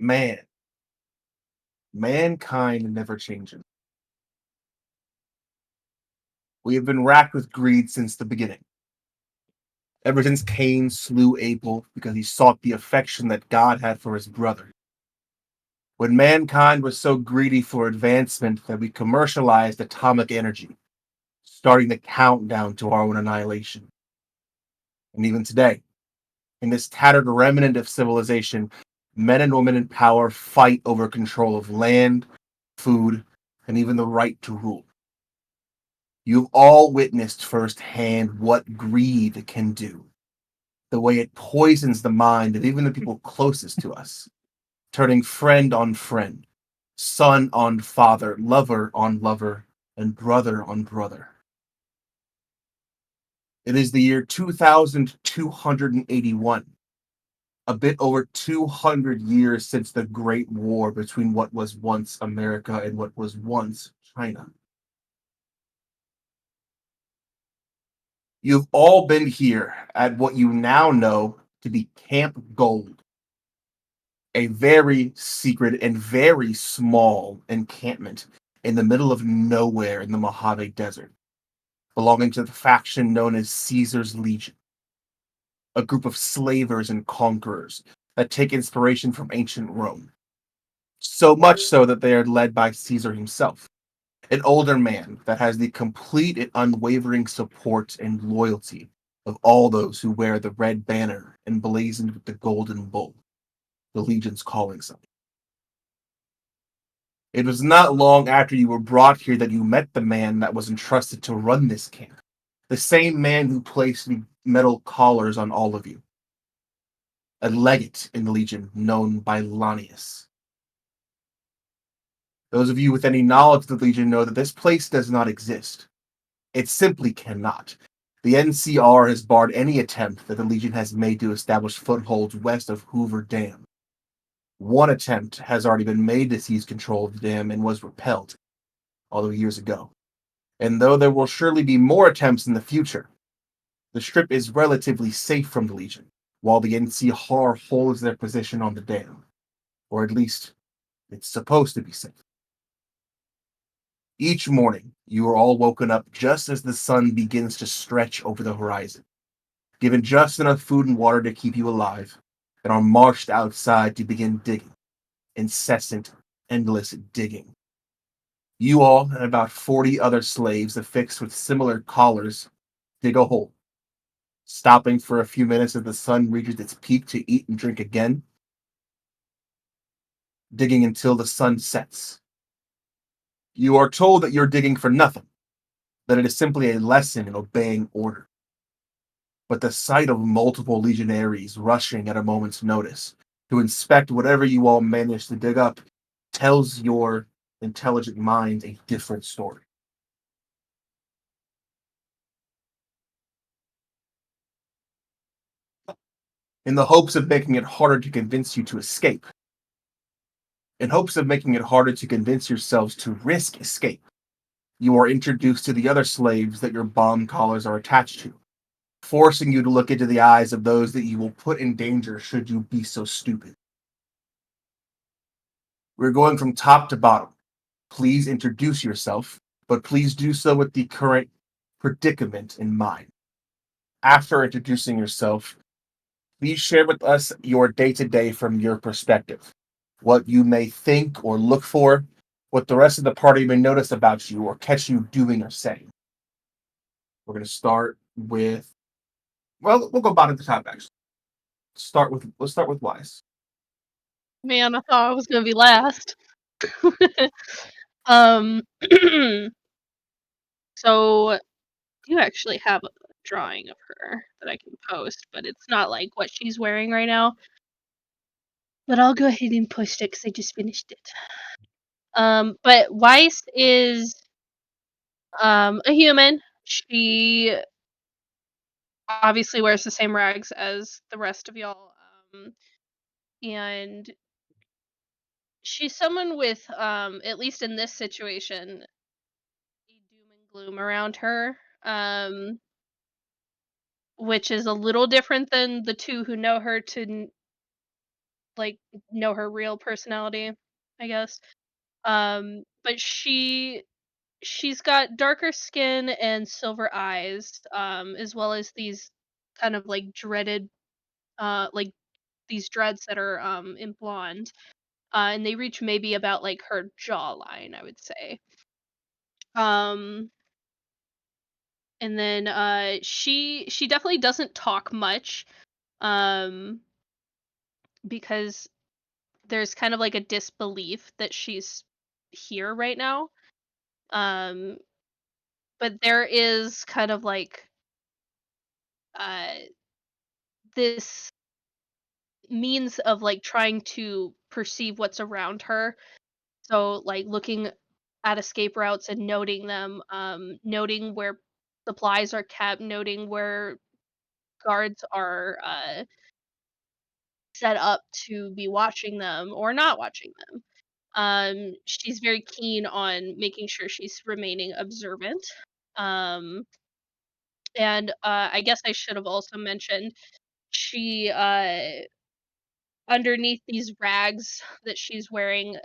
Man, mankind never changes. We have been racked with greed since the beginning. Ever since Cain slew Abel because he sought the affection that God had for his brother. When mankind was so greedy for advancement that we commercialized atomic energy, starting the countdown to our own annihilation. And even today, in this tattered remnant of civilization, men and women in power fight over control of land, food, and even the right to rule. You've all witnessed firsthand what greed can do, the way it poisons the mind of even the people closest to us, turning friend on friend, son on father, lover on lover, and brother on brother. It is the year 2281, a bit over 200 years since the Great War between what was once America and what was once China. You've all been here at what you now know to be Camp Gold, a very secret and very small encampment in the middle of nowhere in the Mojave Desert, belonging to the faction known as Caesar's Legion, a group of slavers and conquerors that take inspiration from ancient Rome. So much so that they are led by Caesar himself, an older man that has the complete and unwavering support and loyalty of all those who wear the red banner emblazoned with the golden bull, the Legion's calling sign. It was not long after you were brought here that you met the man that was entrusted to run this camp, the same man who placed metal collars on all of you, a legate in the Legion known by Lanius. Those of you with any knowledge of the Legion know that this place does not exist. It simply cannot. The NCR has barred any attempt that the Legion has made to establish footholds west of Hoover Dam. One attempt has already been made to seize control of the dam and was repelled, although years ago. And though there will surely be more attempts in the future, the strip is relatively safe from the Legion, while the NCR holds their position on the dam. Or at least, it's supposed to be safe. Each morning, you are all woken up just as the sun begins to stretch over the horizon, given just enough food and water to keep you alive, and are marched outside to begin digging. Incessant, endless digging. You all and about 40 other slaves affixed with similar collars dig a hole, stopping for a few minutes as the sun reaches its peak to eat and drink again, digging until the sun sets. You are told that you're digging for nothing, that it is simply a lesson in obeying order. But the sight of multiple legionaries rushing at a moment's notice to inspect whatever you all manage to dig up tells your intelligent mind a different story. In the hopes of making it harder to convince you to escape, in hopes of making it harder to convince yourselves to risk escape, you are introduced to the other slaves that your bomb collars are attached to, forcing you to look into the eyes of those that you will put in danger should you be so stupid. We're going from top to bottom. Please introduce yourself, but please do so with the current predicament in mind. After introducing yourself, please share with us your day to day from your perspective. What you may think or look for, what the rest of the party may notice about you or catch you doing or saying. We're going to start with, well, we'll go bottom to top actually. Let's start with Wise. Man, I thought I was gonna be last. um, so I do actually have a drawing of her that I can post, but it's not like what she's wearing right now. But I'll go ahead and post it because I just finished it. But Weiss is a human. She obviously wears the same rags as the rest of y'all. And she's someone with at least in this situation, a doom and gloom around her. Which is a little different than the two who know her to like know her real personality, I guess. But she's got darker skin and silver eyes, as well as these kind of like dreaded, like these dreads that are in blonde, and they reach maybe about like her jawline, I would say. Um, and then she definitely doesn't talk much, um, because there's kind of like a disbelief that she's here right now. Um, but there is kind of like uh this means of like trying to perceive what's around her. So like looking at escape routes and noting them, noting where supplies are kept, noting where guards are set up to be watching them or not watching them. She's very keen on making sure she's remaining observant. Um, and I guess I should have also mentioned she underneath these rags that she's wearing,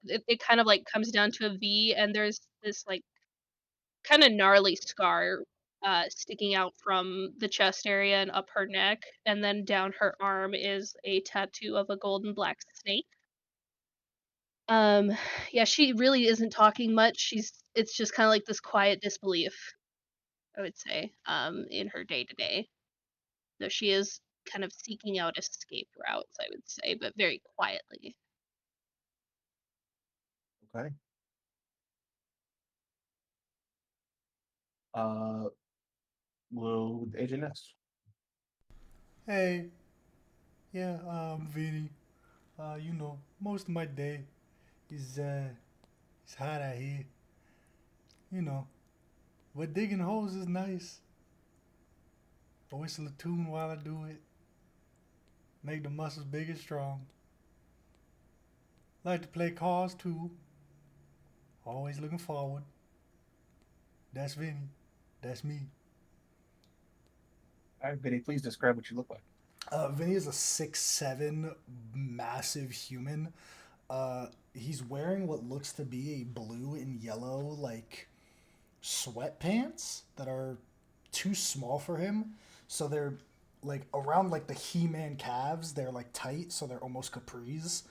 it kind of like comes down to a V, and there's this like kind of gnarly scar sticking out from the chest area and up her neck, and then down her arm is a tattoo of a golden black snake. Um, yeah, she really isn't talking much. It's just kind of like this quiet disbelief, I would say, in her day to day. Though she is kind of seeking out escape routes, I would say, but very quietly. Okay. Uh, will Agent S. Hey, yeah, Vinny. Most of my day is hot out here. You know, but digging holes is nice. I whistle a tune while I do it. Make the muscles big and strong. Like to play cards too. Always looking forward. That's Vinny. That's me. All right, Vinny, please describe what you look like. Vinny is a 6'7" massive human. He's wearing what looks to be a blue and yellow like sweatpants that are too small for him. So they're like around like the He-Man calves. They're like tight, so they're almost capris.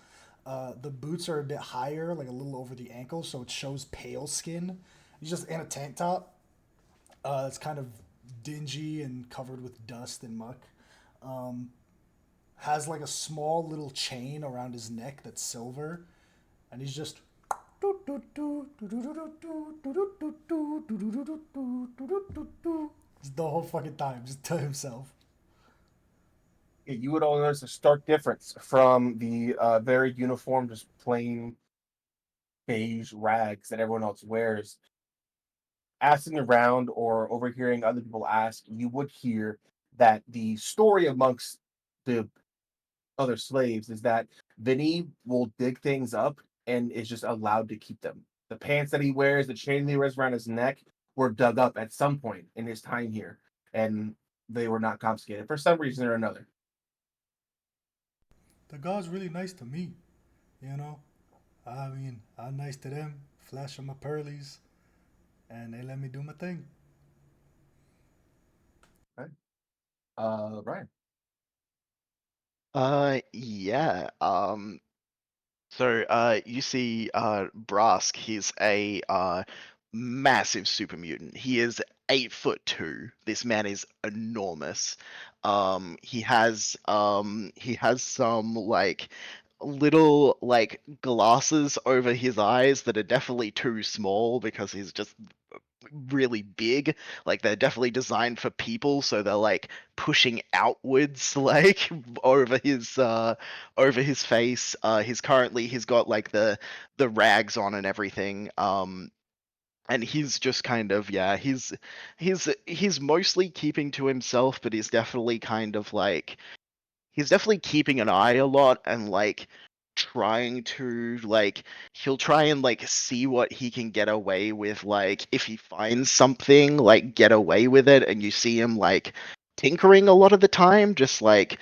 The boots are a bit higher, like a little over the ankle, so it shows pale skin. He's just in a tank top. It's kind of dingy and covered with dust and muck. Has like a small little chain around his neck that's silver, and he's just the whole fucking time, just to himself. Yeah, you would all notice a stark difference from the very uniform, just plain beige rags that everyone else wears. Asking around or overhearing other people ask, you would hear that the story amongst the other slaves is that Vinny will dig things up and is just allowed to keep them. The pants that he wears, the chain that he wears around his neck, were dug up at some point in his time here, and they were not confiscated for some reason or another. The guard's really nice to me, you know. I mean, I'm nice to them, flash on my pearlies, and they let me do my thing. Okay. Ryan. Yeah. You see, Brask, he's a massive super mutant. He is 8'2". This man is enormous. He has some like little like glasses over his eyes that are definitely too small because he's just really big. Like they're definitely designed for people, so they're like pushing outwards like over his face. He's got like the rags on and everything. And he's just kind of yeah, he's mostly keeping to himself, but he's definitely keeping an eye a lot and like trying to like he'll try and like see what he can get away with, like if he finds something like get away with it, and you see him like tinkering a lot of the time, just like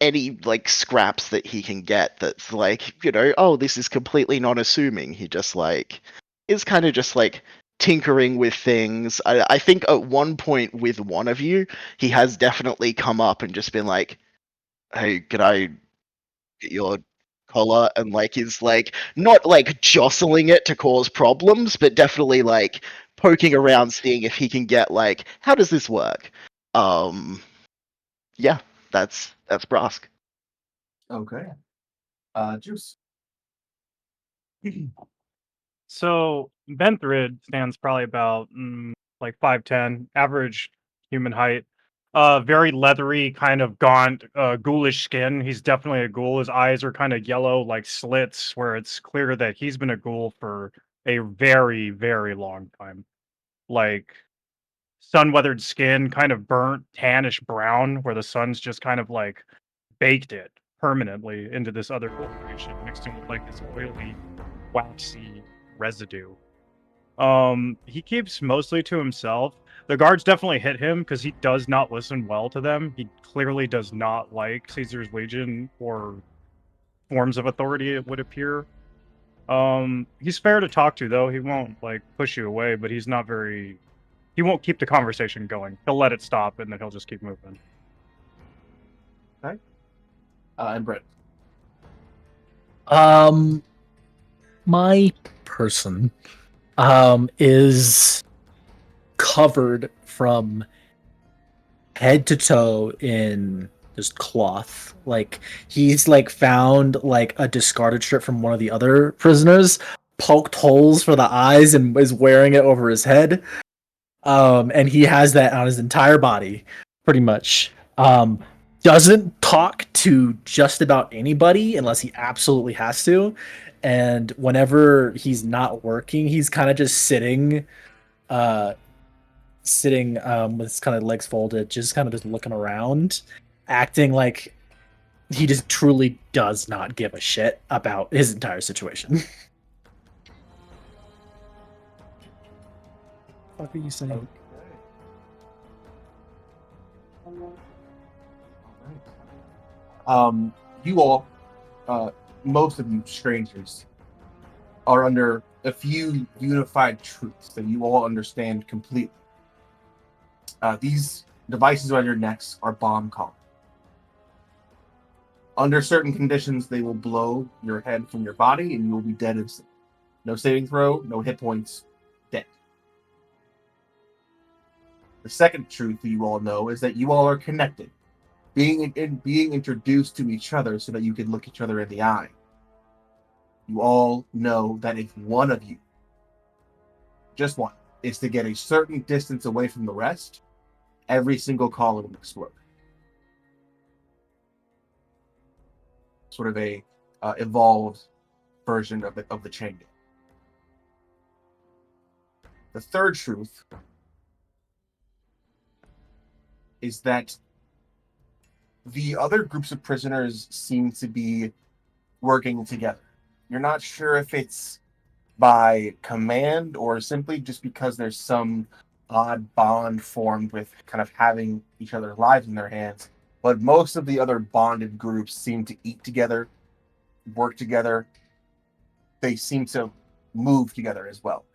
any like scraps that he can get that's like, you know, oh, this is completely non-assuming. He just like is kind of just like tinkering with things. I think at one point with one of you, he has definitely come up and just been like, hey, can I get your collar? And like is like not like jostling it to cause problems, but definitely like poking around, seeing if he can get like, how does this work? Yeah, that's Brask. Okay. Juice. So Benthrid stands probably about like 5'10", average human height. Very leathery, kind of gaunt, ghoulish skin. He's definitely a ghoul. His eyes are kind of yellow, like slits, where it's clear that he's been a ghoul for a very, very long time. Like sun-weathered skin, kind of burnt, tannish brown, where the sun's just kind of like baked it permanently into this other coloration, mixed in with like this oily, waxy residue. He keeps mostly to himself. The guards definitely hit him because he does not listen well to them. He clearly does not like Caesar's Legion or forms of authority, it would appear. He's fair to talk to though. He won't like push you away, but he's not very. He won't keep the conversation going. He'll let it stop and then he'll just keep moving. And Brett. My person is covered from head to toe in just cloth. Like he's like found like a discarded strip from one of the other prisoners, poked holes for the eyes, and is wearing it over his head. And he has that on his entire body, pretty much. Doesn't talk to just about anybody unless he absolutely has to. And whenever he's not working, he's kind of just sitting with his kind of legs folded, just kind of just looking around, acting like he just truly does not give a shit about his entire situation. What are you saying? You all, most of you strangers, are under a few unified truths that you all understand completely. These devices on your necks are bomb collar. Under certain conditions, they will blow your head from your body and you will be dead instantly. No saving throw, no hit points, dead. The second truth that you all know is that you all are connected, being introduced to each other so that you can look each other in the eye. You all know that if one of you, just one, is to get a certain distance away from the rest, every single collar will explode. Sort of a evolved version of the chain. The third truth is that the other groups of prisoners seem to be working together. You're not sure if it's by command or simply just because there's some odd bond formed with kind of having each other's lives in their hands. But most of the other bonded groups seem to eat together, work together. They seem to move together as well.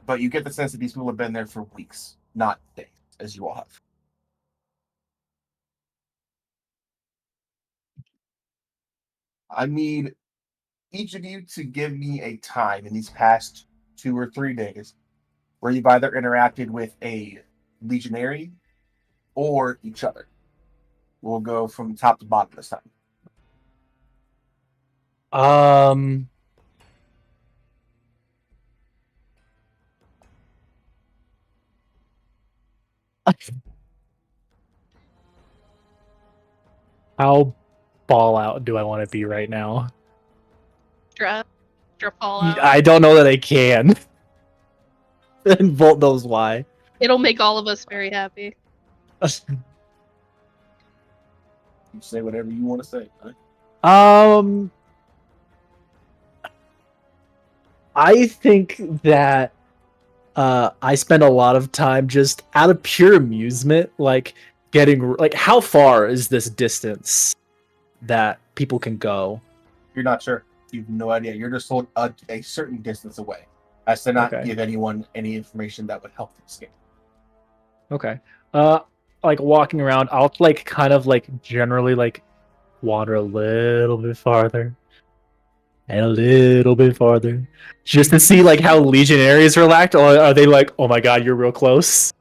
But you get the sense that these people have been there for weeks, not days, as you all have. I need each of you to give me a time in these past 2 or 3 days where you've either interacted with a legionary or each other. We'll go from top to bottom this time. How ball out do I want to be right now? Drop all out. I don't know that I can. And Volt knows why. It'll make all of us very happy. You say whatever you want to say. Right? I think that I spend a lot of time just out of pure amusement, like getting like how far is this distance that people can go? You're not sure. You have no idea. You're just told a certain distance away, as to not Okay. give anyone any information that would help them escape. Okay. Like walking around, I'll like kind of like generally like wander a little bit farther and a little bit farther, just to see like how legionaries react. Or are they like, oh my god, you're real close?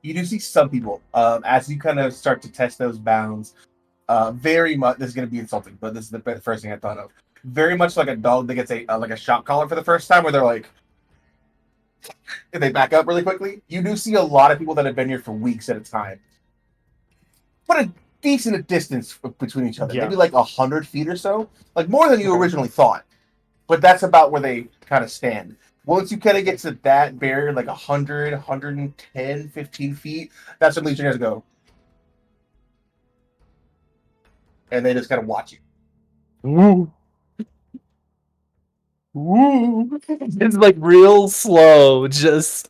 You do see some people, as you kind of start to test those bounds, very much. This is going to be insulting, but this is the first thing I thought of. Very much like a dog that gets a like a shock collar for the first time, where they're like, if they back up really quickly. You do see a lot of people that have been here for weeks at a time, but a decent distance between each other, Yeah. maybe like 100 feet or so, like more than you Okay. originally thought. But that's about where they kind of stand. Once you kind of get to that barrier, like 100, 110, 15 feet, that's when Legionnaires go. And they just kind of watch you. Woo. Woo. It's like real slow, just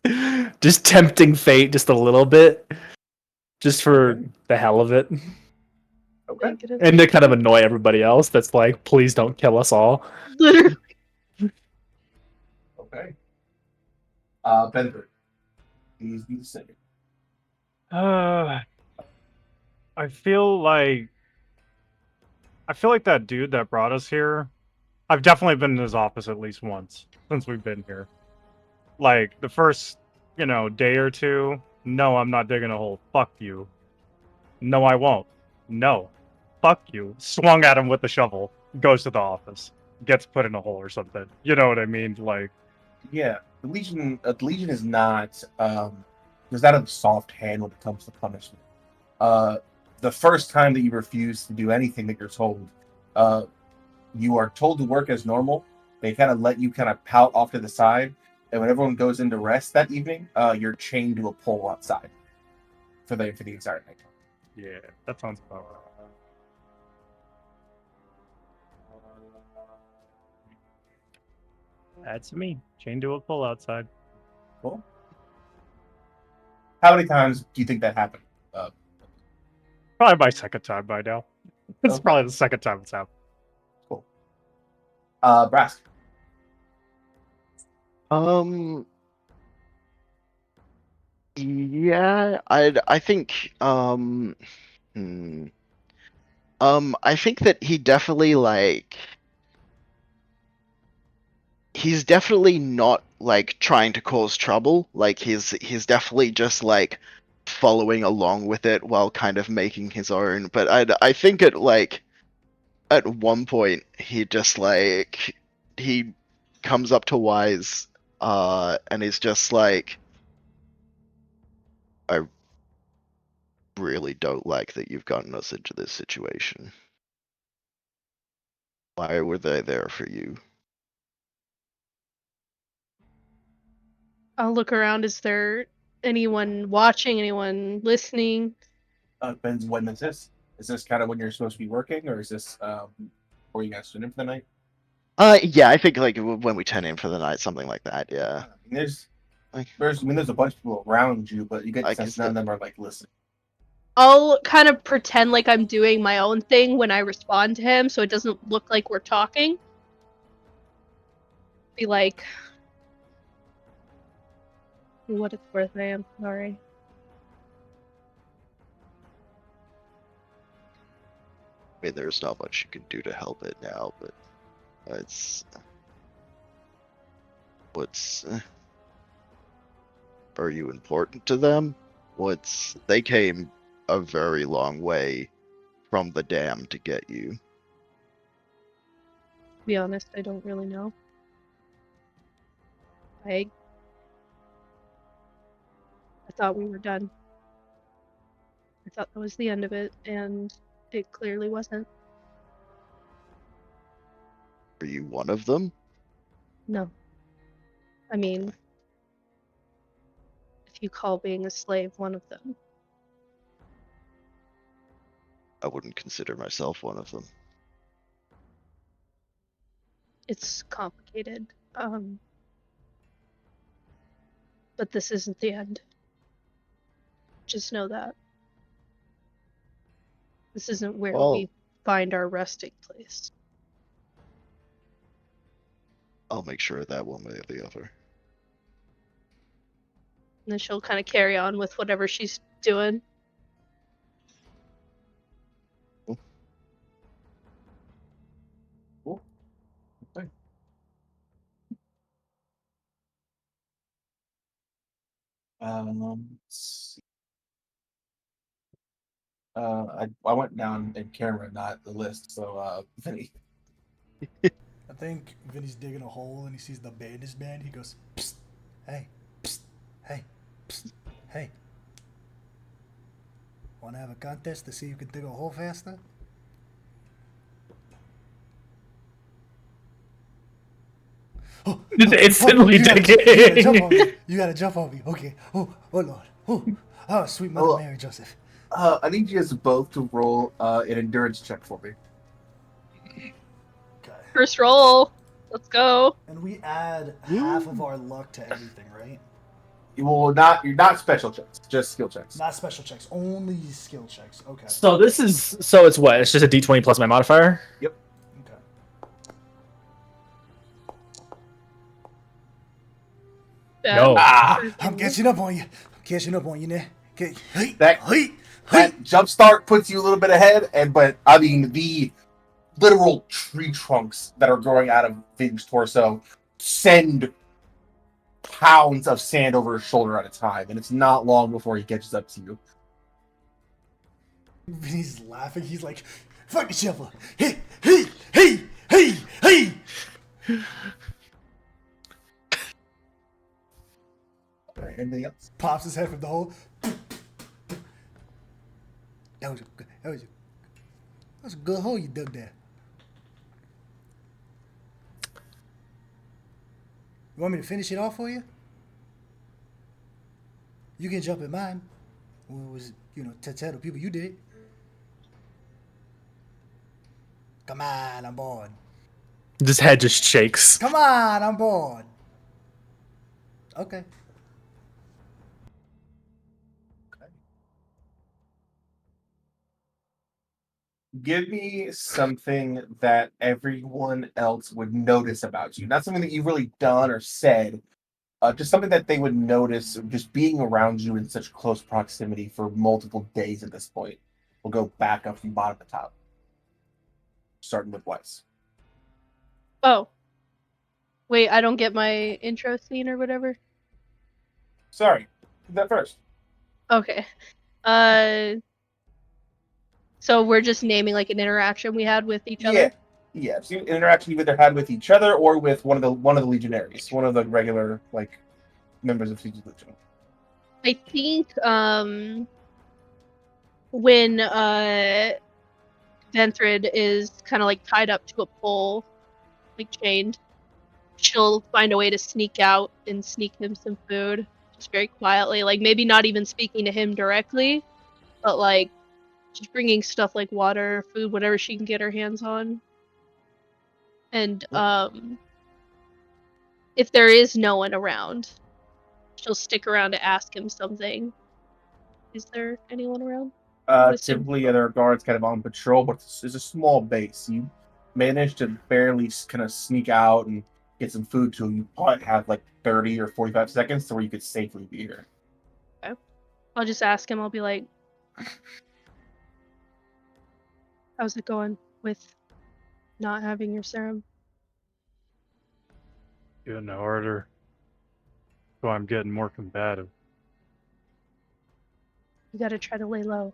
tempting fate just a little bit, just for the hell of it, Okay. Negative. and to kind of annoy everybody else. That's like, please don't kill us all. Literally. Okay. Benford. Please be the second. I feel like that dude that brought us here. I've definitely been in his office at least once since we've been here. Like the first, day or two. No, I'm not digging a hole. Fuck you. No, I won't. No. Fuck you. Swung at him with the shovel. Goes to the office. Gets put in a hole or something. You know what I mean? Like, Yeah, the Legion is not does not have a soft hand when it comes to punishment. The first time that you refuse to do anything that you're told, you are told to work as normal. They kind of let you kind of pout off to the side, and when everyone goes into rest that evening, you're chained to a pole outside for the entire night. yeah, that sounds about right. That's me. Chained to a pole outside. Cool. How many times do you think that happened? Probably my second time by now. It's Okay. probably the second time it's happened. Cool. Brass. Yeah, I think I think that he definitely like he's definitely not like trying to cause trouble. Like he's definitely just like following along with it while kind of making his own. But I think at one point he just like he comes up to Wise and is just like, I really don't like that you've gotten us into this situation. Why were they there for you? I'll look around. Is there anyone watching? Anyone listening? Depends when this is. Is this kind of when you're supposed to be working, or is this before you guys tune in for the night? Yeah, I think like when we turn in for the night, something like that. Yeah. I mean, there's Like, there's a bunch of people around you, but you get the Like, sense is none of the- them are like listening. I'll kind of pretend like I'm doing my own thing when I respond to him, so it doesn't look like we're talking. Be like, for what it's worth, I am sorry. I mean, there's not much you can do to help it now, but it's what's are you important to them? They came a very long way from the dam to get you. To be honest, I don't really know. I thought we were done. I thought that was the end of it, and it clearly wasn't. Are you one of them? No. I mean, if you call being a slave one of them. I wouldn't consider myself one of them. It's complicated. But this isn't the end. Just know that. This isn't where Well- we find our resting place. I'll make sure of that one way or the other. And then she'll kind of carry on with whatever she's doing. Let's see. I went down in camera, not the list. So Vinny. I think Vinny's digging a hole and he sees the bandage man. He goes, psst, hey, psst, hey, psst, hey. Want to have a contest to see who can dig a hole faster? Oh, Just instantly you gotta jump on me. digging. You gotta jump on me. Okay. Oh Lord. Oh, sweet Mother Oh. Mary Joseph. I need you guys both to roll an endurance check for me. Okay. First roll. Let's go. And we add half of our luck to everything, right? You're not special checks, just skill checks. Not special checks, only skill checks. Okay. So it's what? It's just a D20 plus my modifier. Okay. No. I'm catching up on you. I'm catching up on you now. Okay. Hey, That- hey. That jump start puts you a little bit ahead, but I mean the literal tree trunks that are growing out of Vin's torso send pounds of sand over his shoulder at a time, and it's not long before he catches up to you. He's laughing. He's like, fuck the shovel. Hey, hey, hey, hey, hey. All right, anything else? Pops his head from the hole. That was a good hole you dug there. You want me to finish it off for you? You can jump in mine. Well, it was, to tell the people you did it. Come on, I'm bored. His head just shakes. Come on, I'm bored. Okay. Give me something that everyone else would notice about you. Not something that you've really done or said. Just something that they would notice just being around you in such close proximity for multiple days at this point. We'll go back up from bottom to top. Starting with Weiss. Oh. Wait, I don't get my intro scene or whatever? Sorry, do that first. Okay. So we're just naming like an interaction we had with each other? Yeah. So an interaction you either had with each other or with one of the legionaries, one of the regular members of Siege Legion. I think when Venthrid is kind of like tied up to a pole, like chained, she'll find a way to sneak out and sneak him some food, just very quietly, like maybe not even speaking to him directly, but like just bringing stuff like water, food, whatever she can get her hands on. And if there is no one around, she'll stick around to ask him something. Is there anyone around? Typically, there are guards kind of on patrol, but it's a small base. You manage to barely kind of sneak out and get some food to you. Probably have like 30 or 45 seconds to where you could safely be here. Okay. I'll just ask him. I'll be like, how's it going with not having your serum? Getting harder. So I'm getting more combative. You gotta try to lay low.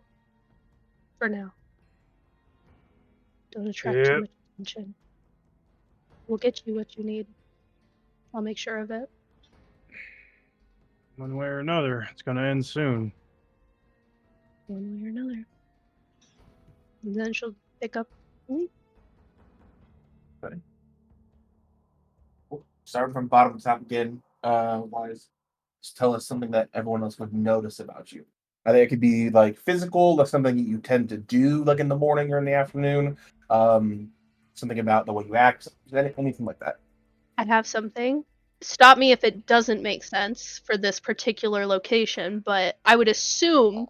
For now. Don't attract Yep. too much attention. We'll get you what you need. I'll make sure of it. One way or another, it's gonna end soon. One way or another. And then she'll pick up and leave. Starting from bottom to top again, Wise. Just tell us something that everyone else would notice about you. I think it could be like physical, like something that you tend to do, like in the morning or in the afternoon. Something about the way you act, anything like that. I have something. Stop me if it doesn't make sense for this particular location, but I would assume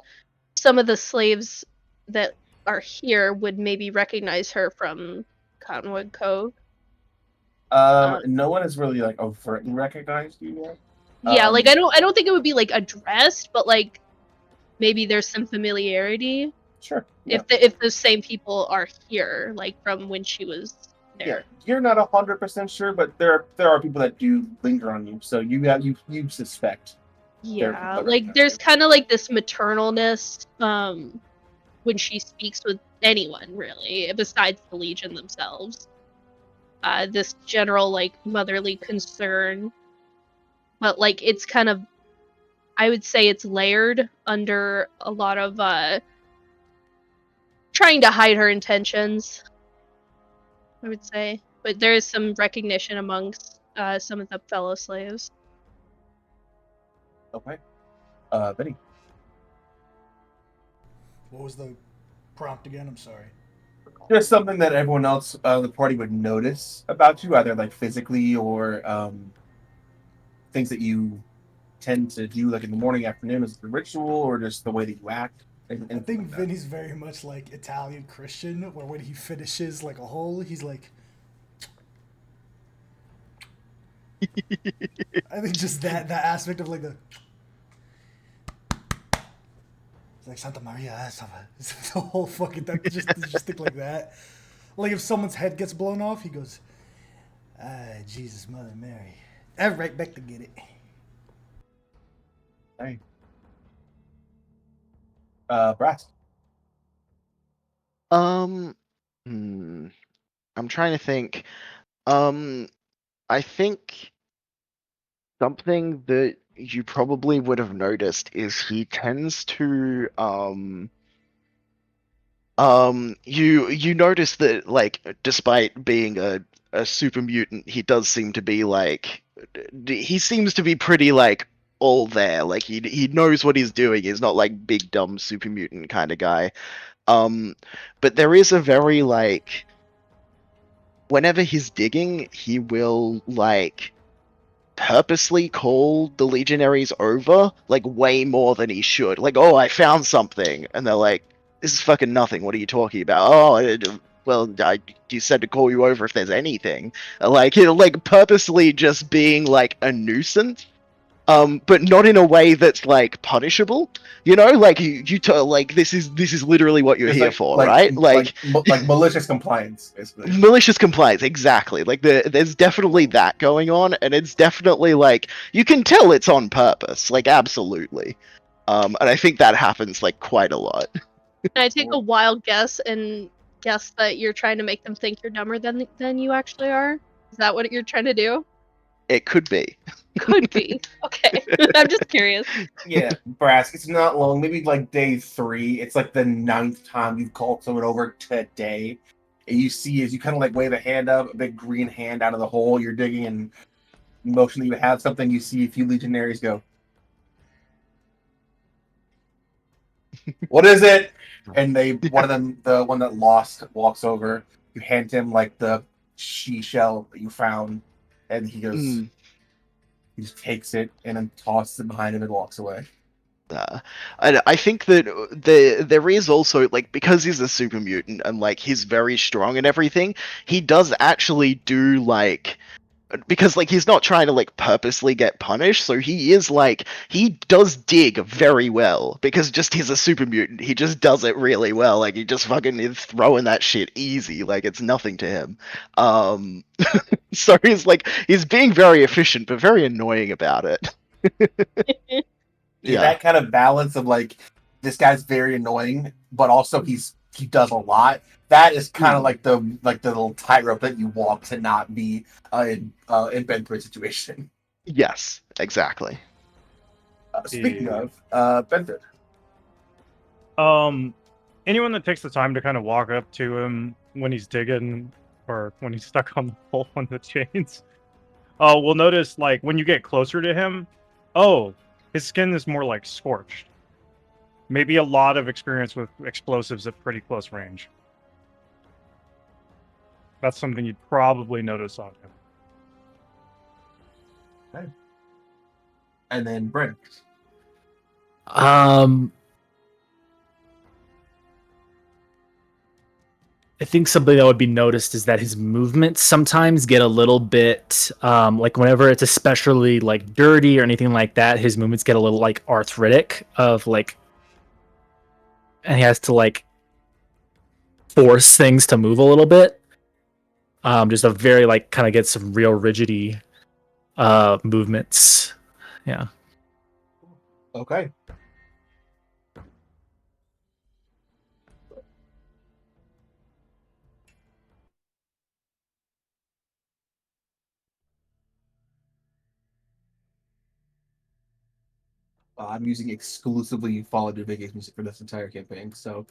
some of the slaves that are here would maybe recognize her from Cottonwood Cove. No one has really like overtly recognized you yet. Yeah, like Um, I don't think it would be like addressed, but like maybe there's some familiarity Sure. Yeah. if the same people are here, like from when she was Yeah. there. You're not 100% sure, but there are people that do linger on you, so you suspect. There are people Yeah, that like recognize there's you. kind of like this maternalness when she speaks with anyone really, besides the Legion themselves. This general like motherly concern, but like it's kind of, I would say it's layered under a lot of trying to hide her intentions, I would say. But there is some recognition amongst some of the fellow slaves. Okay. Benny. What was the prompt again? I'm sorry. Just something that everyone else the party would notice about you, either like physically or things that you tend to do, like in the morning, afternoon, as a ritual, or just the way that you act. I Anything think like that. Vinny's very much like Italian Christian, where when he finishes like a hole, he's like. I think just that aspect of like the. It's like Santa Maria, it's the whole fucking that just think like that. Like if someone's head gets blown off, he goes, Jesus, Mother Mary. I'm right back to get it. Hey. Brass. I'm trying to think. I think something that you probably would have noticed is he tends to you notice that, like, despite being a super mutant, he does seem to be like he seems to be pretty like all there. Like he knows what he's doing. He's not like big dumb super mutant kind of guy. But there is a very like whenever he's digging, he will like purposely call the legionaries over like way more than he should. Like, oh, I found something, and they're like, "This is fucking nothing. What are you talking about?" Oh, well, you said to call you over if there's anything. Like, he'll like purposely just being like a nuisance. But not in a way that's like punishable. You know, like like this is literally what you're It's here like for, right? Like malicious compliance, basically. malicious compliance, exactly. Like there's definitely that going on, and it's definitely like you can tell it's on purpose, like absolutely. And I think that happens like quite a lot. Can I take a wild guess and guess that you're trying to make them think you're dumber than you actually are? Is that what you're trying to do? It could be. Could be. Okay. I'm just curious. Yeah, Brass. It's not long. Maybe like day 3. It's like the 9th time you've called someone over today, and you see as you kind of like wave a hand up, a big green hand out of the hole you're digging, and motion that you have something. You see a few legionaries go. What is it? And one of them, the one that lost, walks over. You hand him like the she shell that you found, and he goes. Mm. He just takes it and then tosses it behind him and walks away. I think that there is also like because he's a super mutant and like he's very strong and everything, he does actually do like because like he's not trying to like purposely get punished, so he is like he does dig very well because just he's a super mutant. He just does it really well. Like he just fucking is throwing that shit easy, like it's nothing to him. Um, so he's being very efficient but very annoying about it. Yeah, that kind of balance of like this guy's very annoying, but also he does a lot. That is kind of like the little tightrope that you walk to not be in Benford's situation. Yes, exactly. Speaking Yeah. of Benford, Anyone that takes the time to kind of walk up to him when he's digging or when he's stuck on the pole on the chains, will notice like when you get closer to him, oh, his skin is more like scorched. Maybe a lot of experience with explosives at pretty close range. That's something you'd probably notice on him. and then Bryn. I think something that would be noticed is that his movements sometimes get a little bit like whenever it's especially like dirty or anything like that, his movements get a little like arthritic of like, and he has to like force things to move a little bit. Just a very like kind of get some real rigidity movements. Yeah. Okay. I'm using exclusively Fallout New Vegas music for this entire campaign, so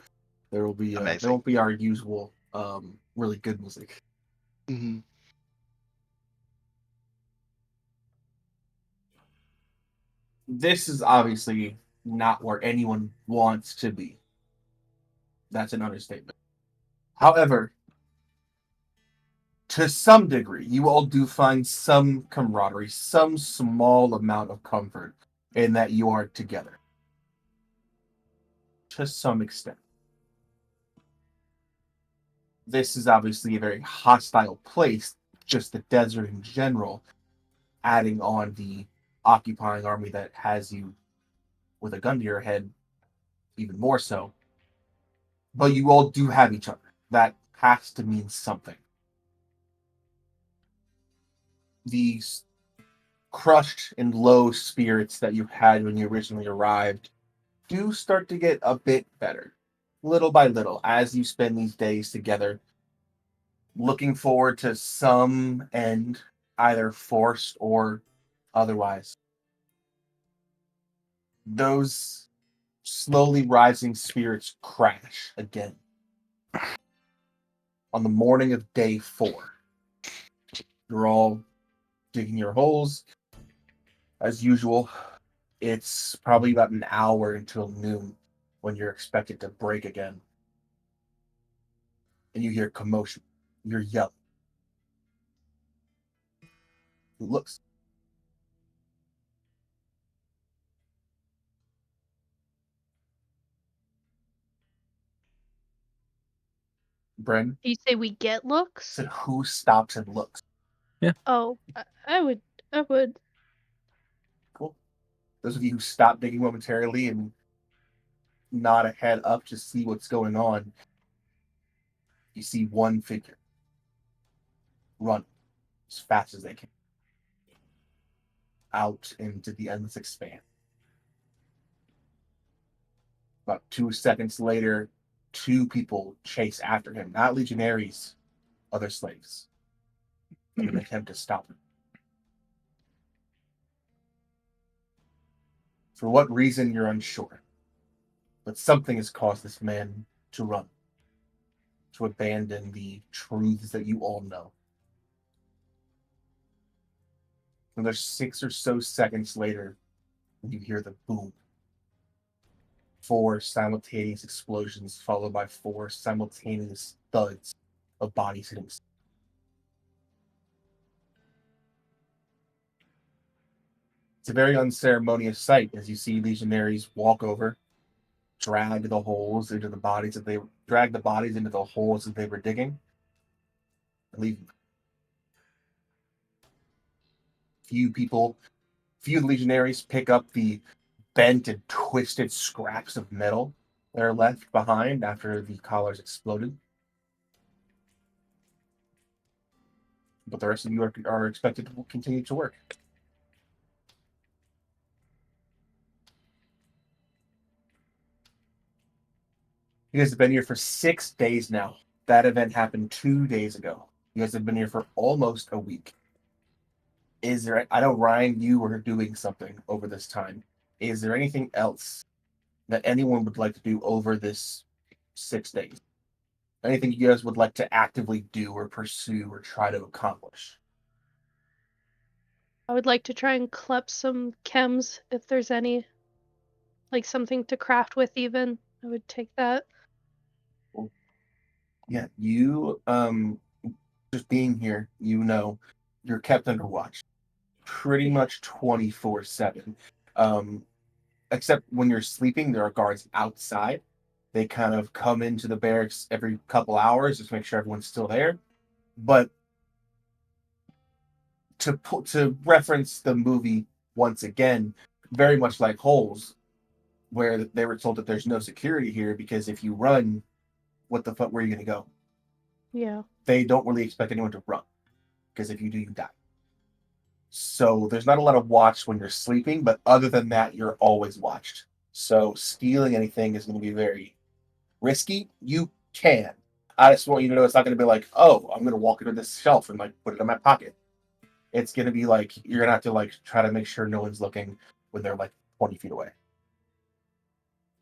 there will be there Amazing. won't be our usual really good music. Hmm. This is obviously not where anyone wants to be. That's an understatement. However, to some degree, you all do find some camaraderie, some small amount of comfort in that you are together. To some extent. This is obviously a very hostile place, just the desert in general, adding on the occupying army that has you with a gun to your head, even more so. But you all do have each other. That has to mean something. These crushed and low spirits that you had when you originally arrived do start to get a bit better, little by little, as you spend these days together, looking forward to some end, either forced or otherwise. Those slowly rising spirits crash again. On the morning of day 4, you're all digging your holes as usual. It's probably about an hour until noon when you're expected to break again. And you hear commotion. You're yelling. Who looks? Bren You say we get looks? said, who stops and looks? Oh, I would. I would. Cool. Those of you who stop digging momentarily and nod a head up to see what's going on, you see one figure run as fast as they can out into the endless expanse. About 2 seconds later, 2 people chase after him, not legionaries, other slaves, in an attempt to stop him. For what reason, you're unsure, but something has caused this man to run, to abandon the truths that you all know. Another 6 or so seconds later, you hear the boom. 4 simultaneous explosions, followed by 4 simultaneous thuds of bodies hitting. It's a very unceremonious sight as you see legionaries walk over, drag the bodies into the holes that they were digging, and leave them. Few legionaries pick up the bent and twisted scraps of metal that are left behind after the collars exploded. But the rest of you are expected to continue to work. You guys have been here for 6 days now. That event happened 2 days ago. You guys have been here for almost a week. I know, Ryan, you were doing something over this time. Is there anything else that anyone would like to do over this 6 days? Anything you guys would like to actively do or pursue or try to accomplish? I would like to try and collect some chems if there's any. Like something to craft with, even. I would take that. Yeah, you just being here, you're kept under watch pretty much 24/7. Except when you're sleeping, there are guards outside. They kind of come into the barracks every couple hours just to make sure everyone's still there. But to reference the movie once again, very much like Holes, where they were told that there's no security here because if you run, what the fuck, where are you going to go? Yeah. They don't really expect anyone to run because if you do, you die. So there's not a lot of watch when you're sleeping, but other than that, you're always watched. So stealing anything is going to be very risky. You can. I just want you to know it's not going to be like, oh, I'm going to walk into this shelf and like put it in my pocket. It's going to be like you're going to have to like try to make sure no one's looking when they're like 20 feet away.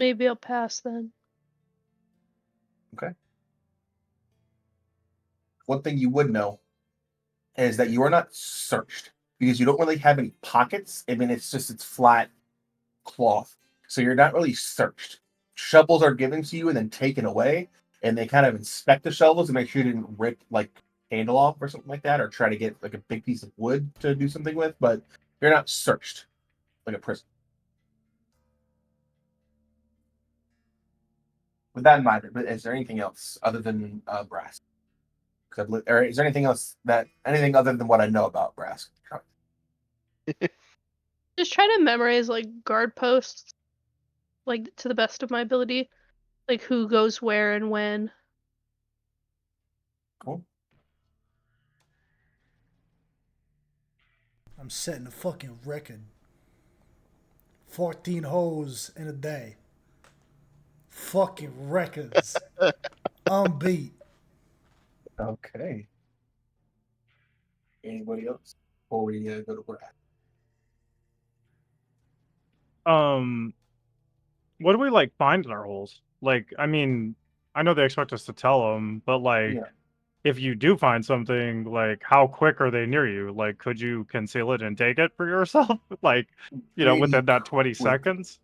Maybe I'll pass then. Okay. One thing you would know is that you are not searched because you don't really have any pockets. I mean, it's flat cloth. So you're not really searched. Shovels are given to you and then taken away, and they kind of inspect the shovels to make sure you didn't rip like handle off or something like that, or try to get like a big piece of wood to do something with, but you're not searched like a prison. With that in mind, is there anything else other than Brass? Or is there anything else anything other than what I know about Brass? Just try to memorize like guard posts, like to the best of my ability, like who goes where and when. Cool. I'm setting a fucking record. 14 hoes in a day. Fucking records. Unbeat. Okay. Anybody else before we go to Brass? What do we like find in our holes? Like, I mean, I know they expect us to tell them, but like, Yeah. if you do find something, like, how quick are they near you? Like, could you conceal it and take it for yourself? Like, Pretty within that 20 quick. seconds?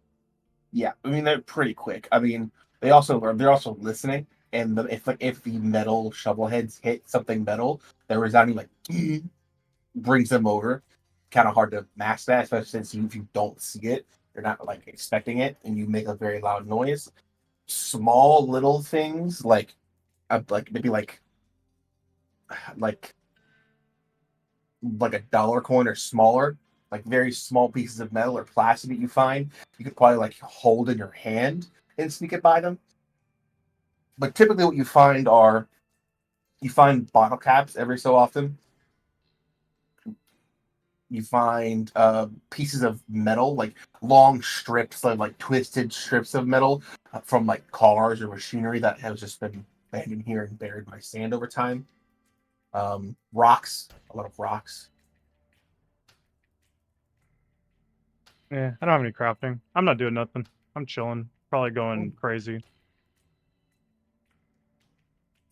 Yeah, I mean they're pretty quick. I mean they're also listening, and if the metal shovel heads hit something metal, the resounding like brings them over. Kind of hard to mask that, especially since if you don't see it, you're not like expecting it, and you make a very loud noise. Small little things like maybe like a dollar coin or smaller, like very small pieces of metal or plastic that you find, you could probably like hold in your hand and sneak it by them. But typically, what you find bottle caps every so often. You find pieces of metal, like long strips of like twisted strips of metal from like cars or machinery that has just been abandoned here and buried by sand over time. Rocks, a lot of rocks. Yeah, I don't have any crafting. I'm not doing nothing. I'm chilling. Probably going crazy.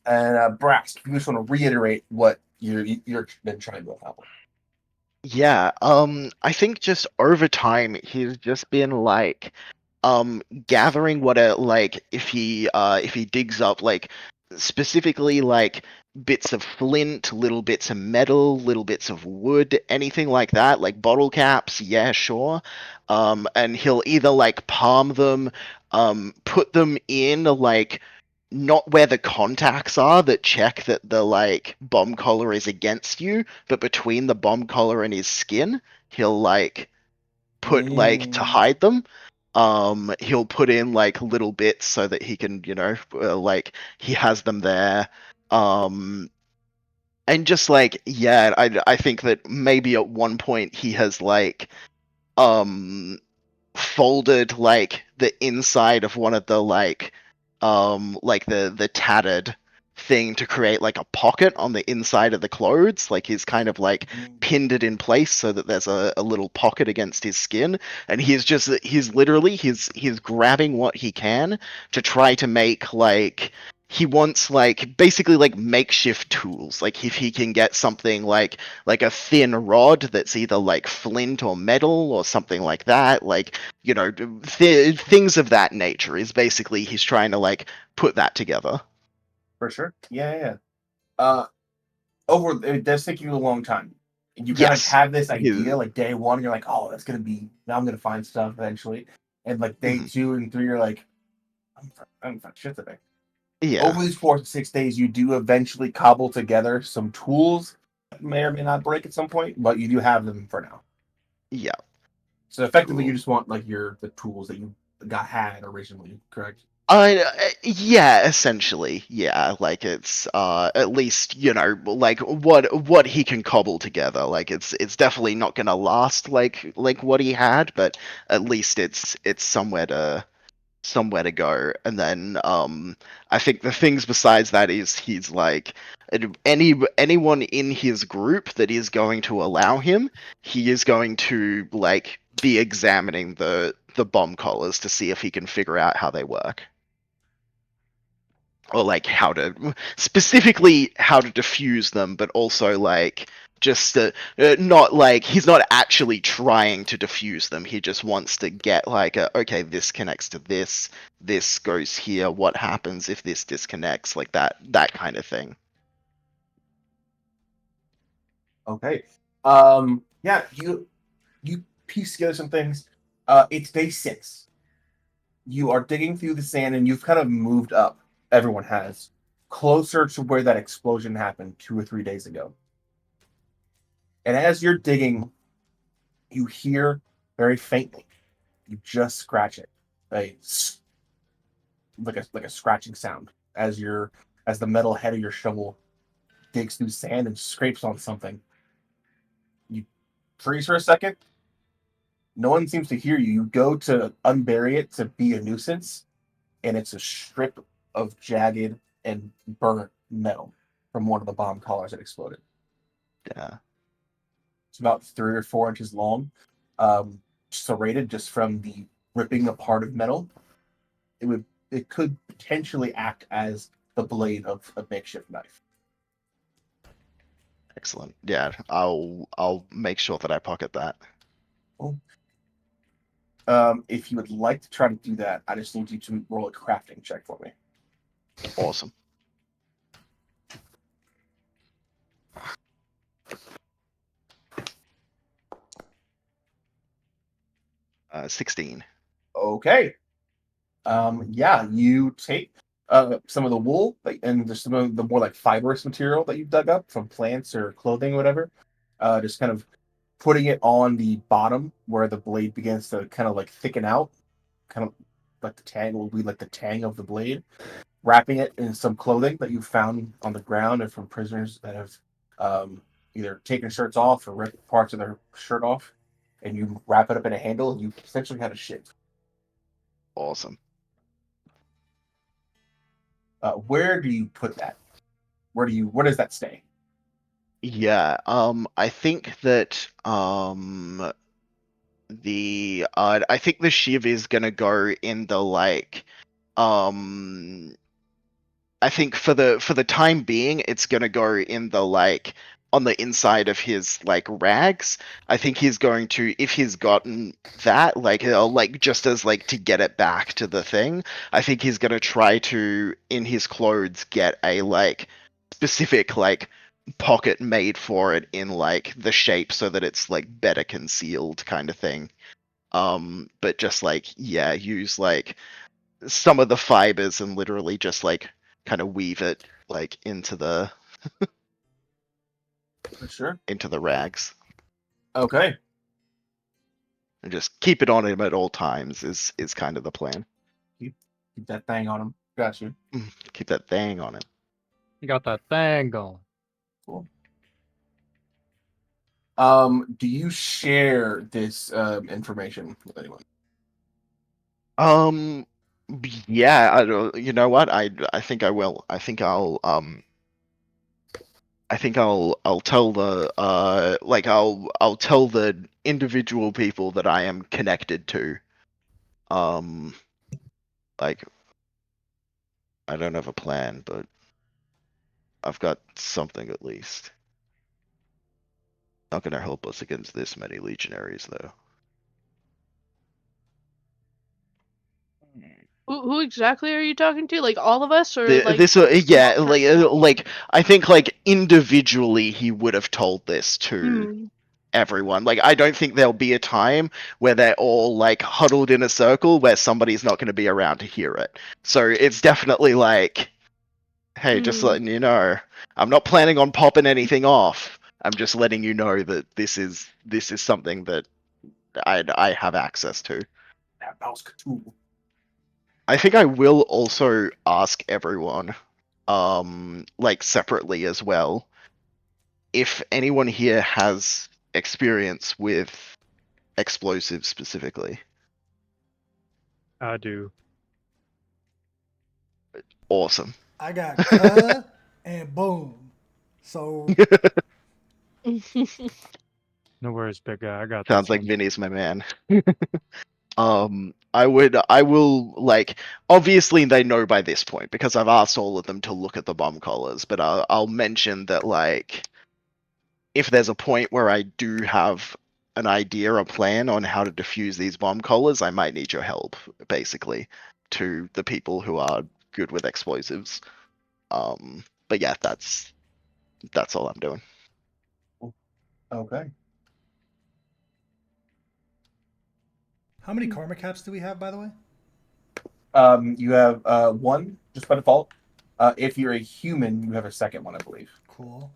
And Brax, if you just want to reiterate what you're been trying to accomplish. Yeah, I think just over time he's just been like gathering what a like if he digs up like specifically like bits of flint, little bits of metal, little bits of wood, anything like that, like bottle caps, yeah, sure. And he'll either like palm them, put them in like not where the contacts are that check that the like bomb collar is against you, but between the bomb collar and his skin, he'll like put like to hide them. He'll put in like little bits so that he can, like he has them there. And just like yeah, I think that maybe at one point he has um folded like the inside of one of the like the tattered thing to create like a pocket on the inside of the clothes. Like he's kind of like pinned it in place so that there's a little pocket against his skin, and he's literally he's grabbing what he can to try to make like he wants like basically like makeshift tools. Like if he can get something like a thin rod that's either like flint or metal or something like that, like things of that nature is basically he's trying to like put that together. For sure. Yeah. It does take you a long time. You kind of Yes. have this idea, like day one, you're like, oh, that's gonna be now I'm gonna find stuff eventually. And like day 2 and 3, you're like, I'm fine. Shit today. Yeah. Over these 4 to 6 days, you do eventually cobble together some tools that may or may not break at some point, but you do have them for now. Yeah. So effectively, you Cool. just want like the tools that you had originally, correct? Yeah, essentially, yeah. Like it's at least like what he can cobble together. Like it's definitely not gonna last like what he had, but at least it's somewhere to go. And then I think the things besides that is he's like anyone in his group that is going to allow him, he is going to like be examining the bomb collars to see if he can figure out how they work. Or like specifically how to defuse them, but also like just not like he's not actually trying to defuse them. He just wants to get like okay, this connects to this goes here. What happens if this disconnects? Like that kind of thing. Okay. Yeah, you piece together some things. It's day 6. You are digging through the sand, and you've kind of moved up. Everyone has closer to where that explosion happened 2 or 3 days ago. And as you're digging, you hear very faintly. You just scratch it, like a scratching sound as the metal head of your shovel digs through sand and scrapes on something. You freeze for a second. No one seems to hear you. You go to unbury it to be a nuisance, and it's a strip of jagged and burnt metal from one of the bomb collars that exploded. Yeah. It's about 3 or 4 inches long, serrated just from the ripping apart of metal. It could potentially act as the blade of a makeshift knife. Excellent. Yeah, I'll make sure that I pocket that. Cool. If you would like to try to do that, I just need you to roll a crafting check for me. Awesome. Uh, 16. Okay. Yeah, you take some of the wool and just some of the more like fibrous material that you've dug up from plants or clothing or whatever. Just kind of putting it on the bottom where the blade begins to kind of like thicken out, kind of like the tang will be like the tang of the blade. Wrapping it in some clothing that you found on the ground or from prisoners that have either taken shirts off or ripped parts of their shirt off, and you wrap it up in a handle, and you essentially have a shiv. Awesome. Where do you put that? Where does that stay? Yeah, I think that I think the shiv is gonna go in the like I think for the time being it's gonna go in the like on the inside of his like rags. I think he's going to, if he's gotten that, like like just as like to get it back to the thing, I think he's gonna try to in his clothes get a like specific like pocket made for it in like the shape so that it's like better concealed kind of thing. But just like yeah, use like some of the fibers and literally just like kind of weave it like into the Sure. rags Okay. and just keep it on him at all times is kind of the plan. Keep that thing on him. Got you. Keep that thing on him. You got that thing going. Cool. Do you share this information with anyone? Yeah, I don't, you know what? I think I will. I think I'll tell the like I'll tell the individual people that I am connected to. Like I don't have a plan, but I've got something at least. Not gonna help us against this many legionaries though. Who exactly are you talking to? Like all of us, or like This yeah, small like I think like individually he would have told this to Hmm. everyone. Like, I don't think there'll be a time where they're all like huddled in a circle where somebody's not going to be around to hear it. So it's definitely like, hey, just letting you know, I'm not planning on popping anything off. I'm just letting you know that this is something that I have access to. That mouse Cthulhu. I think I will also ask everyone, like separately as well, if anyone here has experience with explosives specifically. I do. Awesome. I got cut and boom. So No worries, big guy. I got Sounds this like one. Vinny's my man. I will like, obviously they know by this point because I've asked all of them to look at the bomb collars, but I'll mention that like, if there's a point where I do have an idea, a plan on how to defuse these bomb collars, I might need your help, basically, to the people who are good with explosives. But yeah, that's all I'm doing. Okay. how many karma caps do we have, by the way? You have one just by default. If you're a human, you have a second one, I believe. Cool.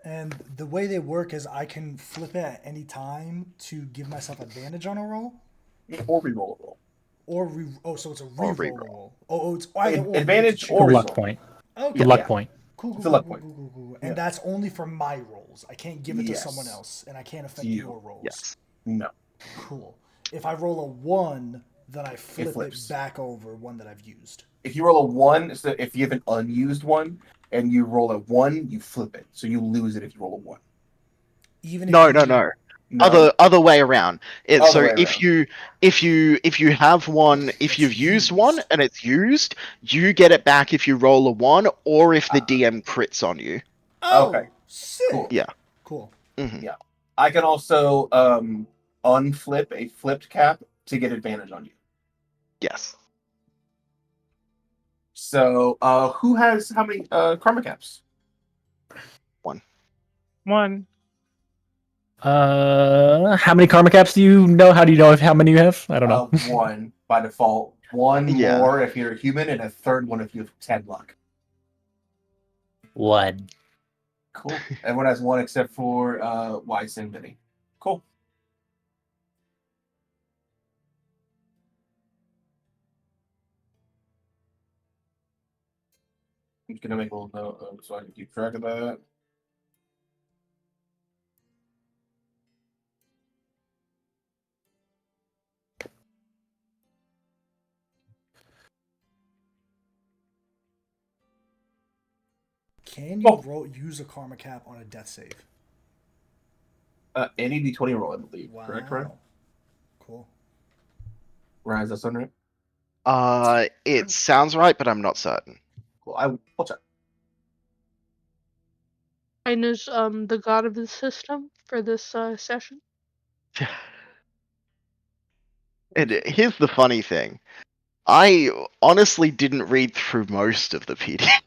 And the way they work is I can flip it at any time to give myself advantage on a roll, Or reroll a roll. or so it's a Or reroll. reroll. Roll. Oh, it's Advantage or or The luck reroll. point. okay. The luck Yeah. point. Cool. It's a luck point. Cool. Yeah. And that's only for my rolls. I can't give it to Yes. someone else, and I can't affect You. your rolls. Yes. No. Cool. If I roll a 1, then I flip it flips. back over one that I've used. If you roll a 1, so if you have an unused one and you roll a 1, you flip it. So you lose it if you roll a 1. Even No. No. Other way around. Other So way if you have one, if you've used one and it's used, you get it back if you roll a 1, or if the DM crits on you. Oh, Okay. sick. Cool. Yeah. Cool. Mhm. I can also unflip a flipped cap to get advantage on you. Yes. So who has how many karma caps? One. How many karma caps do you know? How do you know how many you have? I don't know. 1 by default. 1 Yeah. more if you're a human, and a third one if you have 10 luck. One. Cool. Everyone has 1 except for Wise and Vinny. Cool. I'm just gonna make a little note so I can keep track of that. Can you use a karma cap on a death save? Any d20 roll, I believe. Wow. Correct, right? Cool. Ryan, is that sound right? It sounds right, but I'm not certain. Cool. I'll check. And is the god of the system for this session. And here's the funny thing. I honestly didn't read through most of the PDF.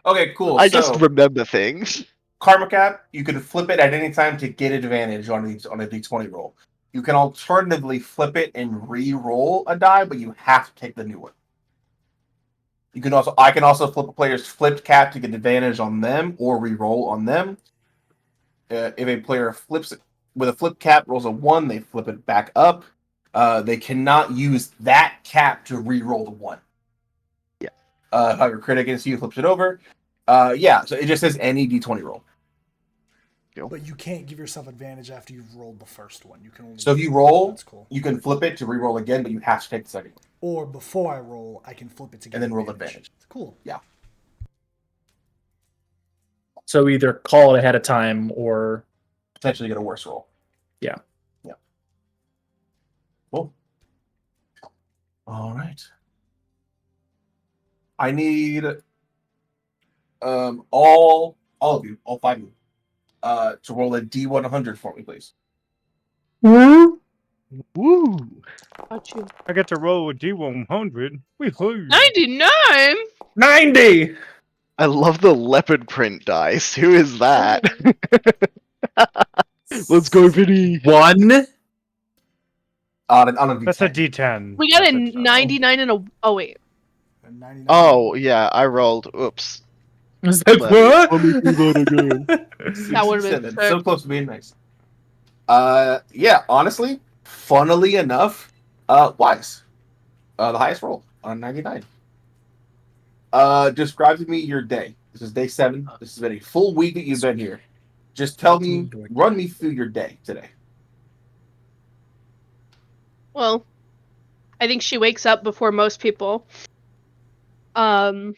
Okay, cool. I so, just remember things. Karma cap, you can flip it at any time to get advantage on a d20 roll. You can alternatively flip it and re-roll a die, but you have to take the new one. I can also flip a player's flipped cap to get advantage on them or re-roll on them. If a player flips it with a flip cap, rolls a 1, they flip it back up. They cannot use that cap to re-roll the 1. Yeah. If I have a crit against you, flips it over. Yeah, so it just says any d20 roll. But you can't give yourself advantage after you've rolled the first one. You can only. So if you roll, That's cool. you can flip it to re-roll again, but you have to take the second one. Or before I roll, I can flip it to get And then roll advantage. Cool. So either call it ahead of time or Potentially get a worse roll. Yeah. Cool. All right. I need all of you, all 5 of you, to roll a D100 for me, please. Woo! Got you. I get to roll with D100. Woohoo! 99. 90. I love the leopard print dice. Who is that? Let's go, Vinny. 1. On a That's a D10. D10. We got a That's a- 99 and a. Oh wait. A 99. Oh yeah, I rolled. Oops. I was like, Let what? me do that again. That would've been 67. sick. So close to being nice. Yeah, honestly, funnily enough, Wise. The highest roll on 99. Describe to me your day. This is day 7. This has been a full week that you've been here. Just run me through your day today. Well, I think she wakes up before most people. Probably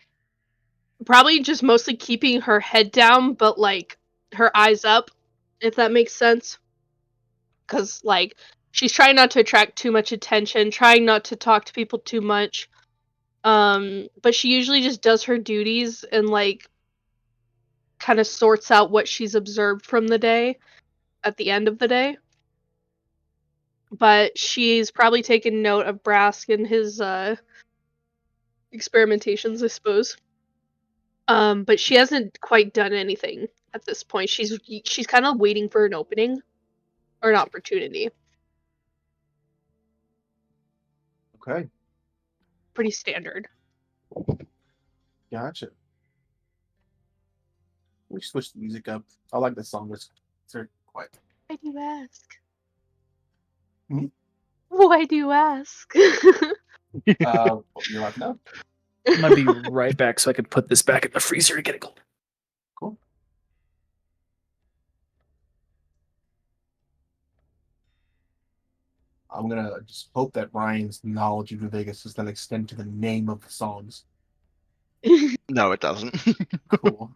just mostly keeping her head down, but like her eyes up, if that makes sense. Because like she's trying not to attract too much attention, trying not to talk to people too much. But she usually just does her duties and like kind of sorts out what she's observed from the day at the end of the day. But she's probably taken note of Brask and his experimentations, I suppose. But she hasn't quite done anything at this point. She's kind of waiting for an opening or an opportunity. Okay, Pretty standard. gotcha. Let me switch the music up. I like this song. It's very quiet. Why do you ask? Hmm? Why do you ask? You're like, no. I'm gonna be right back so I can put this back in the freezer and get it cold. Cool. I'm gonna just hope that Ryan's knowledge of New Vegas does not extend to the name of the songs. No, it doesn't. Cool.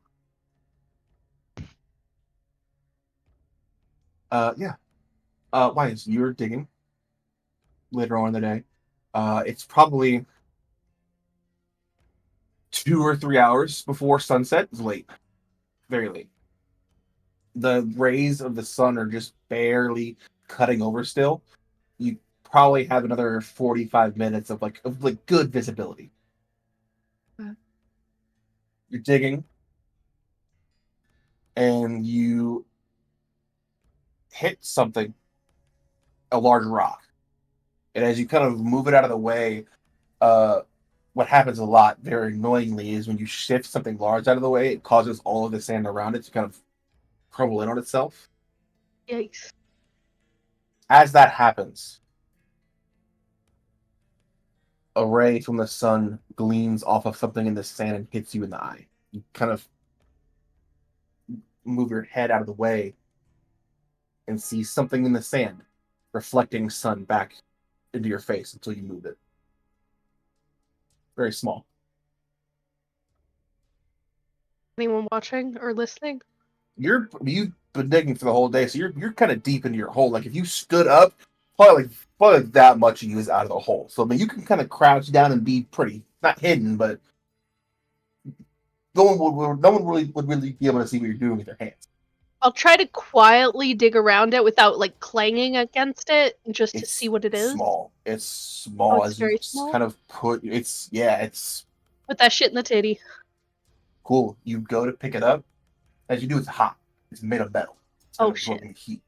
Yeah. Why is you're digging later on in the day? It's probably 2 or 3 hours before sunset. It's late, very late. The rays of the sun are just barely cutting over still. You probably have another 45 minutes of good visibility. Okay. You're digging, and you hit something, a large rock. And as you kind of move it out of the way, what happens a lot, very annoyingly, is when you shift something large out of the way, it causes all of the sand around it to kind of crumble in on itself. Yikes. As that happens, a ray from the sun gleams off of something in the sand and hits you in the eye. You kind of move your head out of the way and see something in the sand reflecting sun back into your face until you move it. Very small. Anyone watching or listening? You've been digging for the whole day, so you're kind of deep into your hole. Like if you stood up, probably like that much of you is out of the hole. So I mean, you can kind of crouch down and be pretty not hidden, but no one really would really be able to see what you're doing with your hands. I'll try to quietly dig around it without like clanging against it, just to It's see what it is. small. It's small it's as you very small? kind of put. It's Put that shit in the titty. cool. You go to pick it up. As you do, it's hot. It's made of metal. It's Oh, kind of shit. absorbing heat.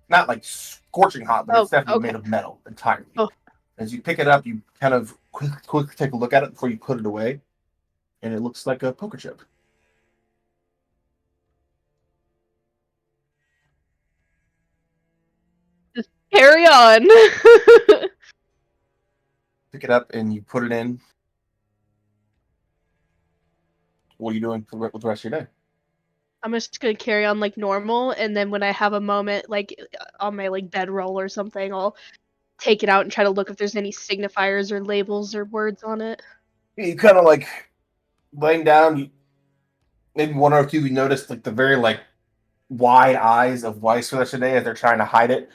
Not like scorching hot, but it's Oh, definitely okay. made of metal entirely. Oh. As you pick it up, you kind of quick take a look at it before you put it away, and it looks like a poker chip. Carry on. Pick it up and you put it in. What are you doing with the rest of your day? I'm just gonna carry on like normal, and then when I have a moment, like on my like bedroll or something, I'll take it out and try to look if there's any signifiers or labels or words on it. You kind of like laying down. Maybe one or two you noticed like the very like wide eyes of Weiss for the rest of the day as they're trying to hide it.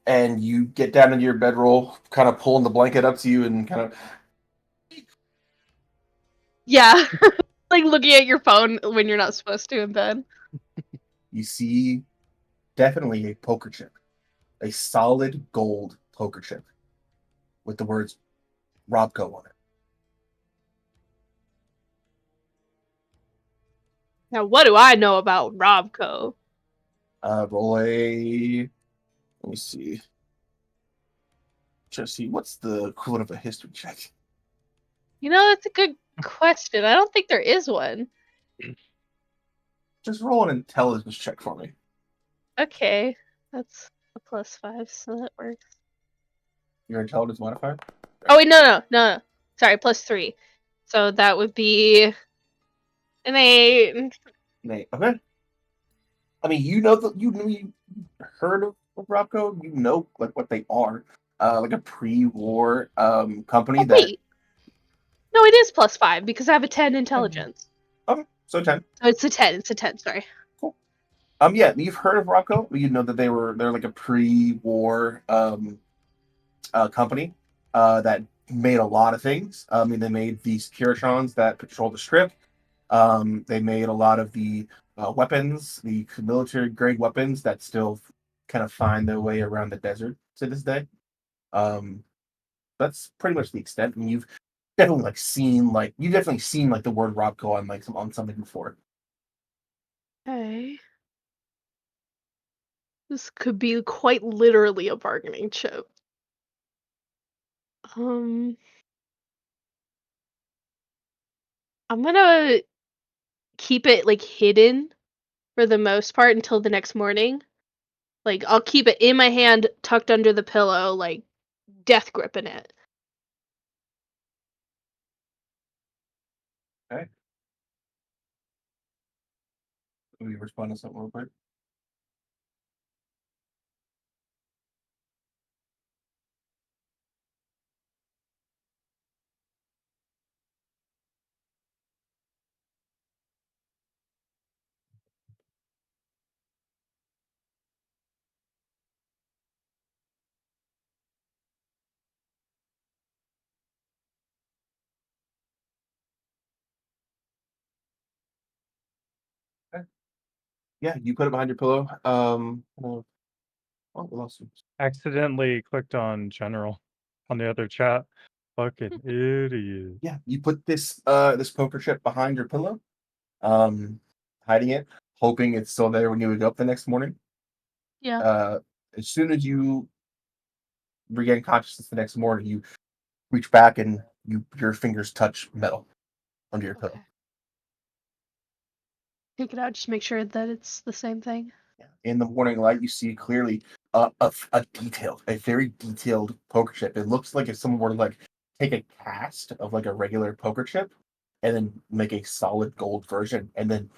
And you get down into your bedroll, kind of pulling the blanket up to you, and kind of Yeah, like looking at your phone when you're not supposed to in bed. you see definitely a poker chip, a solid gold poker chip with the words Robco on it. Now, what do I know about Robco? Roll a. Let me see. Jesse, what's the equivalent of a history check? You know, that's a good question. I don't think there is one. Just roll an intelligence check for me. Okay, that's a +5, so that works. Your intelligence modifier? Oh wait, no. Sorry, +3. So that would be an 8. Nate. Okay. I mean, you know that you heard of Robco. You know like what they are. Like a pre-war company Oh that. wait, no, it is +5 because I have a 10 intelligence. Okay, so 10. So it's a 10. It's a 10. Sorry. Cool. Yeah, you've heard of Robco. You know that they're like a pre-war company that made a lot of things. I mean, they made the Securitrons that patrol the strip. They made a lot of the weapons, the military grade weapons that still kind of find their way around the desert to this day. That's pretty much the extent. I mean, you've definitely seen like the word Robco on on something before. Okay. This could be quite literally a bargaining chip. I'm gonna keep it like hidden for the most part until the next morning. Like I'll keep it in my hand, tucked under the pillow, like death gripping it. Okay. Let me respond to something real quick. Okay. Yeah, you put it behind your pillow. Oh, we lost you. Accidentally clicked on general on the other chat. Fucking idiot. Yeah, you put this poker chip behind your pillow, hiding it, hoping it's still there when you wake up the next morning. Yeah. As soon as you regain consciousness the next morning, you reach back and your fingers touch metal under your pillow. Okay. Take it out, just make sure that it's the same thing. In the morning light, you see clearly a very detailed poker chip. It looks like if someone were to like take a cast of like a regular poker chip and then make a solid gold version and then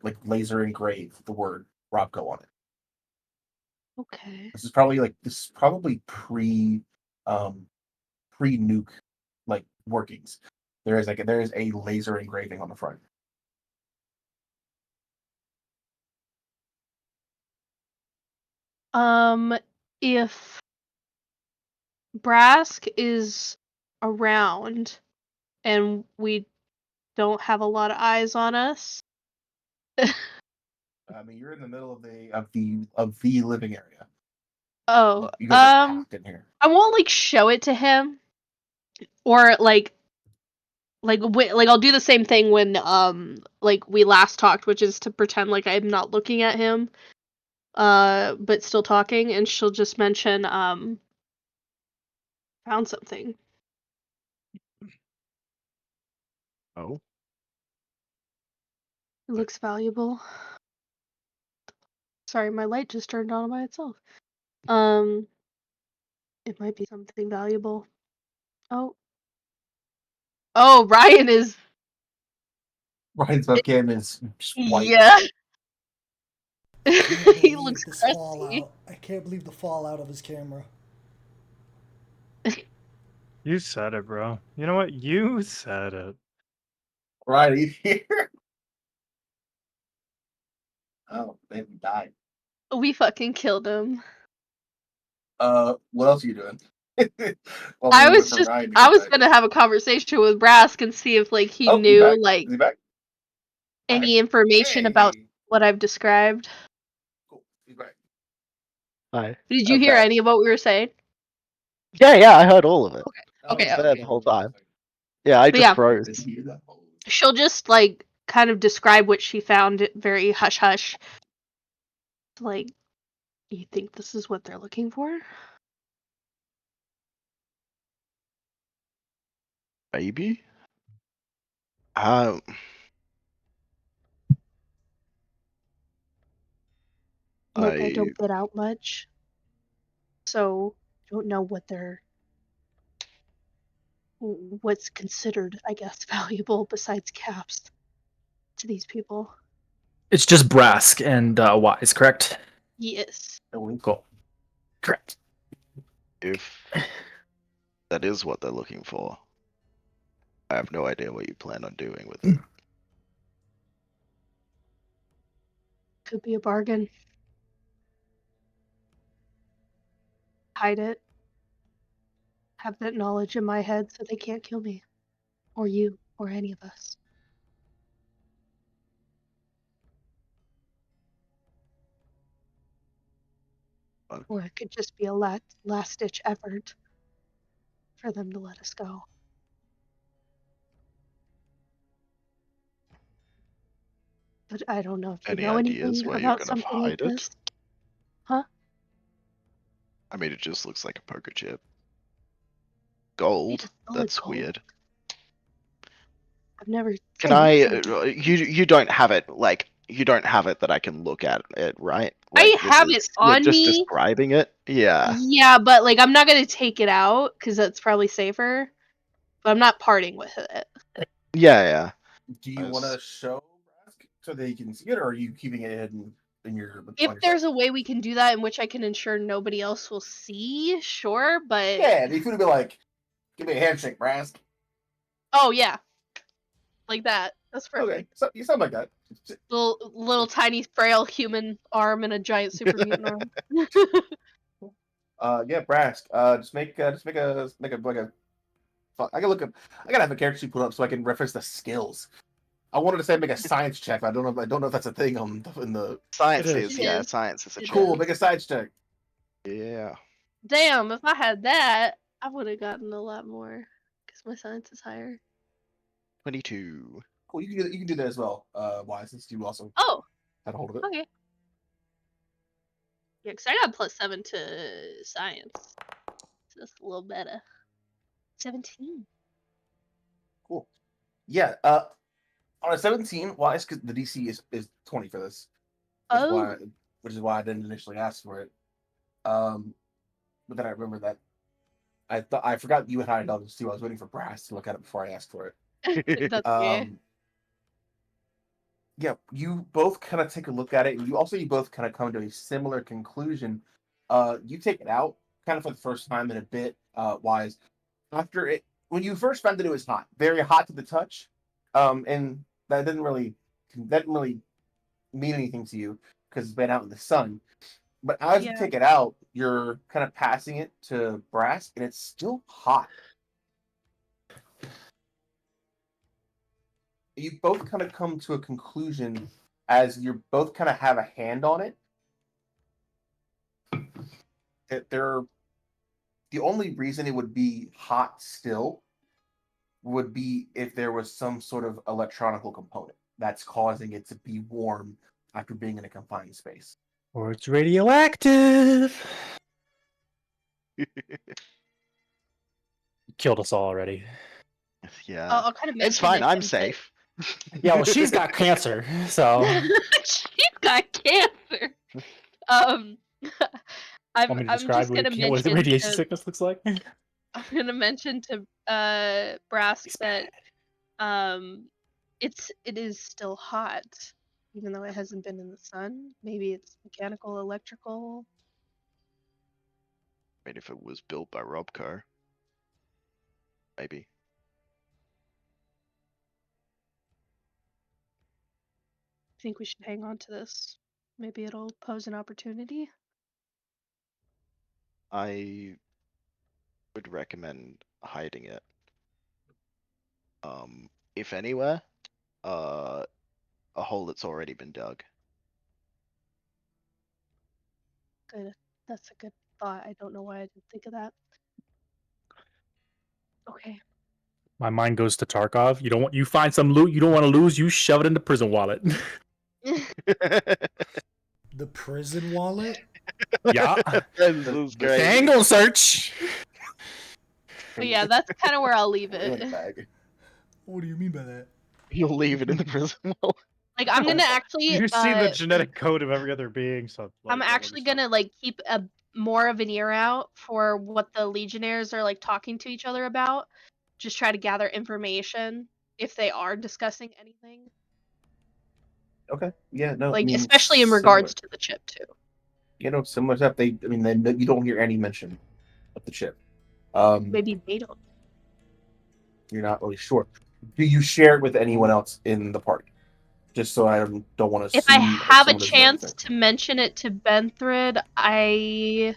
like laser engrave the word Robco on it. Okay. This is probably pre nuke like workings. There is a laser engraving on the front. If Brask is around and we don't have a lot of eyes on us. I mean, you're in the middle of the living area. Oh, You guys are packed in here. I won't like show it to him, or like I'll do the same thing when like we last talked, which is to pretend like I'm not looking at him, but still talking, and she'll just mention found something. Oh. It looks valuable. Sorry, my light just turned on by itself. It might be something valuable. Oh, Ryan is. Ryan's webcam is just white. Yeah. I can't He believe looks this crusty. fallout. I can't believe the fallout of his camera. You said it, bro. You know what? You said it. Ryan, are you here? Oh, they died. We fucking killed him. What else are you doing? Well, I waiting was for just Ryan to I come was back. gonna have a conversation with Brask and see if like he Oh, he's knew back. like Is he back? any information about Hey. what I've described. Cool. He's back. Hi. Did you I'm hear back. any of what we were saying? Yeah, I heard all of it. Okay, was okay. there the whole time. Yeah, I But just yeah. froze. Didn't hear that. She'll just like kind of describe what she found very hush hush. Like, you think this is what they're looking for? Maybe. Look, I I don't get out much, so I don't know what's considered, I guess, valuable besides caps to these people. It's just Brask and Wise, correct? Yes. Cool. Correct. if that is what they're looking for, I have no idea what you plan on doing with it. Could be a bargain. Hide it. Have that knowledge in my head so they can't kill me. Or you, or any of us. But Or it could just be a last ditch effort for them to let us go. But I don't know if you any know ideas anything where you're about gonna something like hide it? this. Huh? I mean, it just looks like a poker chip. Gold. It's solid That's gold. weird. I've never Can seen I? it. You don't have it like you don't have it that I can look at it, right? I Like have it you're on just me. describing it. Yeah. Yeah, but like I'm not gonna take it out because that's probably safer. But I'm not parting with it. Yeah. Do you want to show Brask so that he can see it, or are you keeping it hidden in your? If on your there's site? a way we can do that in which I can ensure nobody else will see, sure. But Yeah, if you would be like, give me a handshake, Brask. oh yeah, like that. That's perfect. Okay, so you sound like that. Little tiny frail human arm and a giant super mutant arm. Yeah, Brask. Just make a like a. Fuck, I gotta have a character sheet put up so I can reference the skills. I wanted to say make a science check, but I don't know if that's a thing in the. Science It is, is. It yeah, is. science is a It check. Cool, is. make a science check. Yeah. Damn, if I had that, I would have gotten a lot more because my science is higher. 22. Cool, you can do that as well. Why, since you also Oh, had a hold of it. okay. Yeah, because I got +7 to science. So that's a little better. 17. Cool. Yeah. On a 17, Wise, because the DC is 20 for this. Oh. Which is why I didn't initially ask for it. But then I remember that I forgot you had high intelligence too. I was waiting for Brass to look at it before I asked for it. That's okay. Yeah, you both kind of take a look at it, and you both kind of come to a similar conclusion. You take it out kind of for the first time in a bit, Wise. After it, when you first found it was hot, very hot to the touch, and that didn't really mean anything to you because it's been out in the sun. But as you Yeah. take it out, you're kind of passing it to Brass, and it's still hot. You both kind of come to a conclusion as you both kind of have a hand on it. That the only reason it would be hot still would be if there was some sort of electronical component that's causing it to be warm after being in a confined space. Or it's radioactive. Killed us all already. Yeah. I'll kind of mention It's fine. to I'm him safe. Yeah, well, she's got cancer, so. She's got cancer. I'm Want me to describe just gonna what mention radiation to, sickness looks like? I'm gonna mention to Brask It's that bad. it is still hot, even though it hasn't been in the sun. Maybe it's mechanical, electrical. I mean, if it was built by Robco, maybe. I think we should hang on to this. Maybe it'll pose an opportunity. I would recommend hiding it. If anywhere, a hole that's already been dug. Good. That's a good thought. I don't know why I didn't think of that. Okay. My mind goes to Tarkov. You find some loot you don't want to lose, you shove it in the prison wallet. The prison wallet? Yeah. This is great. Angle search. But yeah, that's kind of where I'll leave In a it. bag. What do you mean by that? You'll leave it in the prison wall. Like I'm gonna actually You see the genetic code of every other being, so like, I'm that would actually be stuff. gonna like keep a more of an ear out for what the Legionnaires are like talking to each other about. Just try to gather information if they are discussing anything. Okay. Yeah. No. I Like mean, especially in similar. regards to the chip too. You know, similar stuff. I mean, you don't hear any mention of the chip. Maybe they don't. You're not really sure. Do you share it with anyone else in the party? Just so I don't want to If I assume have a someone doesn't know chance anything. to mention it to Benthrid, I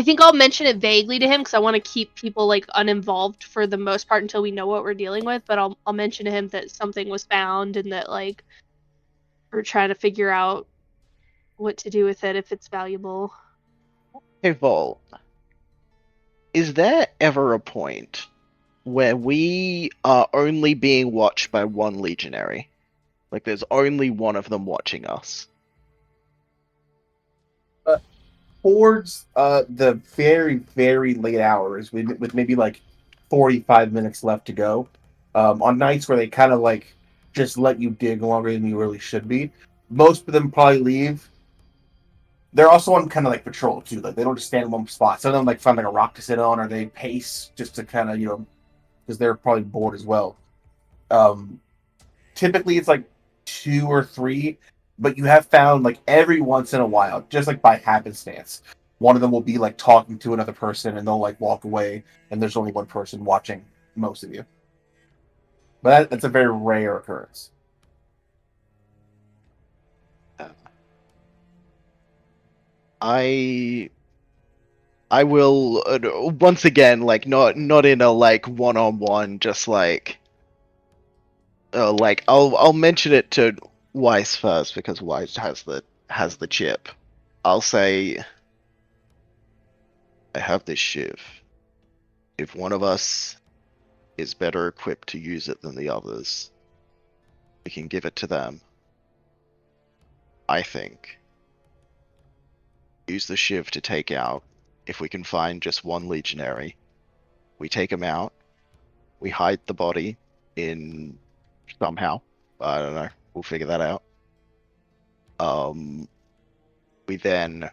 think I'll mention it vaguely to him because I want to keep people like uninvolved for the most part until we know what we're dealing with. But I'll mention to him that something was found and that like we're trying to figure out what to do with it if it's valuable. Hey, Vol, is there ever a point where we are only being watched by one legionary? Like, there's only one of them watching us. Towards the very, very late hours, with maybe like 45 minutes left to go, on nights where they kind of like just let you dig longer than you really should be, most of them probably leave. They're also on kind of like patrol too. Like they don't just stand in one spot. Some of them like find like a rock to sit on, or they pace just to kind of because they're probably bored as well. Typically it's like 2 or 3, but you have found like every once in a while, just like by happenstance, one of them will be like talking to another person and they'll like walk away, and there's only one person watching most of you. But that's a very rare occurrence. I will once again, like, not in a like one-on-one, just like I'll mention it to Weiss first because Weiss has the chip. I'll say, I have this shiv. If one of us is better equipped to use it than the others, we can give it to them. I think. Use the shiv to take out. If we can find just one legionary, we take him out. We hide the body in somehow. I don't know. We'll figure that out. We then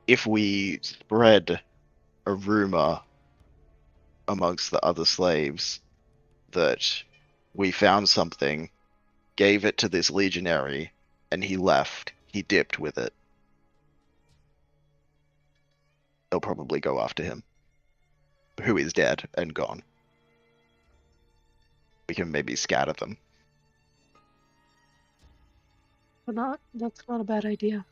if we spread a rumor amongst the other slaves that we found something, gave it to this legionary, and he left, he dipped with it, they'll probably go after him, who is dead and gone. We can maybe scatter them. But that's not a bad idea.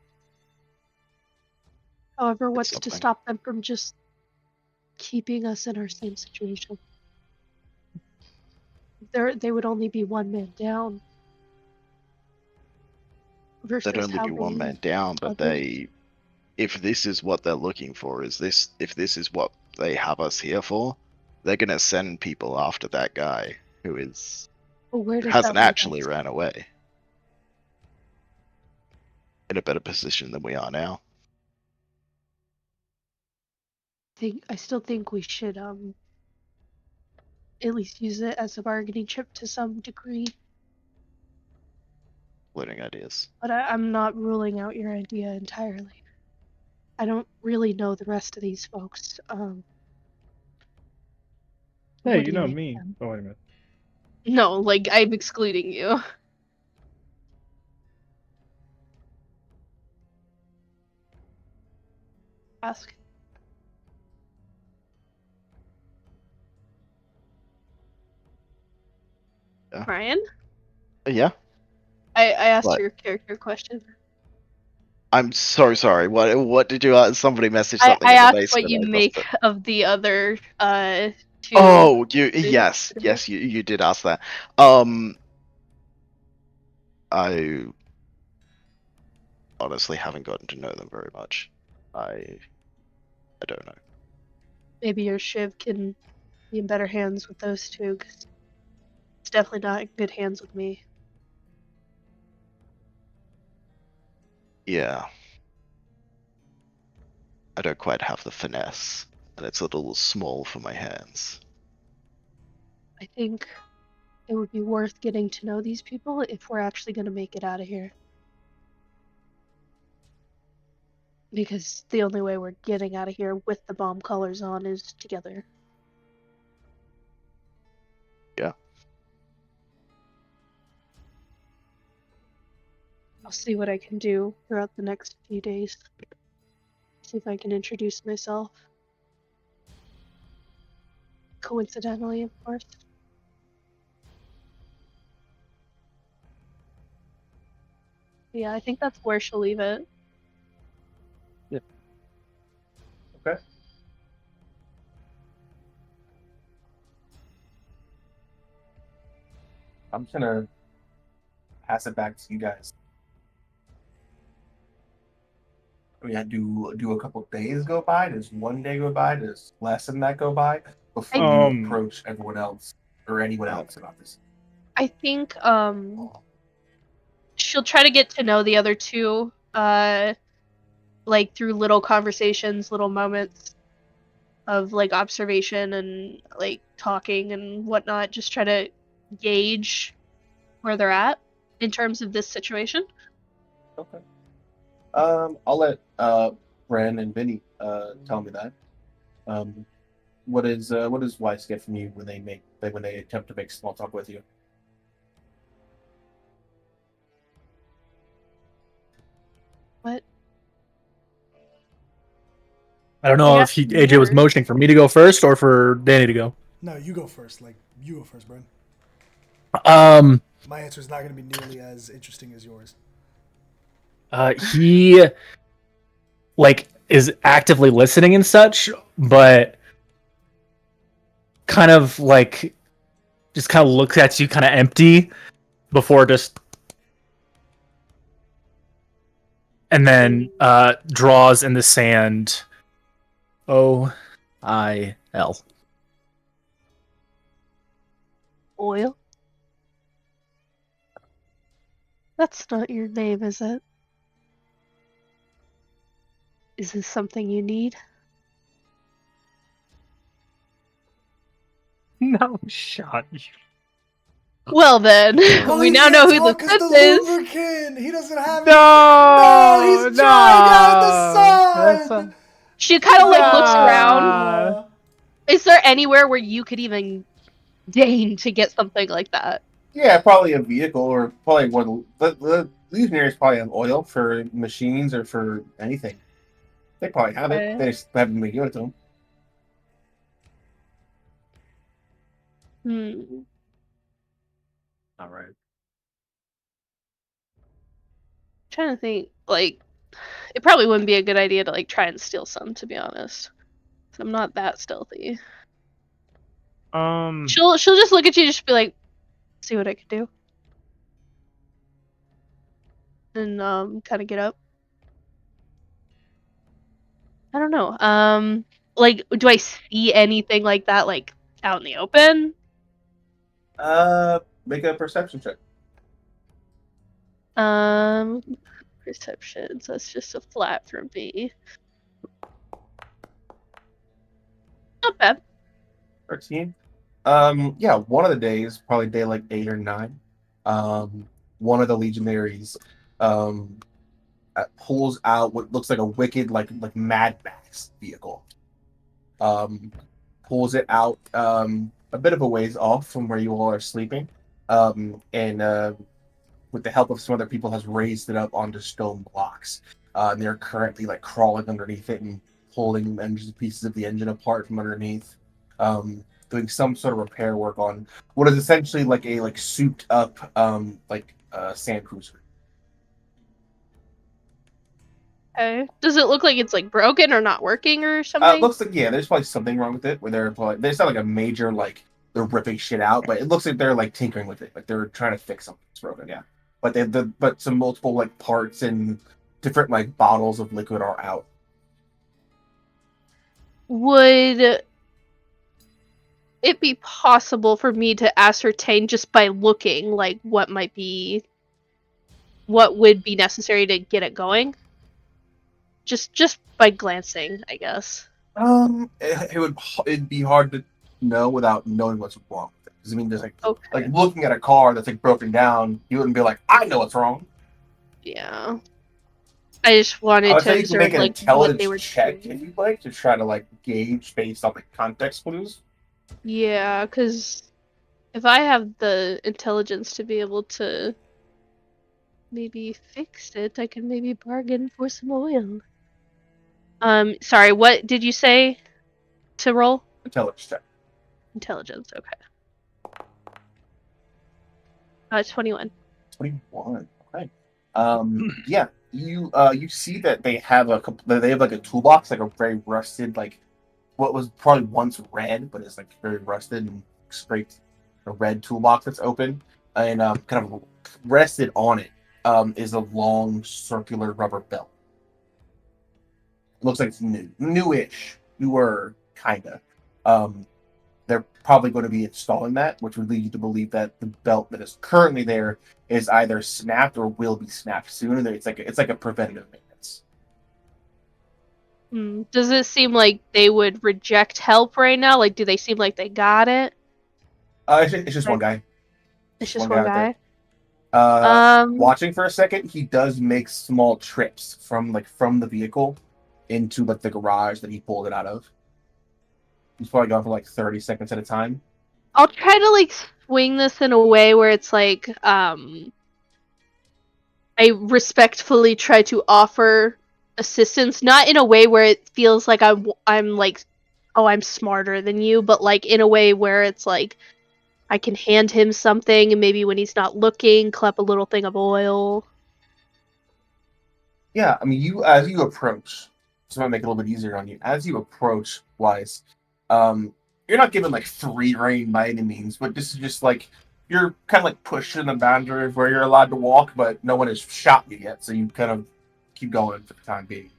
However, what's to something. stop them from just keeping us in our same situation? They would only be one man down. Versus They'd only how be one many man down, but others- if this is what they're looking for, if this is what they have us here for, they're gonna send people after that guy who Well, where does hasn't that leave actually us? ran away. In a better position than we are now. I still think we should at least use it as a bargaining chip to some degree. Floating ideas. But I'm not ruling out your idea entirely. I don't really know the rest of these folks. Hey, what you do know make me. them? Oh, wait a minute. No, like I'm excluding you. Ask. Yeah. Ryan? Yeah. I asked What? your character question. I'm so sorry. What did you? Somebody messaged I something in the asked what basement. you I must make have. of the other two. Oh, you. students. Yes, you did ask that. I honestly haven't gotten to know them very much. I don't know. Maybe your Shiv can be in better hands with those two. 'Cause It's definitely not in good hands with me. Yeah. I don't quite have the finesse, and it's a little small for my hands. I think it would be worth getting to know these people if we're actually going to make it out of here. Because the only way we're getting out of here with the bomb colors on is together. Yeah. I'll see what I can do throughout the next few days. See if I can introduce myself. Coincidentally, of course. Yeah, I think that's where she'll leave it. Okay. I'm just gonna pass it back to you guys. I mean, do a couple days go by? Does one day go by? Does less than that go by before you approach everyone else or anyone else about this? I think she'll try to get to know the other two, like through little conversations, little moments of like observation and like talking and whatnot. Just try to gauge where they're at in terms of this situation. Okay. I'll let Bren and Vinny tell me that. What does Weiss get from you when they attempt to make small talk with you? What? I don't know Yeah, if AJ was sure. motioning for me to go first or for Danny to go. No, you go first. Like, you go first, Bren. My answer is not going to be nearly as interesting as yours. He like is actively listening and such, but kind of like just kind of looks at you kind of empty before just and then draws in the sand OIL. Oil? That's not your name, is it? Is this something you need? No shot. Well then, we he now know can't who the talk 'cause fifth is. lubricant. He doesn't have No, No, he's drying out the sun. She kind of like looks around. Uh, Is there anywhere where you could even deign to get something like that? Yeah, probably a vehicle or probably one. The Legionnaires probably have oil for machines or for anything. They probably have Okay. it. They just haven't been given it to them. All right. Trying to think, like, it probably wouldn't be a good idea to like try and steal some, to be honest. 'Cause I'm not that stealthy. She'll just look at you and just be like, see what I can do. And kind of get up. I don't know. Like, do I see anything like that like out in the open? Make a perception check. Perception. So it's just a flat for me. Not bad. 13. Yeah, one of the days, probably day like 8 or 9. One of the legionaries pulls out what looks like a wicked like Mad Max vehicle. Pulls it out a bit of a ways off from where you all are sleeping. And with the help of some other people has raised it up onto stone blocks. And they're currently like crawling underneath it and pulling pieces of the engine apart from underneath. Doing some sort of repair work on what is essentially like a souped up sand cruiser. Okay. Does it look like it's like broken or not working or something? Looks like there's probably something wrong with it. Where there's not like a major like they're ripping shit out, but it looks like they're like tinkering with it, like they're trying to fix something that's broken. Yeah, but but some multiple like parts and different like bottles of liquid are out. it be possible for me to ascertain just by looking, like, what would be necessary to get it going? Just by glancing, I guess. It'd be hard to know without knowing what's wrong with it. 'Cause, I mean, there's like Okay. looking at a car that's like broken down, you wouldn't be like, I know what's wrong. Yeah. I just wanted I would to say you can observe make an like what they were intelligence check doing. if you'd like to try to like gauge based on the context clues. Yeah, because if I have the intelligence to be able to maybe fix it, I can maybe bargain for some oil. Sorry, what did you say to roll? Intelligence check. Intelligence, okay. 21. 21. Okay. Yeah, you see that they have like a toolbox, like a very rusted, like what was probably once red, but it's like very rusted and scraped. A red toolbox that's open, and kind of rested on it is a long circular rubber belt. It looks like it's newer, kinda. They're probably going to be installing that, which would lead you to believe that the belt that is currently there is either snapped or will be snapped soon. And it's like a preventative maintenance. Does it seem like they would reject help right now? Like, do they seem like they got it? It's just one guy. It's just one out there. guy. Watching for a second, he does make small trips from the vehicle into like the garage that he pulled it out of. He's probably gone for like 30 seconds at a time. I'll try to like swing this in a way where it's like I respectfully try to offer assistance, not in a way where it feels like I'm like, oh, I'm smarter than you, but like in a way where it's like I can hand him something and maybe when he's not looking, clap a little thing of oil. Yeah, I mean, as you approach, this might make it a little bit easier on you. As you approach, Wise, you're not given like free reign by any means, but this is just like you're kind of like pushing the boundary of where you're allowed to walk, but no one has shot you yet, so you kind of keep going for the time being.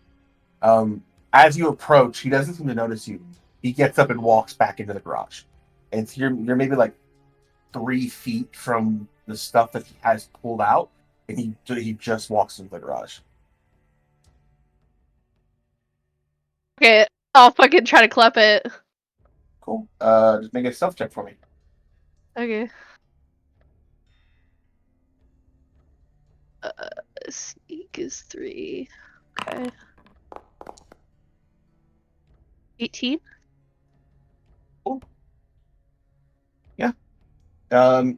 As you approach, he doesn't seem to notice you. He gets up and walks back into the garage, and you're maybe like 3 feet from the stuff that he has pulled out, and he just walks into the garage. Okay, I'll fucking try to clap it. Cool. Just make a stealth check for me. Okay. Sneak is 3. Okay. 18?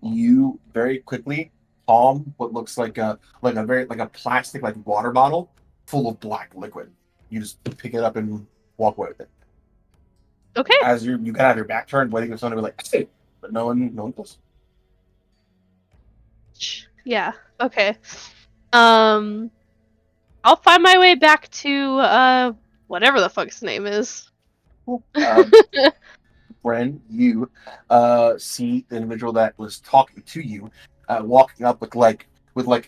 You very quickly palm what looks like a plastic like water bottle full of black liquid. You just pick it up and walk away with it. Okay. As you kind of have your back turned, waiting for someone to be like, hey, but no one does. Yeah. Okay. I'll find my way back to whatever the fuck his name is. Cool. Bren, you see the individual that was talking to you walking up with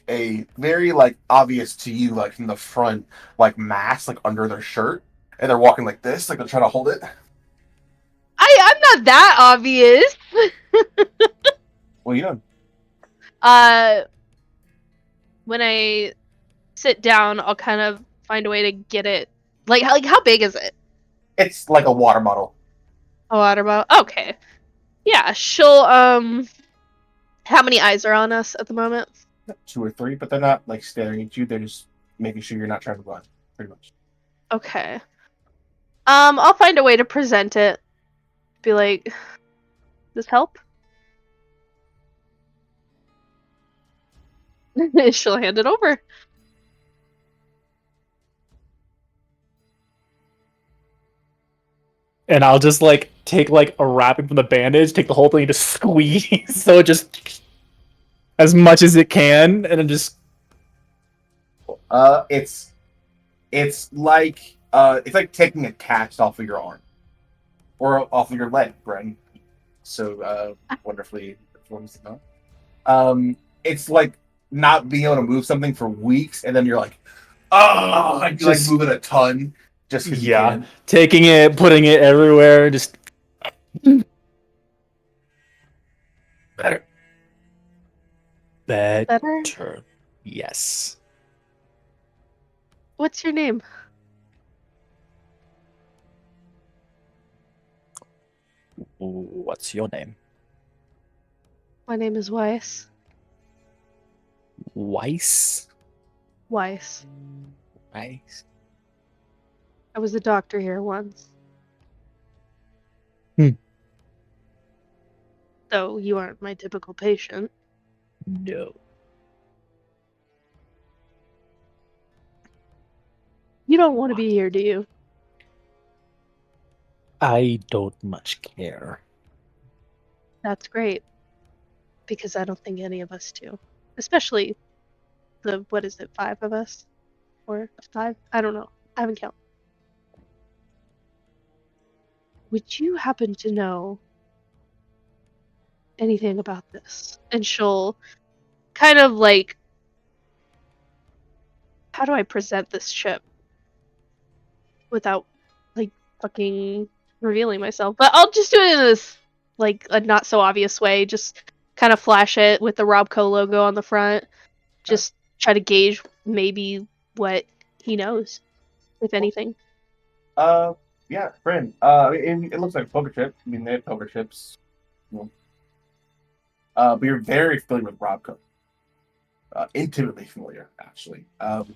a very like obvious to you like from the front like mask like under their shirt, and they're walking like this, like they're trying to hold it. I'm not that obvious. What are you doing? When I sit down, I'll kind of find a way to get it. Like how big is it? It's like a water bottle. A water bottle. Okay. Yeah, she'll how many eyes are on us at the moment? 2 or 3, but they're not like staring at you. They're just making sure you're not trying to run, pretty much. Okay. I'll find a way to present it. Be like, this help? She'll hand it over. And I'll just like take like a wrapping from the bandage, take the whole thing, and just squeeze so it just as much as it can, and then just it's like taking a cast off of your arm or off of your leg, Bren. So wonderfully performs the it's like not being able to move something for weeks, and then you're like, oh, like you like moving a ton just 'cause you can. taking it, putting it everywhere, just Better. Better? Better. Yes. What's your name? What's your name? My name is Weiss. Weiss? Weiss. Weiss. I was a doctor here once. Hmm. So you aren't my typical patient. No. You don't want to be here, do you? I don't much care. That's great. Because I don't think any of us do. Especially the, what is it, 5 of us? Or 5? I don't know. I haven't counted. Would you happen to know anything about this? And she'll kind of like, how do I present this ship without like fucking revealing myself? But I'll just do it in this like a not so obvious way. Just kind of flash it with the Robco logo on the front. Just try to gauge maybe what he knows, if anything. Yeah, friend. It looks like a poker chip. I mean, they have poker chips. But you're very familiar with Robco. Intimately familiar, actually.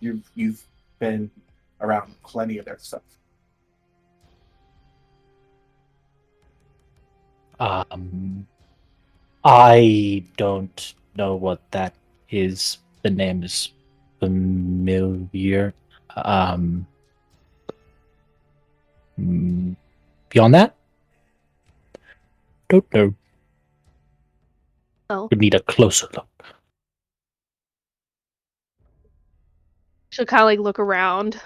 You've been around plenty of their stuff. I don't know what that is. The name is familiar. Beyond that, don't know. Oh, We need a closer look. she'll kind of like look around.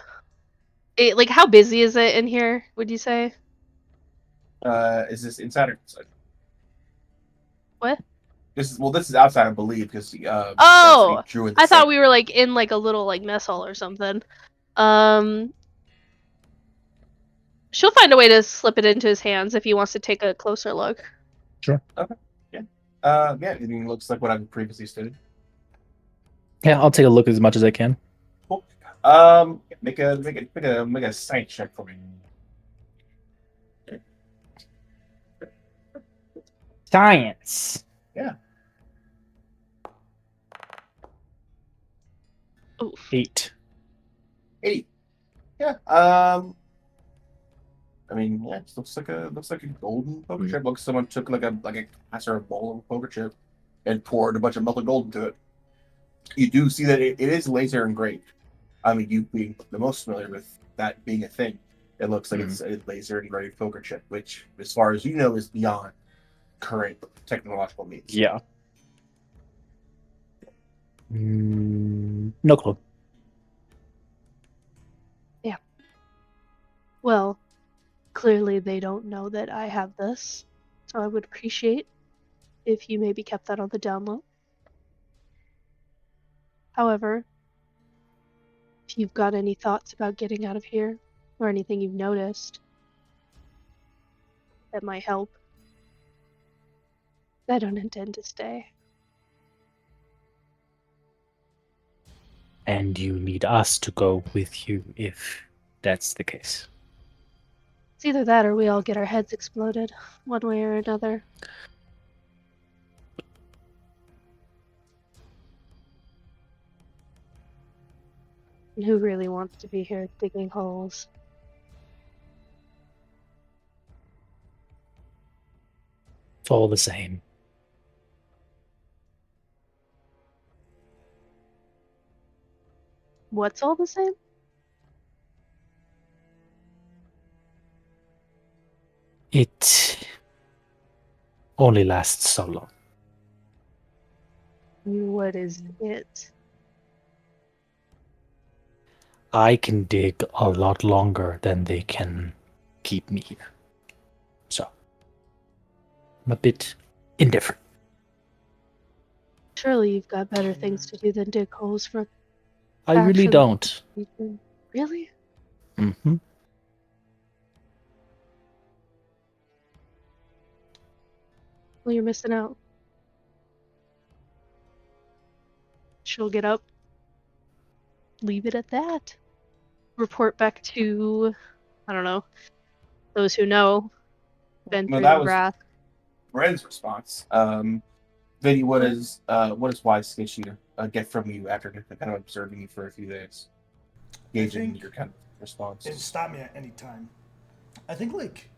Like, how busy is it in here? Would you say? Is this inside or outside? What? This is outside, I believe, because Oh, drew in the I thought center. we were like in like a little like mess hall or something. Um, she'll find a way to slip it into his hands if he wants to take a closer look. Sure. Yeah, it looks like what I've previously stated. Yeah, I'll take a look as much as I can. Cool. Make a science check for me. Science. Yeah. Oof. 8. 8. Yeah. I mean, yeah, it looks like a golden poker chip. Looks like someone took like a glass or a bowl of poker chip and poured a bunch of melted gold into it. You do see that it is laser engraved. I mean, you being the most familiar with that being a thing, it looks like it's a laser engraved poker chip, which, as far as you know, is beyond current technological means. Yeah. No clue. Well, clearly they don't know that I have this, so I would appreciate if you maybe kept that on the down low. However, if you've got any thoughts about getting out of here, or anything you've noticed that might help, I don't intend to stay. And you need us to go with you if that's the case. It's either that or we all get our heads exploded, one way or another. And who really wants to be here digging holes? It's all the same. What's all the same? It only lasts so long. What is it? I can dig a lot longer than they can keep me here. So, I'm a bit indifferent. Surely you've got better things to do than dig holes for I really Action. don't. people. Really? Mm-hmm. Well, you're missing out. she'll get up, leave it at that. Report back to, I don't know, those who know, Well, Ventrid that and was Wrath. Bren's response. Vinny, what does Wise Sketchy get from you after kind of observing you for a few days? Gauging think- your kind of response. And stop me at any time. I think like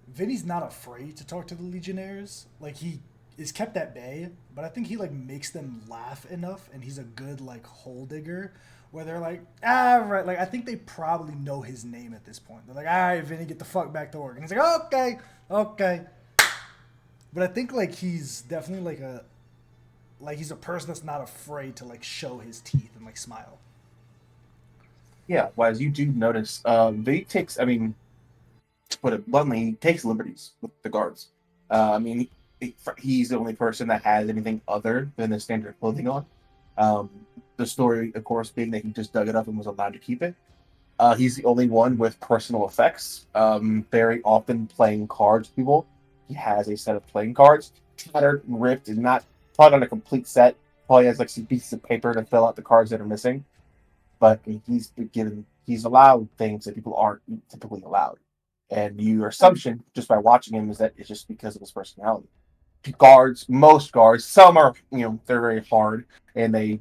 Vinny's not afraid to talk to the Legionnaires. Like he is kept at bay, but I think he like makes them laugh enough, and he's a good like hole digger where they're like, right. Like I think they probably know his name at this point. They're like, all right, Vinny, get the fuck back to work. And he's like, okay. But I think like he's definitely he's a person that's not afraid to like show his teeth and like smile. Yeah, Wise, you do notice Vinny takes, I mean, to put it bluntly, he takes liberties with the guards. I mean, he's the only person that has anything other than the standard clothing on. The story, of course, being that he just dug it up and was allowed to keep it. He's the only one with personal effects. Very often playing cards with people. He has a set of playing cards, tattered and ripped, and probably not a complete set. Probably has like some pieces of paper to fill out the cards that are missing. But he's allowed things that people aren't typically allowed. And your assumption, just by watching him, is that it's just because of his personality. Most guards, some are, they're very hard and they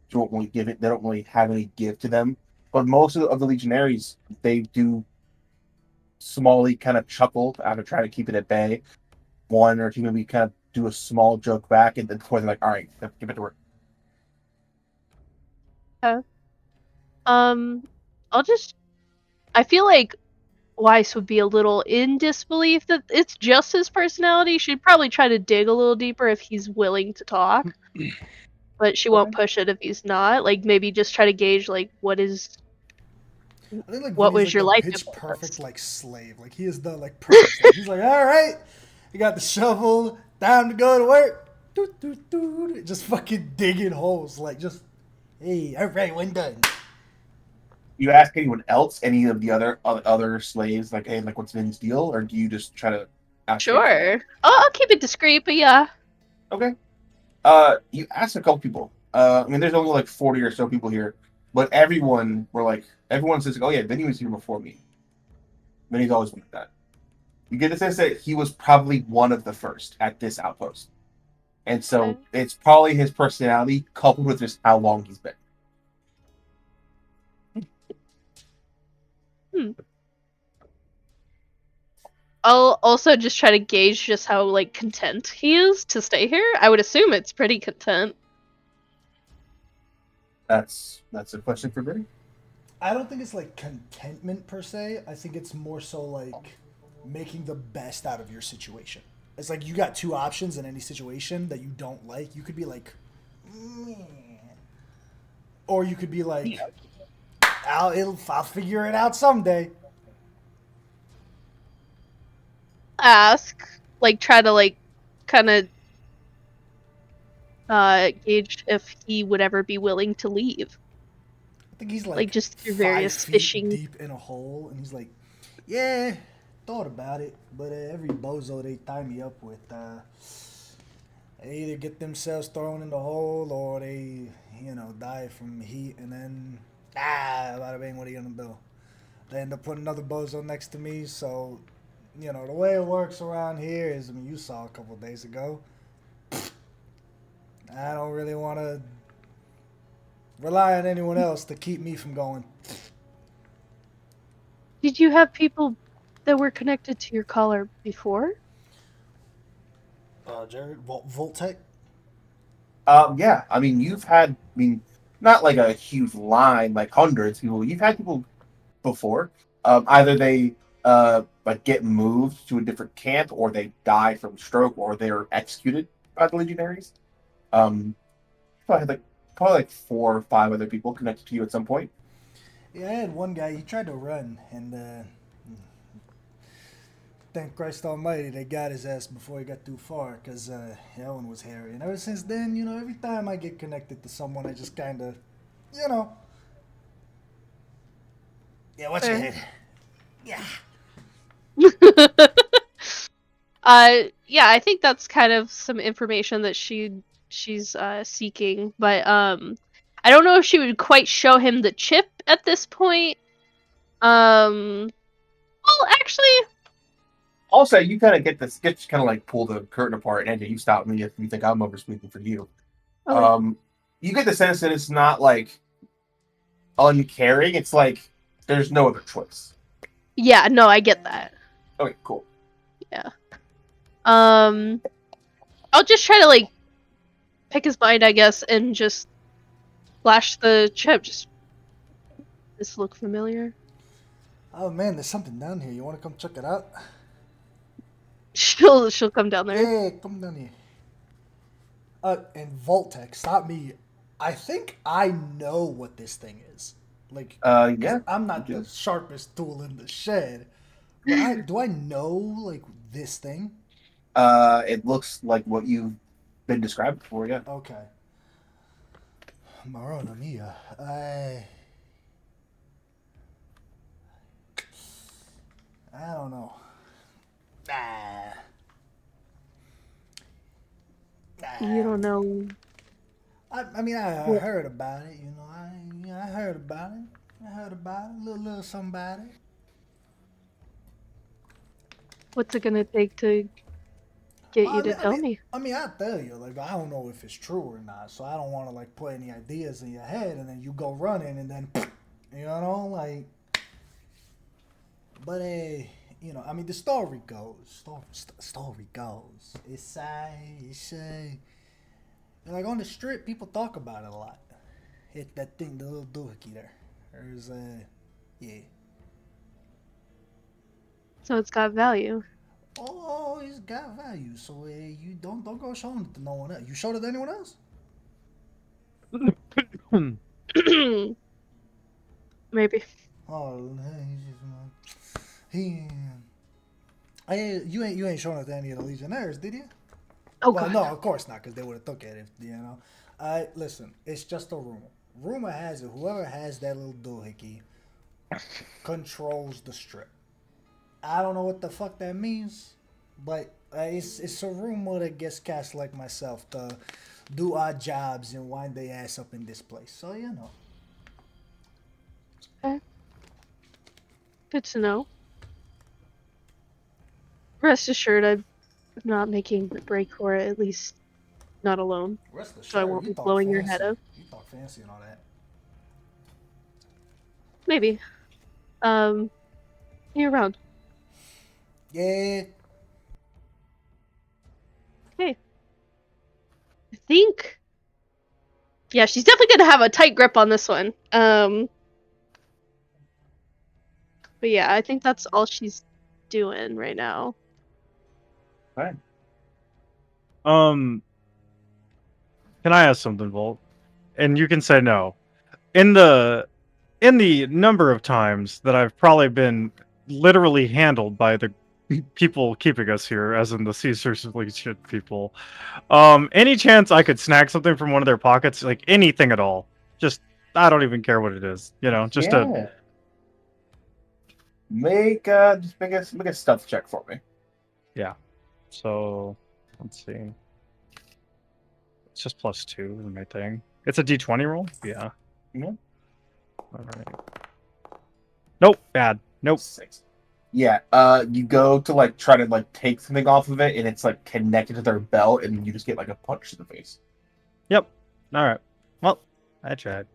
don't really give it. They don't really have any give to them. But most of the Legionaries, they do smallly kind of chuckle after trying to keep it at bay. One or two maybe kind of do a small joke back, and then before they're like, "All right, give it to work." I feel like Weiss would be a little in disbelief that it's just his personality. She'd probably try to dig a little deeper if he's willing to talk. But she won't push it if he's not. Like, maybe just try to gauge, like, what is... I think like What Vinny's, was your the life pitch before perfect this? like slave. Like he is the like perfect slave. He's like, all right, you got the shovel, time to go to work. Doot, doot, doot. Just fucking digging holes. Like just, hey, all right, when done. You ask anyone else, any of the other slaves, like, "Hey, like, what's Vin's deal?" Or do you just try to ask? Sure. I'll keep it discreet, but yeah. Okay. You asked a couple people. I mean, there's only like 40 or so people here, but everyone says, "Oh yeah, Vinny was here before me." Vinny's always been like that. You get the sense that he was probably one of the first at this outpost, and so Okay. it's probably his personality coupled with just how long he's been. I'll also just try to gauge just how, like, content he is to stay here. I would assume it's pretty content. That's a question for Vinny. I don't think it's like contentment per se. I think it's more so like making the best out of your situation. It's like you got two options in any situation that you don't like. You could be like, "Meh." Or you could be like, I'll figure it out someday. Ask, like, try to, like, kind of gauge if he would ever be willing to leave. I think he's Like, just through various 5 feet fishing. deep in a hole, and he's like, yeah, thought about it, but every bozo they tie me up with, they either get themselves thrown in the hole or they, die from heat, and then, bada bing, what are you gonna do? They end up putting another bozo next to me, so, the way it works around here is, you saw a couple days ago, I don't really want to rely on anyone else to keep me from going. Did you have people that were connected to your collar before? Jared, Voltec? Yeah. I mean, not like a huge line, like hundreds of people. You've had people before. Either they like get moved to a different camp, or they die from stroke, or they're executed by the legionaries. Probably like 4 or 5 other people connected to you at some point. Yeah, I had one guy, he tried to run, and thank Christ Almighty they got his ass before he got too far, because that one was hairy. And ever since then, every time I get connected to someone, I just kind of, yeah, watch your head. Yeah. Yeah, I think that's kind of some information that she'd she's seeking, but I don't know if she would quite show him the chip at this point. Well, actually, Also, you kind of get kind of like pull the curtain apart, and you stop me if you think I'm over speaking for you. okay. You get the sense that it's not like uncaring. It's like there's no other choice. Yeah, no, I get that. Okay, cool. I'll just try to like pick his mind, I guess, and just flash the chip. Just this look familiar? Oh man, there's something down here. You want to come check it out? She'll come down there. Yeah, come down here. And Voltec, stop me. I think I know what this thing is. Like, 'cause Yeah. I'm not you the do. sharpest tool in the shed. But do I know like this thing? It looks like what you've been described before. Yeah. Okay. Marona mia. I don't know. You don't know. I mean, I What- heard about it. You know, I heard about it. I heard about it. A little something about it. What's it gonna take to get you to tell me? I mean, I tell you, like, I don't know if it's true or not, so I don't want to like put any ideas in your head, and then you go running, and then, you know, like. But you know, I mean, the story goes. Story goes. It's like on the strip, people talk about it a lot. Hit that thing, the little doohickey there. There's yeah. So it's got value. Oh, it's got value. So you don't go showing it to no one else. You showed it to anyone else? Maybe. Oh, he. You ain't showing it to any of the Legionnaires, did you? Oh Well, god. no, of course not, because they would have took it if you know. Listen, it's just a rumor. Rumor has it whoever has that little doohickey controls the strip. I don't know what the fuck that means, but it's a rumor that gets cast like myself to do our jobs and wind their ass up in this place. So you know. Good to know. Rest assured, I'm not making the break for it. At least, not alone. Rest assured, So I won't you be talk blowing your head fancy. up. You talk fancy and all that. Maybe. You're around. Yeah. I think. Yeah, she's definitely gonna have a tight grip on this one. But yeah, I think that's all she's doing right now. Can I ask something, Volt? And you can say no. In the number of times that I've probably been literally handled by the people keeping us here, as in the Caesar's Legion people, any chance I could snag something from one of their pockets, like anything at all? Just I don't even care what it is, you know, just a Make a stealth check for me. so let's see. It's just +2 in my thing. It's a D20 roll? Yeah. Yeah. Alright. Nope, bad. Nope. 6. Yeah. You go to like try to like take something off of it, and it's like connected to their belt, and you just get like a punch to the face. Yep. Alright. Well, I tried.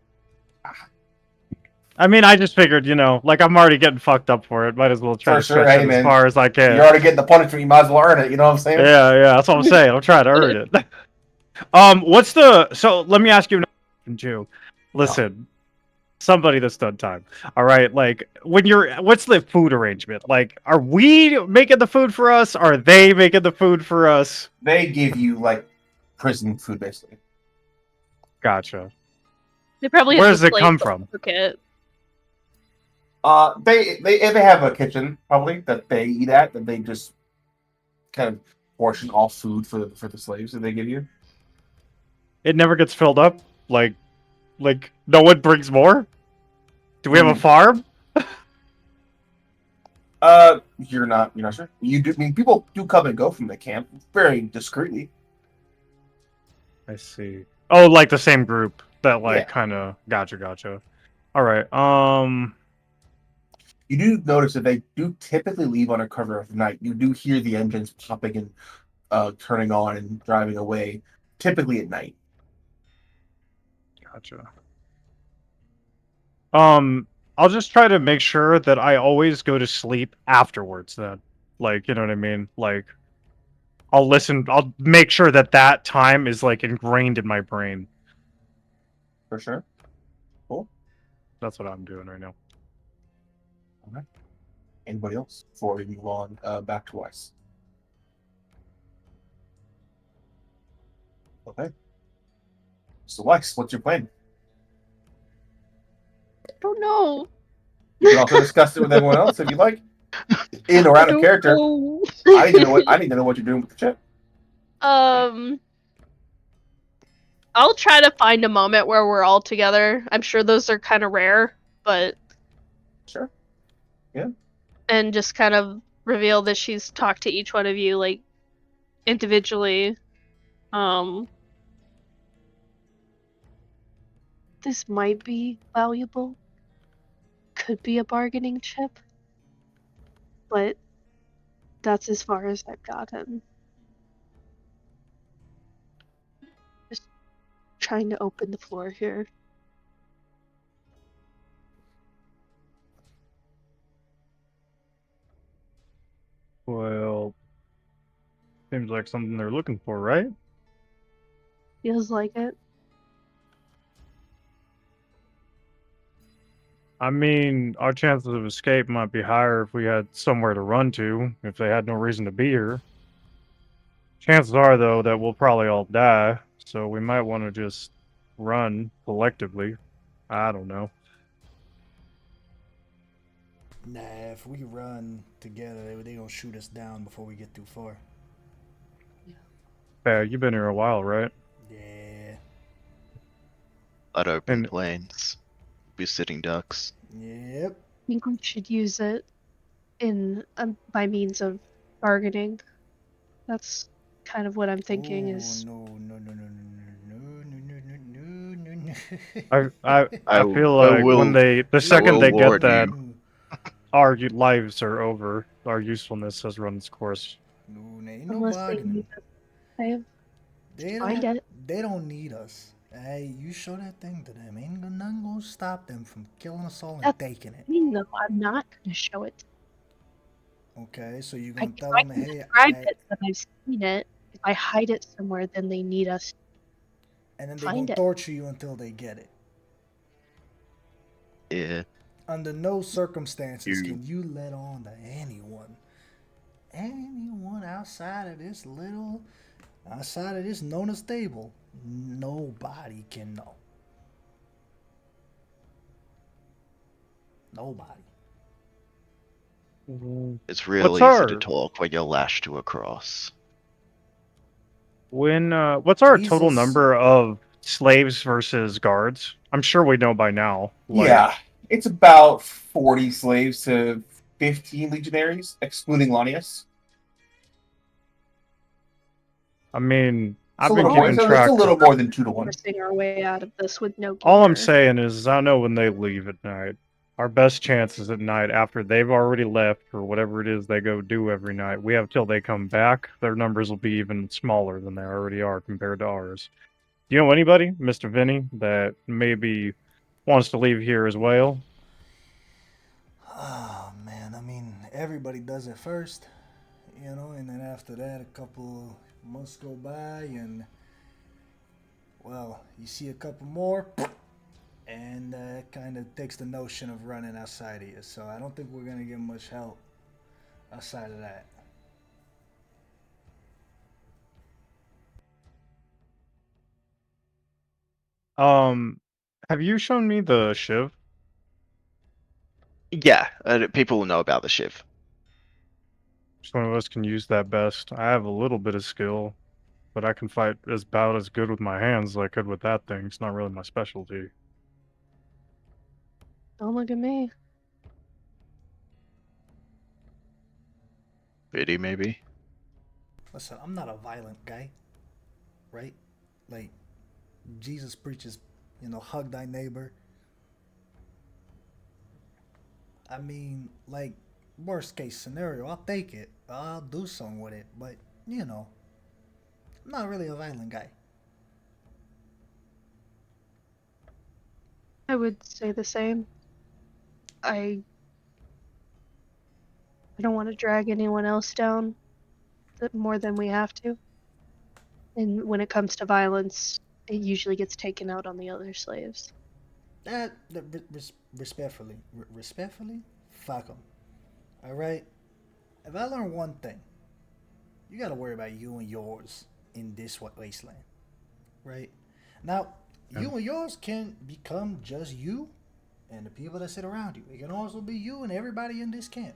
I mean, I just figured, you know, like I'm already getting fucked up for it. Might as well try For to sure, stretch hey, it man. as far as I can. You're already getting the punishment. You might as well earn it. You know what I'm saying? Yeah, that's what I'm saying. I'm trying to earn it. So let me ask you another question, too. Listen, somebody that's done time. All right, like what's the food arrangement? Like, are we making the food for us? Are they making the food for us? They give you like prison food, basically. Gotcha. They probably Where have does the it come slaves from? cook it. They have a kitchen probably that they eat at, that they just kind of portion all food for the slaves that they give you. It never gets filled up. Like no one brings more. Do we have a farm? You're not sure. You do. I mean, people do come and go from the camp very discreetly. I see. Oh, like the same group that like Yeah. kind of gotcha. All right. You do notice that they do typically leave under cover of night. You do hear the engines popping and turning on and driving away, typically at night. Gotcha. I'll just try to make sure that I always go to sleep afterwards then. Like, you know what I mean? Like I'll make sure that that time is like ingrained in my brain. For sure. Cool. That's what I'm doing right now. All right. Anybody else before we move on back to Weiss? Okay. So Weiss, what's your plan? I don't know. You can also discuss it with everyone else if you like. In or out of character. I need to know what you're doing with the chip. I'll try to find a moment where we're all together. I'm sure those are kind of rare, but Sure. and just kind of reveal that she's talked to each one of you like individually. This might be valuable. Could be a bargaining chip. But that's as far as I've gotten. Just trying to open the floor here. Well, seems like something they're looking for, right? Feels like it. I mean, our chances of escape might be higher if we had somewhere to run to, if they had no reason to be here. Chances are, though, that we'll probably all die, so we might want to just run collectively. I don't know. Nah, if we run together, they gonna shoot us down before we get too far. Yeah, you've been here a while, right? Yeah, I'd open And planes. Be sitting ducks. yep. I think we should use it in by means of bargaining. That's kind of what I'm thinking is No. I feel I like when will. the second will they get warn that, you. our lives are over. Our usefulness has run its course. No, ain't no unless they bargaining. need us. They Find don't. it. They don't need us. Hey, you show that thing to them. Ain't nothing gonna stop them from killing us all and That's taking it. No, I'm not gonna show it. Okay, so you're I gonna tell tried them, to hey, describe it, but I've seen it. If I hide it somewhere, then they need us. and then they Find gonna it. torture you until they get it. Yeah. Under no circumstances You- can you let on to anyone outside of this Nona stable. Nobody can know. Nobody. It's real What's easy to our talk when you're lashed to a cross. what's our total Jesus. number of slaves versus guards? I'm sure we know by now. Like, Yeah. It's about 40 slaves to 15 legionaries, excluding Lanius. I mean, It's I've a been little more. keeping It's track. a little more than 2 to 1. Forcing our way out of this with no gear. All I'm saying is, I know when they leave at night. Our best chances at night after they've already left or whatever it is they go do every night. We have till they come back. Their numbers will be even smaller than they already are compared to ours. Do you know anybody, Mr. Vinny, that maybe wants to leave here as well? Oh man, I mean everybody does it first, and then after that a couple months go by and well, you see a couple more and it kind of takes the notion of running outside of you. So I don't think we're gonna get much help outside of that. Have you shown me the Shiv? Yeah, people will know about the Shiv. Which one of us can use that best? I have a little bit of skill, but I can fight about as good with my hands as I could with that thing. It's not really my specialty. Don't look at me. Pity, maybe. Listen, I'm not a violent guy, right? Like Jesus preaches, hug thy neighbor. I mean, like, worst case scenario, I'll take it. I'll do something with it. But, I'm not really a violent guy. I would say the same. I don't want to drag anyone else down more than we have to. And when it comes to violence, it usually gets taken out on the other slaves. Respectfully, fuck them. All right. If I learn one thing, you gotta worry about you and yours in this wasteland, right? Now, you and yours can become just you and the people that sit around you. It can also be you and everybody in this camp.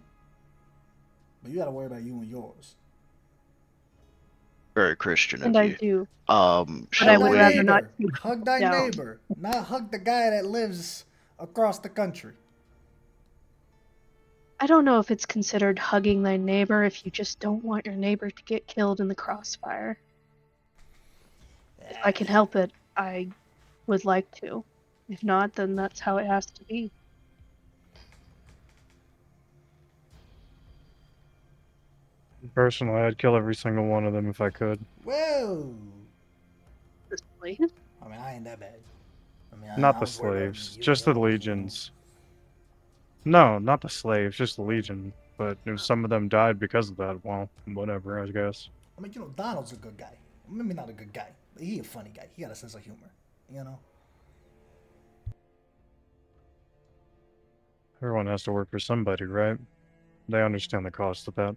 But you gotta worry about you and yours. Very Christian of And I you. do. But I Hug would thy rather not neighbor. keep Hug thy down. neighbor. Not hug the guy that lives across the country. I don't know if it's considered hugging thy neighbor if you just don't want your neighbor to get killed in the crossfire. If I can help it, I would like to. If not, then that's how it has to be. Personally, I'd kill every single one of them if I could. Whoa. This slave. I mean, I ain't that bad. Not I the was worried about slaves, you just the and yours, legions. No, not the slaves, just the legion. But if some of them died because of that, well, whatever, I guess. I mean, Donald's a good guy. Maybe not a good guy, but he a funny guy. He got a sense of humor, Everyone has to work for somebody, right? They understand the cost of that.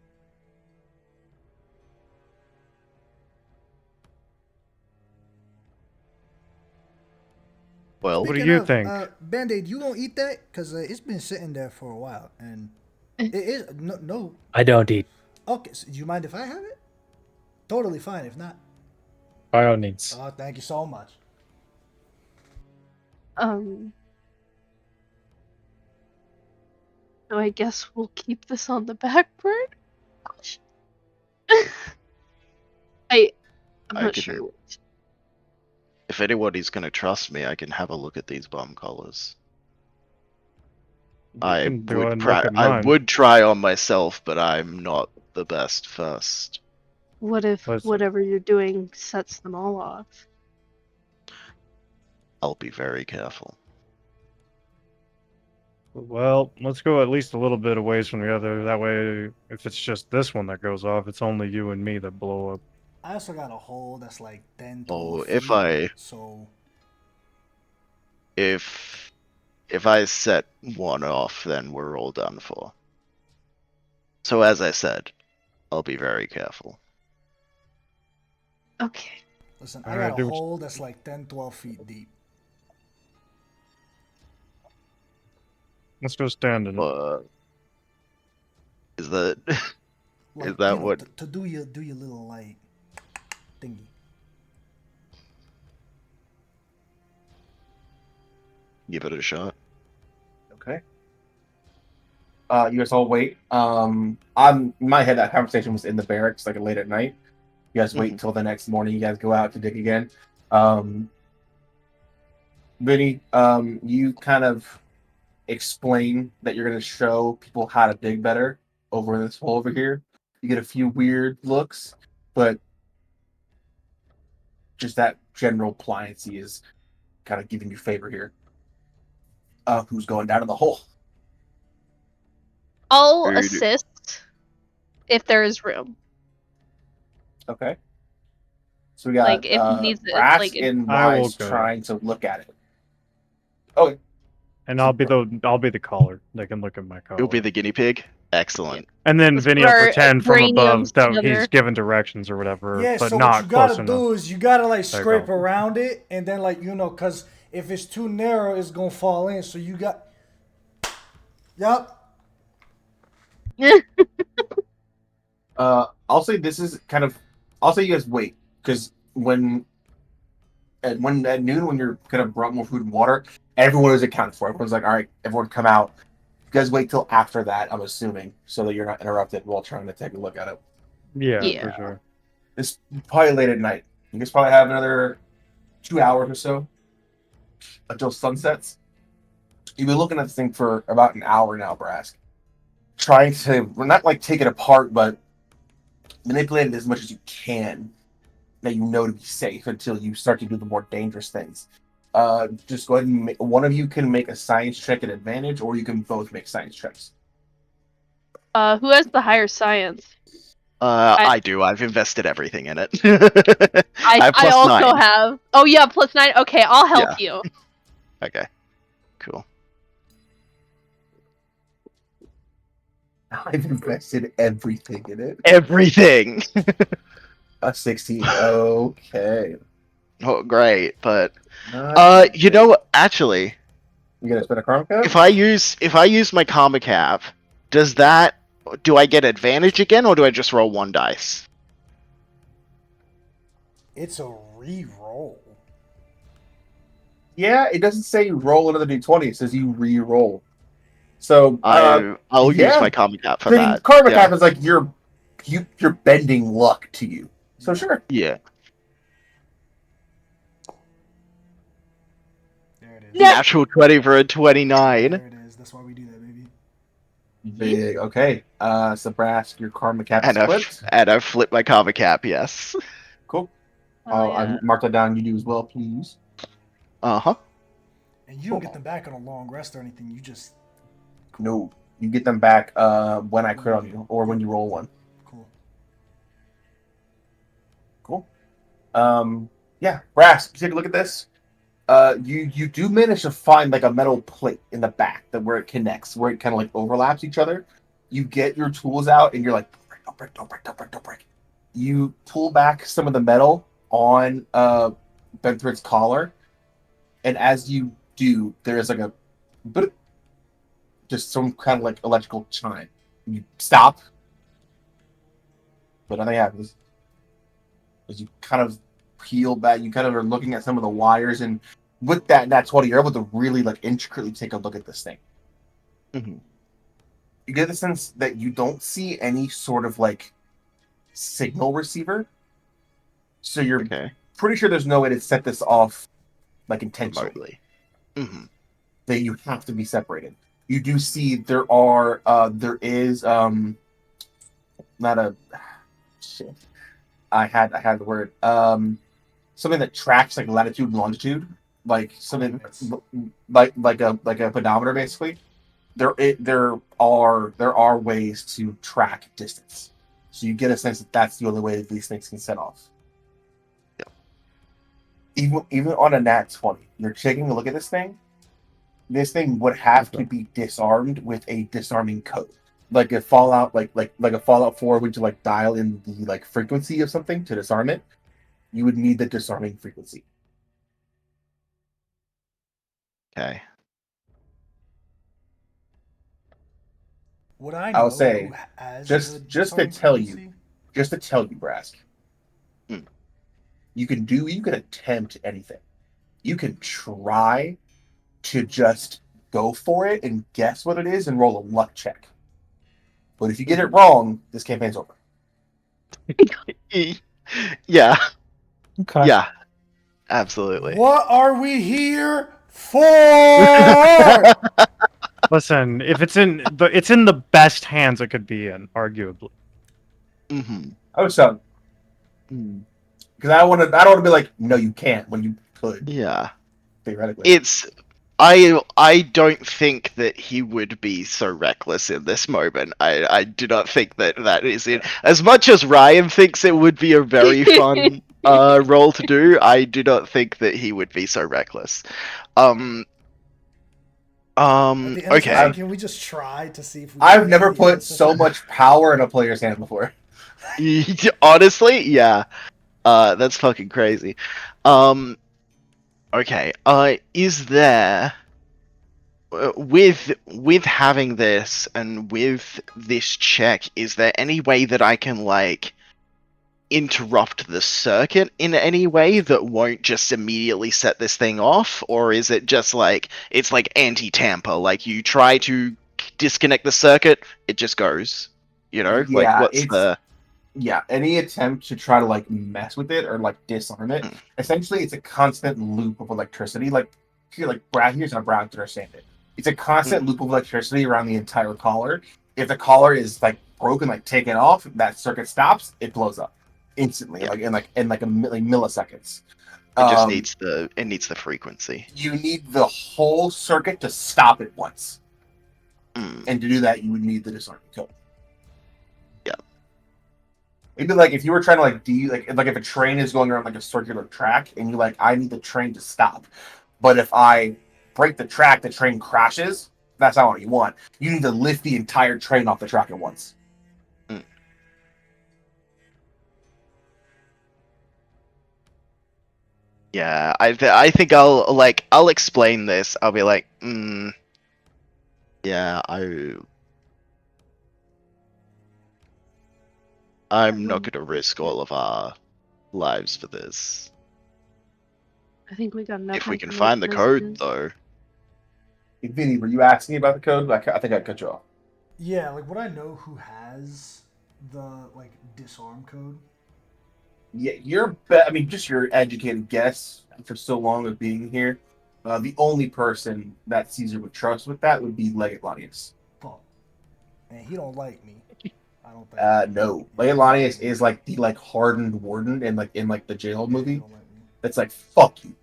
well, What do Speaking you of, think? Band-Aid, you gonna eat that? Because it's been sitting there for a while, and it is no. I don't eat. Okay, so do you mind if I have it? Totally fine if not. By all means. Oh, thank you so much. So I guess we'll keep this on the back burner. Gosh. I'm I not can- sure what. if anybody's gonna trust me, I can have a look at these bomb collars. You I can go ahead would and look at I mine. would try on myself, but I'm not the best first. What if Listen. whatever you're doing sets them all off? I'll be very careful. Well, let's go at least a little bit away from the other. That way, if it's just this one that goes off, it's only you and me that blow up. I also got a hole that's like 10, 12 Oh, feet. So if I set one off, then we're all done for. So as I said, I'll be very careful. Okay. listen, All I right, got a do what you- hole that's like 10, 12 feet deep. Let's go stand in it. Is that Like, that what- to do your little like thingy. give it a shot? Okay. You guys all wait. In my head, that conversation was in the barracks, like late at night. You guys wait Mhm. until the next morning. You guys go out to dig again. Vinny, you kind of explain that you're going to show people how to dig better over in this hole over here. You get a few weird looks, but just that general pliancy is kind of giving you favor here. Who's going down in the hole? I'll Very- assist if there is room. Okay. So we got Like, if he needs it, Brass like, and I will Wise go. trying to look at it. Okay. And I'll be the caller. They can look at my collar. You'll be the guinea pig? Excellent. And then Let's Vinny put will our pretend from above brainiums that together. he's giving directions or whatever, Yeah, but so not what you gotta close enough. do is you gotta like There you scrape go. around it, and then like cause if it's too narrow, it's gonna fall in. So you got. Yup. I'll say this is kind of. I'll say you guys wait because when at noon when you're kind of brought more food and water, everyone is accounted for. Everyone's like, all right, everyone come out. You guys wait till after that. I'm assuming so that you're not interrupted while trying to take a look at it. Yeah, Yeah. for sure. It's probably late at night. You guys probably have another 2 hours or so until sunsets. You've been looking at this thing for about an hour now, Brask. Trying to, we're not like take it apart, but manipulate it as much as you can that you know to be safe until you start to do the more dangerous things. Just go ahead and one of you can make a science check at advantage, or you can both make science checks. Who has the higher science? I do. I've invested everything in it. I have plus also 9. have. Oh yeah, +9. Okay, I'll help you. Okay. Cool. I've invested everything in it. Everything. A 16. Okay. Oh, great. But Not you bad. know, actually, You gonna spend a karma cap? if I use my karma cap, do I get advantage again, or do I just roll 1 dice? It's a re-roll. Yeah, it doesn't say roll another d20. It says you re-roll. So I'll yeah. use my karma cap for the that. karma Yeah. cap is like you're bending luck to you. So sure. Yeah. There it is. Yeah. Natural 20 for a 29. There it is. That's why we do that, baby. Big. Okay. So Brask, your karma cap And split. I've flipped my karma cap, yes. Cool. Oh, I yeah. mark that down. You do as well, please. Uh-huh. And you don't get them back on a long rest or anything. You just No, you get them back when I crit on you, or when you roll one. cool. Cool. Yeah, Brask, take a look at this. You do manage to find like a metal plate in the back that where it connects, where it kind of like overlaps each other. You get your tools out and you're like, don't break, don't break, don't break, don't break. You pull back some of the metal on Benthrid's collar, and as you do, there is like a bit, just some kind of like electrical chime. You stop, but nothing happens. As you kind of peel back, you kind of are looking at some of the wires, and with that 20, you're able to really like intricately take a look at this thing. Mm-hmm. You get the sense that you don't see any sort of like signal receiver, so you're Okay. pretty sure there's no way to set this off like intentionally. Remotely. Mm-hmm. That you have to be separated. You do see there is not a shit. I had the word something that tracks like latitude and longitude, like something like a pedometer basically. There are ways to track distance, so you get a sense that that's the only way that these things can set off. Yeah. Even on a nat 20, you're taking a look at this thing. This thing would have to be disarmed with a disarming code, like a Fallout, like a Fallout 4, would you like dial in the like frequency of something to disarm it? You would need the disarming frequency. Okay. Would I know I'll say, who has just the to disarm tell you, frequency? just to tell you, Brask, Hmm. you can attempt anything. You can try to just go for it and guess what it is and roll a luck check. But if you get it wrong, this campaign's over. Yeah. Okay. Yeah. Absolutely. What are we here for? Listen, if it's in the best hands it could be in, arguably. Mm-hmm. I was so because I don't want to be like, no, you can't when you could Yeah. theoretically. I don't think that he would be so reckless in this moment. I do not think that is it. As much as Ryan thinks it would be a very fun role to do, I do not think that he would be so reckless. At the end of the Okay. session, can we just try to see if we? I've can never at the end of put the so session? much power in a player's hand before. Honestly, yeah. That's fucking crazy. Okay. Is there with having this and with this check, is there any way that I can like interrupt the circuit in any way that won't just immediately set this thing off, or is it just like it's like anti-tamper, like you try to disconnect the circuit, it just goes, you know? Like Yeah, what's the Yeah, any attempt to try to like mess with it or like disarm it, Mm. essentially it's a constant loop of electricity. Like here, like Brad, here's how Brad understand it. It's a constant loop of electricity around the entire collar. If the collar is like broken, like taken off, that circuit stops, it blows up instantly, Yeah. like milliseconds. It just needs the frequency. You need the whole circuit to stop it once, Mm. and to do that, you would need the disarming code. Yeah. Maybe like if you were trying to like if a train is going around like a circular track and you like I need the train to stop, but if I break the track, the train crashes. That's not what you want. You need to lift the entire train off the track at once. Mm. Yeah, I think I'll explain this. I'll be like, yeah, I'm not gonna risk all of our lives for this. I think we got enough. If we can find the code, though. Hey, Vinny, were you asking about the code? I think I cut you off. Yeah, like would I know who has the like disarm code? Yeah, I mean, just your educated guess after so long of being here. The only person that Caesar would trust with that would be Legatlanius. Fuck. And he don't like me. I don't think. No, Legatlanius is like the like hardened warden in like the jail He movie. don't like me. That's like fuck you.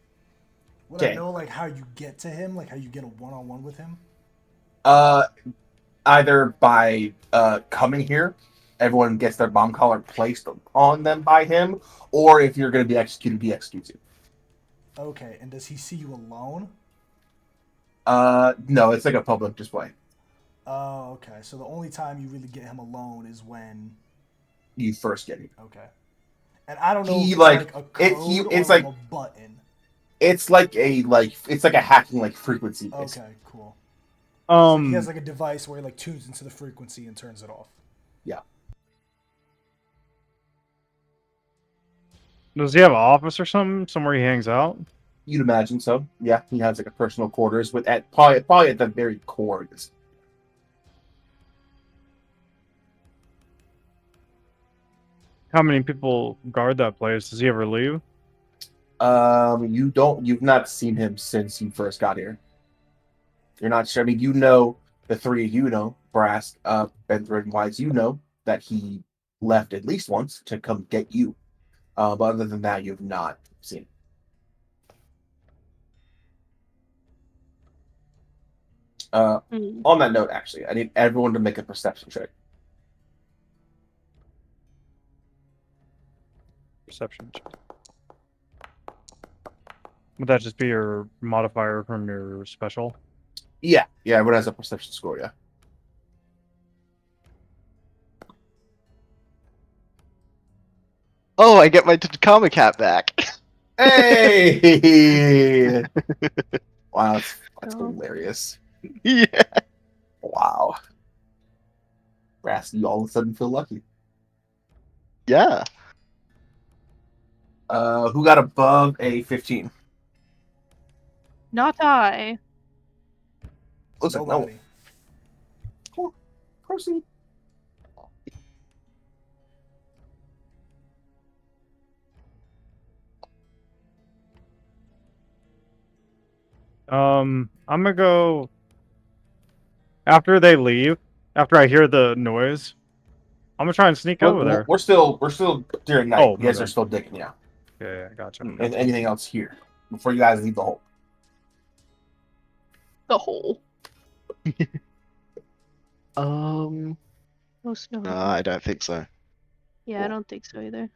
Would I Okay. know like how you get to him? Like how you get a one-on-one with him? Either by coming here, everyone gets their bomb collar placed on them by him, or if you're going to be executed, he executes you. Okay, and does he see you alone? No, it's like a public display. Oh, okay. So the only time you really get him alone is when You first get him. okay. And I don't know He, if it's like, like a code it's or like- a button. It's like a hacking like frequency. Based. Okay, cool. So Um, he has like a device where he like tunes into the frequency and turns it off. does he have an office or something somewhere he hangs out? You'd imagine so. Yeah, he has like a personal quarters with at probably at the very core of this. How many people guard that place? Does he ever leave? You've not seen him since you first got here. You're not sure. I mean, you know, the three of you know, Brass, Benthrid, and Wise, you know that he left at least once to come get you. But other than that, you've not seen him. On that note, actually, I need everyone to make a perception check. Perception check. Would that just be your modifier from your special? Yeah, everyone has a perception score, yeah. Oh, I get my Tacoma cat back. Hey! Wow, that's Oh. hilarious. Yeah. Wow. Brass, you all of a sudden feel lucky. Yeah. Who got above a 15? Not I. Looks like no. Nobody. Proceed. I'm gonna go after they leave. After I hear the noise, I'm gonna try and sneak over there. We're still during night. Oh, you guys okay. are still digging, yeah. Yeah, gotcha. And anything else here before you guys leave the hole? The hole. Most No, notable. I don't think so. Yeah, I don't think so either.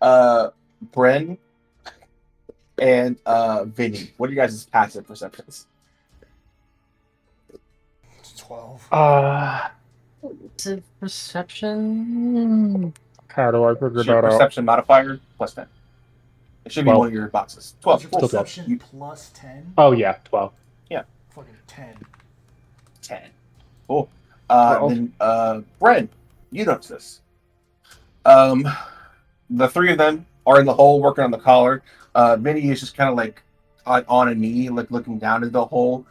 Bren and Vinny, what are you guys' passive perceptions? 12. Perception. How do I figure It's your that out? perception modifier plus 10. It should be 12. one of your boxes. 12. Is your Cool. Still perception You- plus 10? Oh yeah, 12. Fucking 10. 10. Cool. 12. Then Bren, you notice this. The three of them are in the hole working on the collar. Vinny is just kind of like on a knee, like looking down into the hole,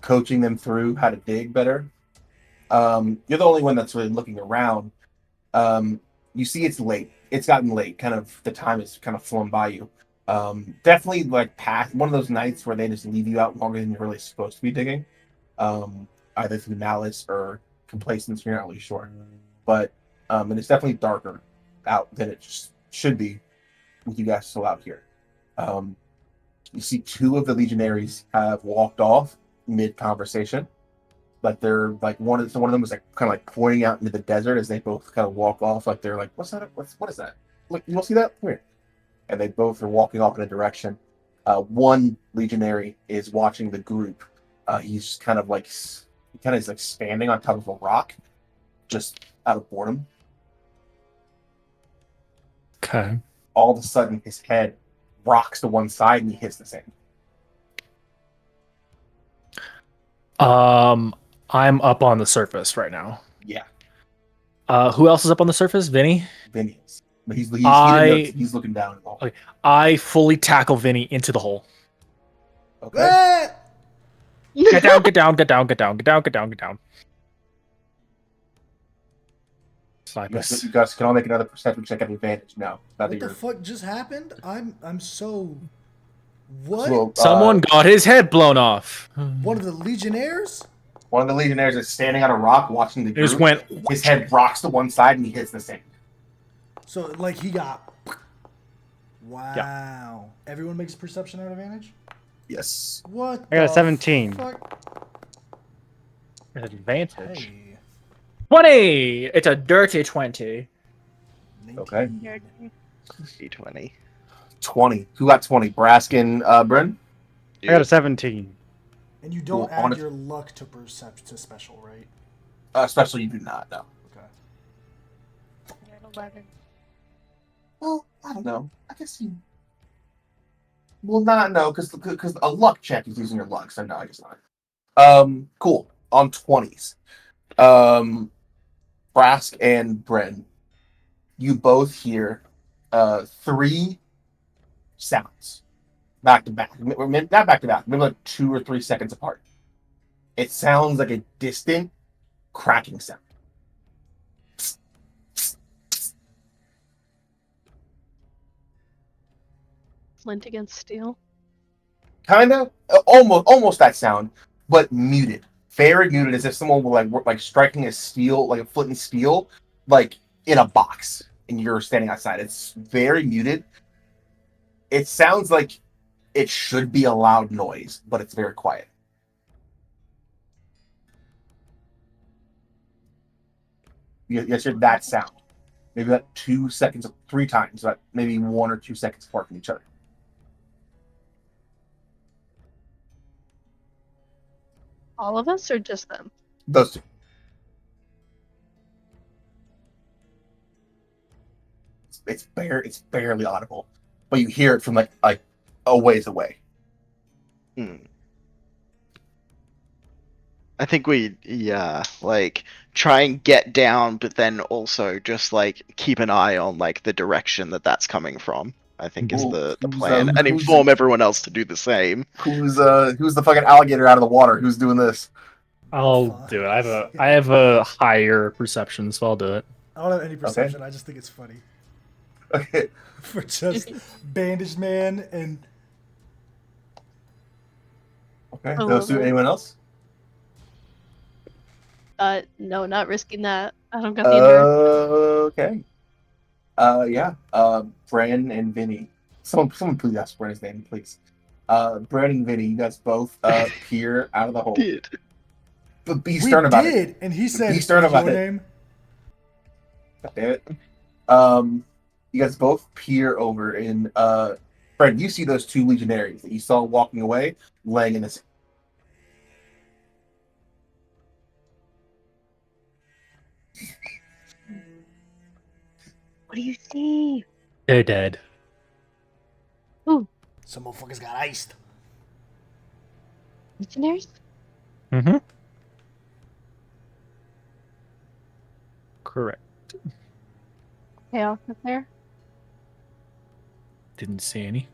coaching them through how to dig better. You're the only one that's really looking around. You see it's late. it's gotten late. Kind of the time has kind of flown by you. Definitely like past one of those nights where they just leave you out longer than you're really supposed to be digging. Either through malice or complacence, you're not really sure. But and it's definitely darker out than it should be with you guys still out here. You see two of the legionaries have walked off mid conversation. Like they're like one of them was like kind of like pointing out into the desert as they both kind of walk off. Like they're like, "What's that? What is that? Look, you don't see that? Come here." And they both are walking off in a direction. One legionary is watching the group. He's just kind of like is like standing on top of a rock, just out of boredom. Okay. All of a sudden, his head rocks to one side and he hits the sand. I'm up on the surface right now. Yeah, Who else is up on the surface? Vinny? Vinny is. But he's looking down at all. Okay. I fully tackle Vinny into the hole. Okay. Ah! Get down, get down, get down, get down, get down, get down, get down. You guys can all make another perception check at advantage now. What the fuck just happened? I'm so. What? So, Someone got his head blown off. One of the Legionnaires? one of the legionnaires is standing on a rock watching the It just group. went. His head rocks to one side and he hits the sand. So, like, he got. Wow. Everyone makes perception at advantage? Yes. What? I got a the 17. Fuck? Advantage. Hey. 20! It's a dirty 20. Okay. D20. 20. Who got 20? Braskin, Bryn? I got a 17. And you don't Well, add honest- your luck to special, right? Especially you do not, no. Okay. 11. Well, I don't know. I guess you. Well, not no, because a luck check is using your luck, so no, I guess not. Cool. On 20s. Brask and Bryn, you both hear 3 sounds back to back. Not back to back, maybe like 2 or 3 seconds apart. It sounds like a distant cracking sound. Flint against steel. Kind of, almost that sound, but muted, very muted, as if someone were like striking a steel, like a flint and steel, like in a box, and you're standing outside. It's very muted. It sounds like it should be a loud noise, but it's very quiet. You heard that sound, maybe about 2 seconds, 3 times, about maybe 1 or 2 seconds apart from each other. All of us or just them? Those 2. It's barely audible, but you hear it from like a ways away. I think we, like, try and get down, but then also just, like, keep an eye on, like, the direction that's coming from, I think is the plan. And inform everyone else to do the same. Who's the fucking alligator out of the water? Who's doing this? I'll do it. I have a higher perception, so I'll do it. I don't have any perception. I just think it's funny. Okay. For just bandaged man and. Okay. Those 2. Anyone else? No, not risking that. I don't got the endurance. Okay. Yeah. Bren and Vinny. Someone please ask Bren's name, please. Bren and Vinny, you guys both peer out of the hole. Did. But be stern about it. We did, and he said, Be stern about your it. name. God damn it. You guys both peer over, and Fred, you see those 2 legionaries that you saw walking away, laying in the sand. What do you see? They're dead. Some motherfuckers got iced. Legionnaires? Mm-hmm. Correct. Chaos up there? Didn't see any.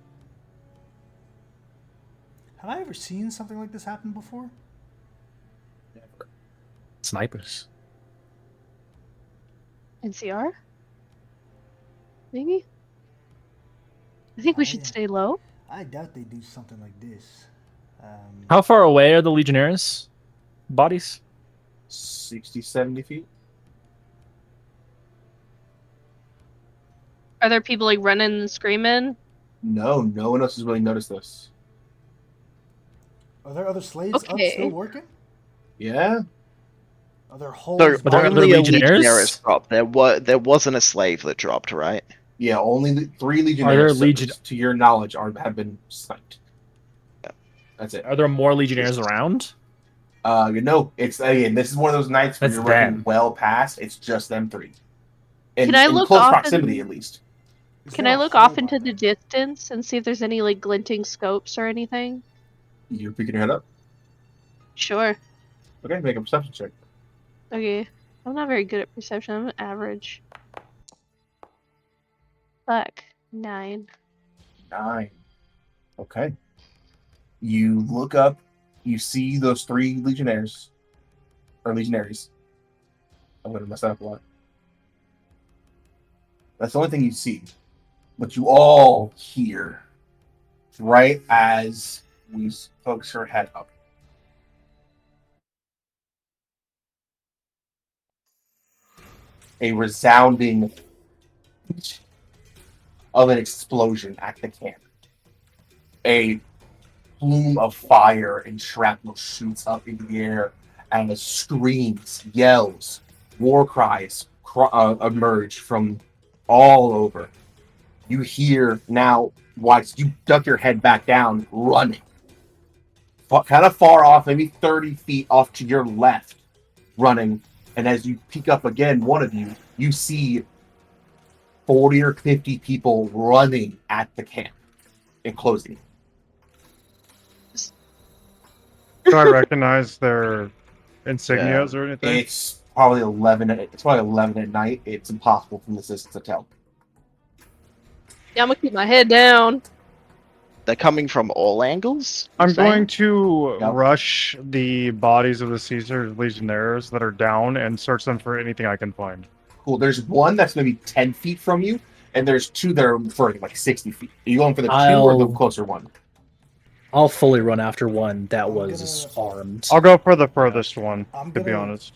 Have I ever seen something like this happen before? Snipers. NCR? Maybe? I think we should I- stay low. I doubt they do something like this. How far away are the Legionnaires' bodies? 60, 70 feet. Are there people like running and screaming? No, no one else has really noticed this. Are there other slaves up Okay. still working? Yeah. Are there holes? So Are there other only a legionnaires? legionnaire has dropped. There wasn't a slave that dropped, right? Yeah, only the 3 legionnaires, legion- to your knowledge, have been sniped. Yeah. That's it. Are there more Legionnaires around? It's again. This is one of those nights where That's you're running them. well past. It's just them 3. Can I in look close off proximity, and- at least? Is Can there I a look hole off by into the them? distance and see if there's any like glinting scopes or anything? You're picking your head up. Sure. Okay, make a perception check. Okay. I'm not very good at perception. I'm average. Fuck. 9. 9. Okay. You look up. You see those 3 legionnaires or legionaries. I'm gonna mess that up a lot. That's the only thing you see. But you all hear, right as these folks are head up, a resounding of an explosion at the camp. A plume of fire and shrapnel shoots up into the air, and as screams, yells, war cries emerge from all over. You hear now, Watts, you duck your head back down, running. Kind of far off, maybe 30 feet off to your left, running. And as you peek up again, one of you, you see 40 or 50 people running at the camp and closing. Do I recognize their insignias or anything? It's probably 11. It's probably 11 at night. It's impossible from this distance to tell. Yeah, I'm gonna keep my head down. They're coming from all angles. you're I'm saying? going to Yep. rush the bodies of the Caesar Legionnaires that are down and search them for anything I can find. Cool. There's one that's maybe 10 feet from you, and there's 2 that are further, like 60 feet. Are you going for the 2 or the I'll- closer one? I'll fully run after one that I'm was armed. I'll go for the furthest one, I'm to be gonna- honest.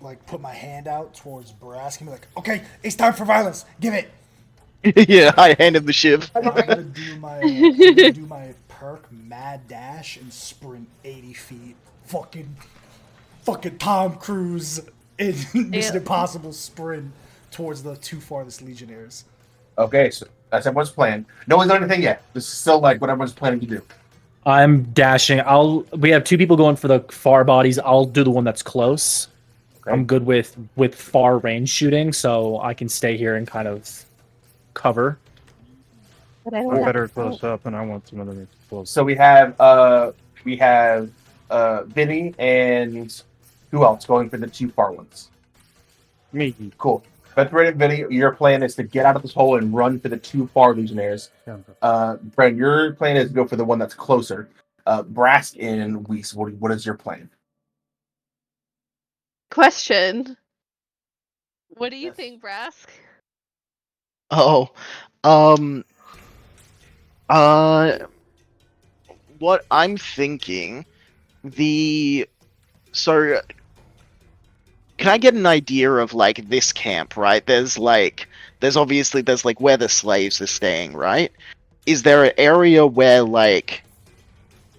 Like, put my hand out towards Brask and be like, okay, it's time for violence. Give it. Yeah, I handed the shiv. I'm gonna do my perk mad dash and sprint 80 feet. Fucking Tom Cruise in Mission Impossible sprint towards the 2 farthest Legionnaires. Okay, so that's everyone's plan. No one's done anything yet. This is still like what everyone's planning to do. I'm dashing. We have 2 people going for the far bodies. I'll do the one that's close. Okay. I'm good with far range shooting, so I can stay here and kind of cover. But I don't I'm have better to close help. up, and I want some other close. So we have Vinny and who else going for the 2 far ones? Me. Cool. Bethred and Vinny, your plan is to get out of this hole and run for the 2 far legionnaires. Brent, your plan is to go for the one that's closer. Brask and Weiss, what is your plan? Question. What do you Yes. think, Brask? Oh, what I'm thinking, so can I get an idea of like this camp, right? There's like where the slaves are staying, right? Is there an area where like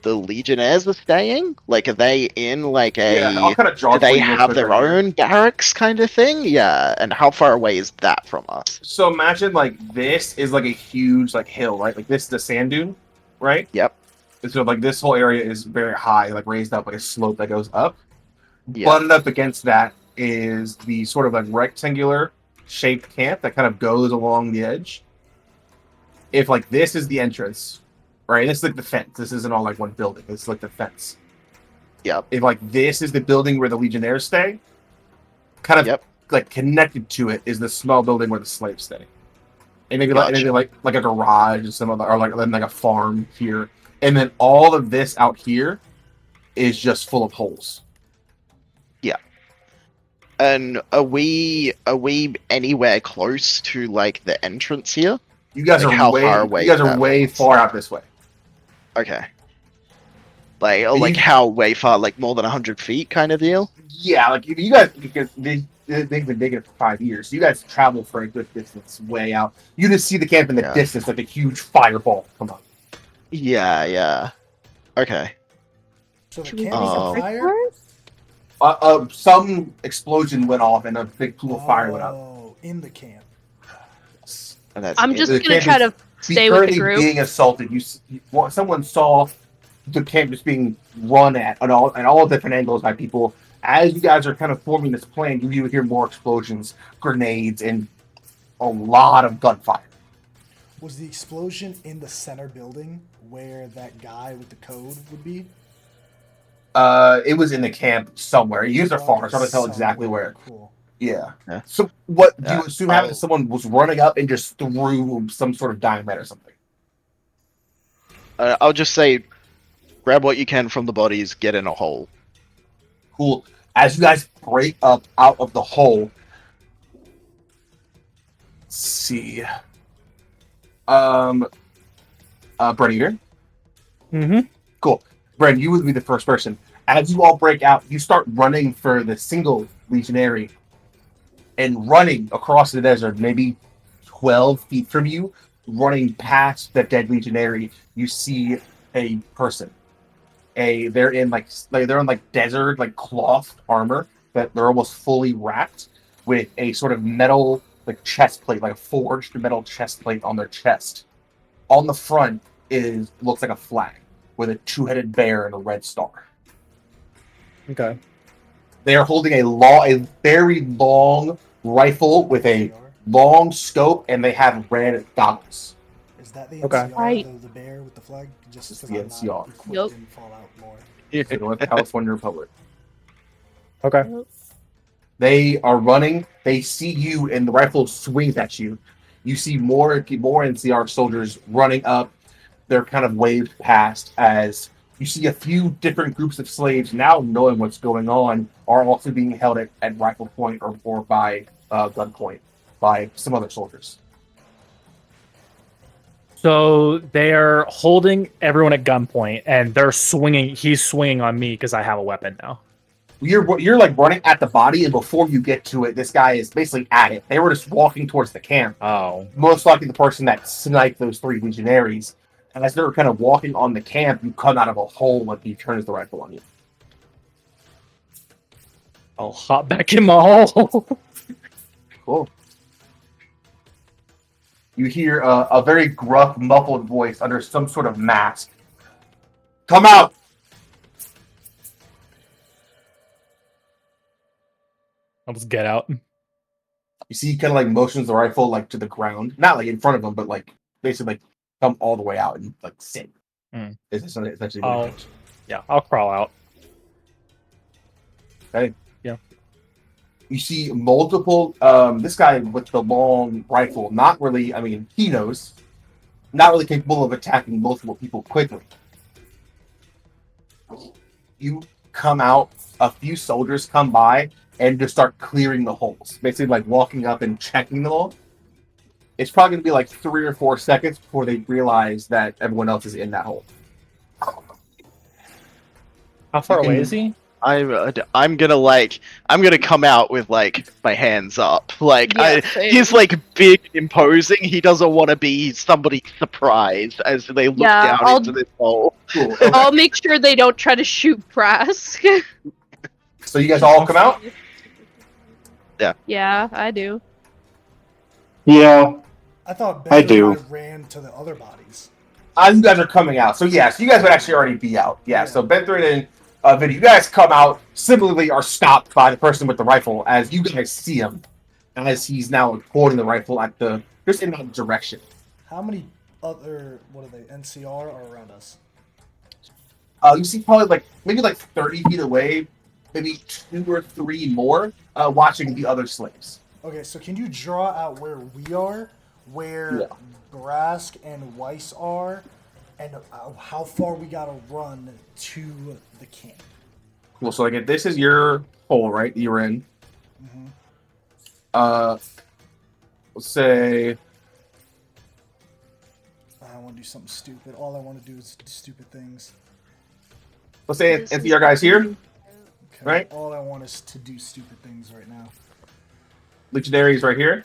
the Legionnaires are staying? Like, are they in like I'll kind of draw do they for you real have quick their right here. own barracks kind of thing? Yeah, and how far away is that from us? So imagine like this is like a huge like hill, right? Like this is the sand dune, right? Yep. And so like this whole area is very high, like raised up like a slope that goes up. Yeah. Buttoned up against that is the sort of like rectangular shaped camp that kind of goes along the edge. If like this is the entrance, right? This is like the fence. This isn't all like one building. It's like the fence. Yep. If like this is the building where the Legionnaires stay, kind of Yep. like connected to it is the small building where the slaves stay. And maybe like Gotcha. like a garage or some other, or like a farm here. And then all of this out here is just full of holes. And are we anywhere close to like the entrance here? You guys Like, are how way far away you guys is are that way from us? far out this way. Okay. Like you- how way far? Like more than 100 feet, kind of deal. Yeah, like if you guys, because they've been digging it for 5 years. You guys travel for a good distance way out. You just see the camp in the Yeah. distance, like a huge fireball come up. Yeah, yeah. Okay. So the Should we camp make is a on break fire? for it? Some explosion went off and a big pool of fire went up. Oh, in the camp. And that's I'm it. just The gonna camp try is to stay with the currently group. being assaulted. Someone saw the camp just being run at all different angles by people. As you guys are kind of forming this plan, you hear more explosions, grenades, and a lot of gunfire. Was the explosion in the center building where that guy with the code would be? It was in the camp somewhere. You guys are far, so I don't tell exactly Somewhere. where. Cool. Yeah. Yeah. So what do Yeah. you assume happened? I'll- Someone was running up and just threw some sort of dynamite or something. I'll just say, grab what you can from the bodies, get in a hole. Cool. As you guys break up out of the hole, let's see. Brennan, you here? Mm-hmm. Cool. Brennan, you would be the first person. As you all break out, you start running for the single legionary and running across the desert, maybe 12 feet from you, running past that dead legionary, you see a person. They're in desert like cloth armor that they're almost fully wrapped with a sort of metal like chest plate, like a forged metal chest plate on their chest. On the front looks like a flag with a two-headed bear and a red star. Okay. They are holding a very long rifle with a NCR? long scope, and they have red goggles. Is that the Okay. NCR, Right. the bear with the flag? Just It's because the I'm NCR. not equipped Yup. in Fallout more. The North California Republic. Okay. They are running. They see you, and the rifle swings at you. You see more NCR soldiers running up. They're kind of waved past as you see a few different groups of slaves now knowing what's going on are also being held at rifle point or by gun point by some other soldiers. So they're holding everyone at gunpoint, and they're swinging. He's swinging on me because I have a weapon now. You're like running at the body, and before you get to it, this guy is basically at it. They were just walking towards the camp. Oh. Most likely the person that sniped those three legionaries. And as they're kind of walking on the camp, you come out of a hole and he turns the rifle on you. I'll hop back in my hole. Cool. You hear a very gruff, muffled voice under some sort of mask. Come out! I'll just get out. You see he kind of like motions the rifle like to the ground. Not like in front of him, but like basically like come all the way out and like sit. Mm. Is essentially what it Oh. is. Yeah, I'll crawl out. Okay. Yeah. You see multiple this guy with the long rifle, not really, I mean, he knows, not really capable of attacking multiple people quickly. You come out, a few soldiers come by and just start clearing the holes. Basically like walking up and checking them all. It's probably gonna be like 3 or 4 seconds before they realize that everyone else is in that hole. How far You away can- is he? I'm gonna come out with like my hands up. Like Yeah, same. he's like big, imposing. He doesn't want to be somebody surprised as they look Yeah, down I'll- into this hole. Cool. Okay. I'll make sure they don't try to shoot Brask. So you guys all come out? Yeah, I do. Yeah, I thought I Bender do. and I ran to the other bodies. You guys are coming out. So yes, you guys would actually already be out. Yeah, Yeah. so Benthrin and Vinny, you guys come out, similarly are stopped by the person with the rifle as you guys see him. As he's now holding the rifle at just in that direction. How many other, what are they, NCR are around us? You see probably maybe 30 feet away, maybe 2 or 3 more, watching the other slaves. Okay, so can you draw out where we are, where Yeah. Brask and Weiss are, and how far we gotta run to the camp? Cool. So like if this is your hole, right? You're in. Let's say I want to do something stupid. All I want to do is do stupid things. NCR guys here. Okay. Right. All I want is to do stupid things right now. Legionary is right here.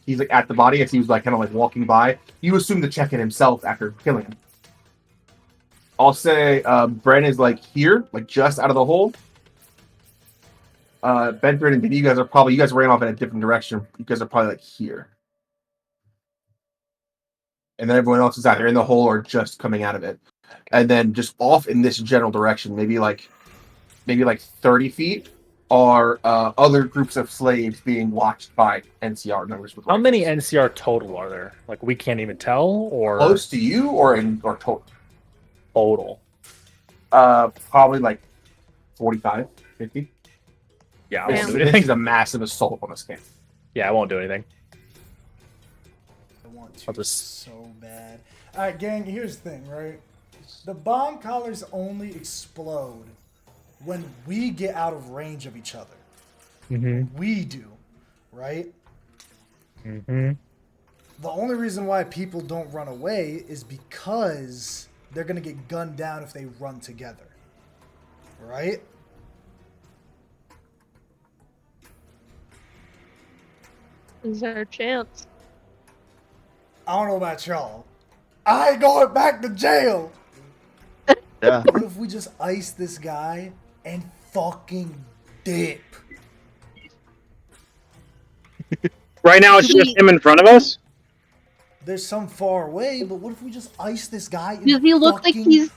He's like at the body as he was like kind of like walking by. You assume to check it himself after killing him. I'll say Bren is like here, like just out of the hole. Benford and Vinny, you guys ran off in a different direction. You guys are probably like here. And then everyone else is either in the hole or just coming out of it. And then just off in this general direction, maybe like 30 feet, are other groups of slaves being watched by NCR members. With How rifles. many NCR total are there? Like we can't even tell, or Close to you or total? total? Probably like 45, 50. Yeah, I Damn. won't do This anything. is a massive assault on this camp. Yeah, I won't do anything. I want to I'll just- so bad. All right, gang. Here's the thing, right? The bomb collars only explode when we get out of range of each other. Mm-hmm. We do, right? Mm-hmm. The only reason why people don't run away is because they're gonna get gunned down if they run together, right? This is our chance. I don't know about y'all. I ain't going back to jail. Yeah. What if we just ice this guy and fucking dip? Right now, it's just him in front of us. There's some far away, but what if we just ice this guy and Does he look like fucking he's?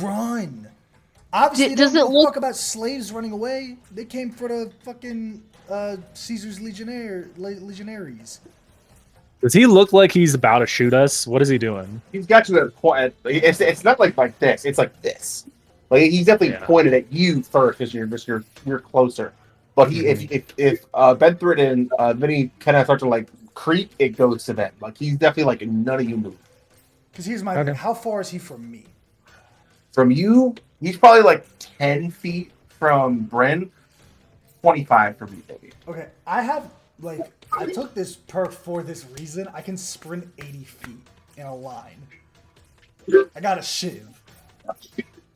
run? Obviously, Does they don't it give a look- fuck about slaves running away. They came for the fucking Caesar's legionaries. Does he look like he's about to shoot us? What is he doing? He's got you at a point. It's not like this. It's like this. Like he's definitely Yeah. pointed at you first because you're closer. But if Benthrid and Vinny kind of start to like creep, it goes to them. Like he's definitely like none of you move. Because here's my Okay. thing. How far is he from me? From you, he's probably like 10 feet from Bren, 25 from you, maybe. Okay, I took this perk for this reason. I can sprint 80 feet in a line. I got a shiv.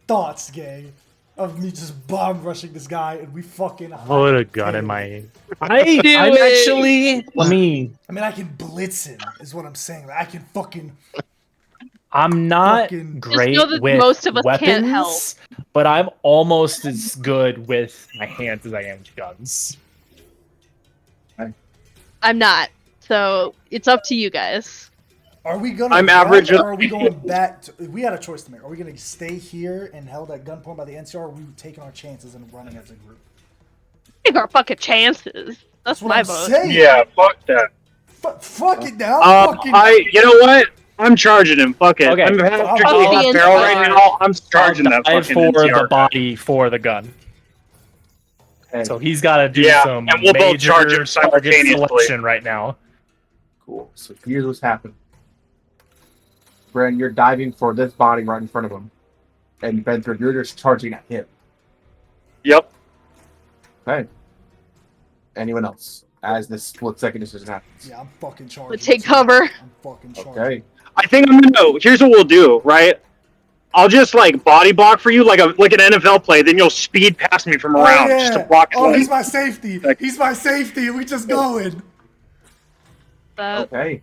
Thoughts, gang, of me just bomb rushing this guy and we fucking Put a gun in my. I'm it. actually. Let me. I mean, I can blitz him, is what I'm saying. Like, I can fucking. I'm not Fucking- great know that with most of us weapons, can't help. but I'm almost as good with my hands as I am with guns. I'm not. So it's up to you guys. Are we gonna? I'm run, average- Or are we going back? We had a choice to make. Are we gonna stay here and held at gunpoint by the NCR? Or are we taking our chances and running as a group? Take our fucking chances. That's That's what my I'm vote. saying. Yeah, fuck that. Fuck it now. Fucking. You know what? I'm charging him. Fuck it. Okay. I'm I'll strictly be half in barrel charge. right now. I'm charging that Dive fucking for NCR the body for the gun. Okay, So he's got to do Yeah, some and we'll both charge him major target simultaneously. selection right now. cool. So here's what's happened. Bren, you're diving for this body right in front of him. And Benthrid, you're just charging at him. Yep. Okay. Anyone else? As this split-second decision happens. Yeah, I'm fucking charging. Let's take too. cover. I'm fucking charging. Okay. I think I'm gonna. Here's what we'll do, right? I'll just like body block for you, like an NFL play. Then you'll speed past me from Oh, around yeah. just to block. Oh, his he's leg. my safety. Like- He's my safety. We just going. Okay.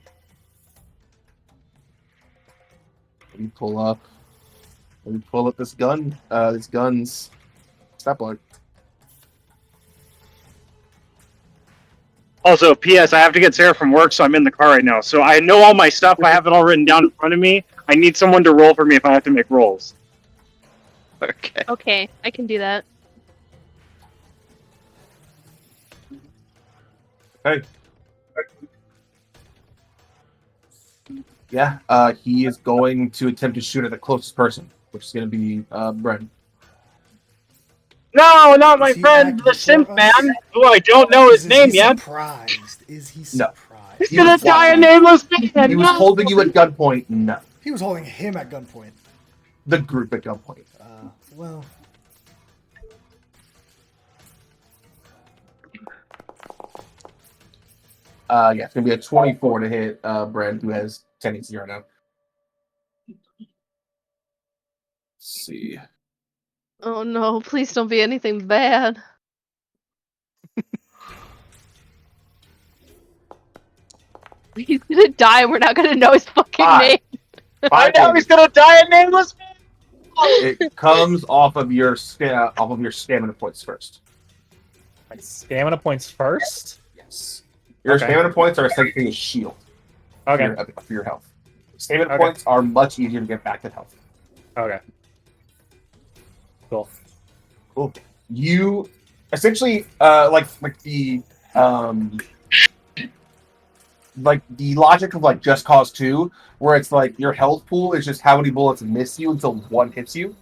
Let me pull up. This gun. This gun's step block. Also, P.S. I have to get Sarah from work, so I'm in the car right now. So I know all my stuff. I have it all written down in front of me. I need someone to roll for me if I have to make rolls. Okay. Okay, I can do that. Hey. Yeah. He is going to attempt to shoot at the closest person, which is going to be Bren. No, not my Is he friend, acting the simp for man, us? who I don't know his Is name he yet. Surprised? Is he No. surprised? He's He gonna was die a walking. nameless man. He was holding you at gunpoint. No. He was holding him at gunpoint. The group at gunpoint. Well, Yeah, it's gonna be a 24 to hit Brent, who has 10 AC right now. Let's see. Oh no, please don't be anything bad. He's gonna die and we're not gonna know his fucking Five. name. I 5 know damage. he's gonna die a nameless. It comes off of your stamina points first. My stamina points first. Yes. Your Okay. stamina points are essentially a shield Okay. for your health. Stamina Okay. points are much easier to get back to health. Okay. Cool. Cool. You essentially like the logic of like Just Cause 2, where it's like your health pool is just how many bullets miss you until one hits you.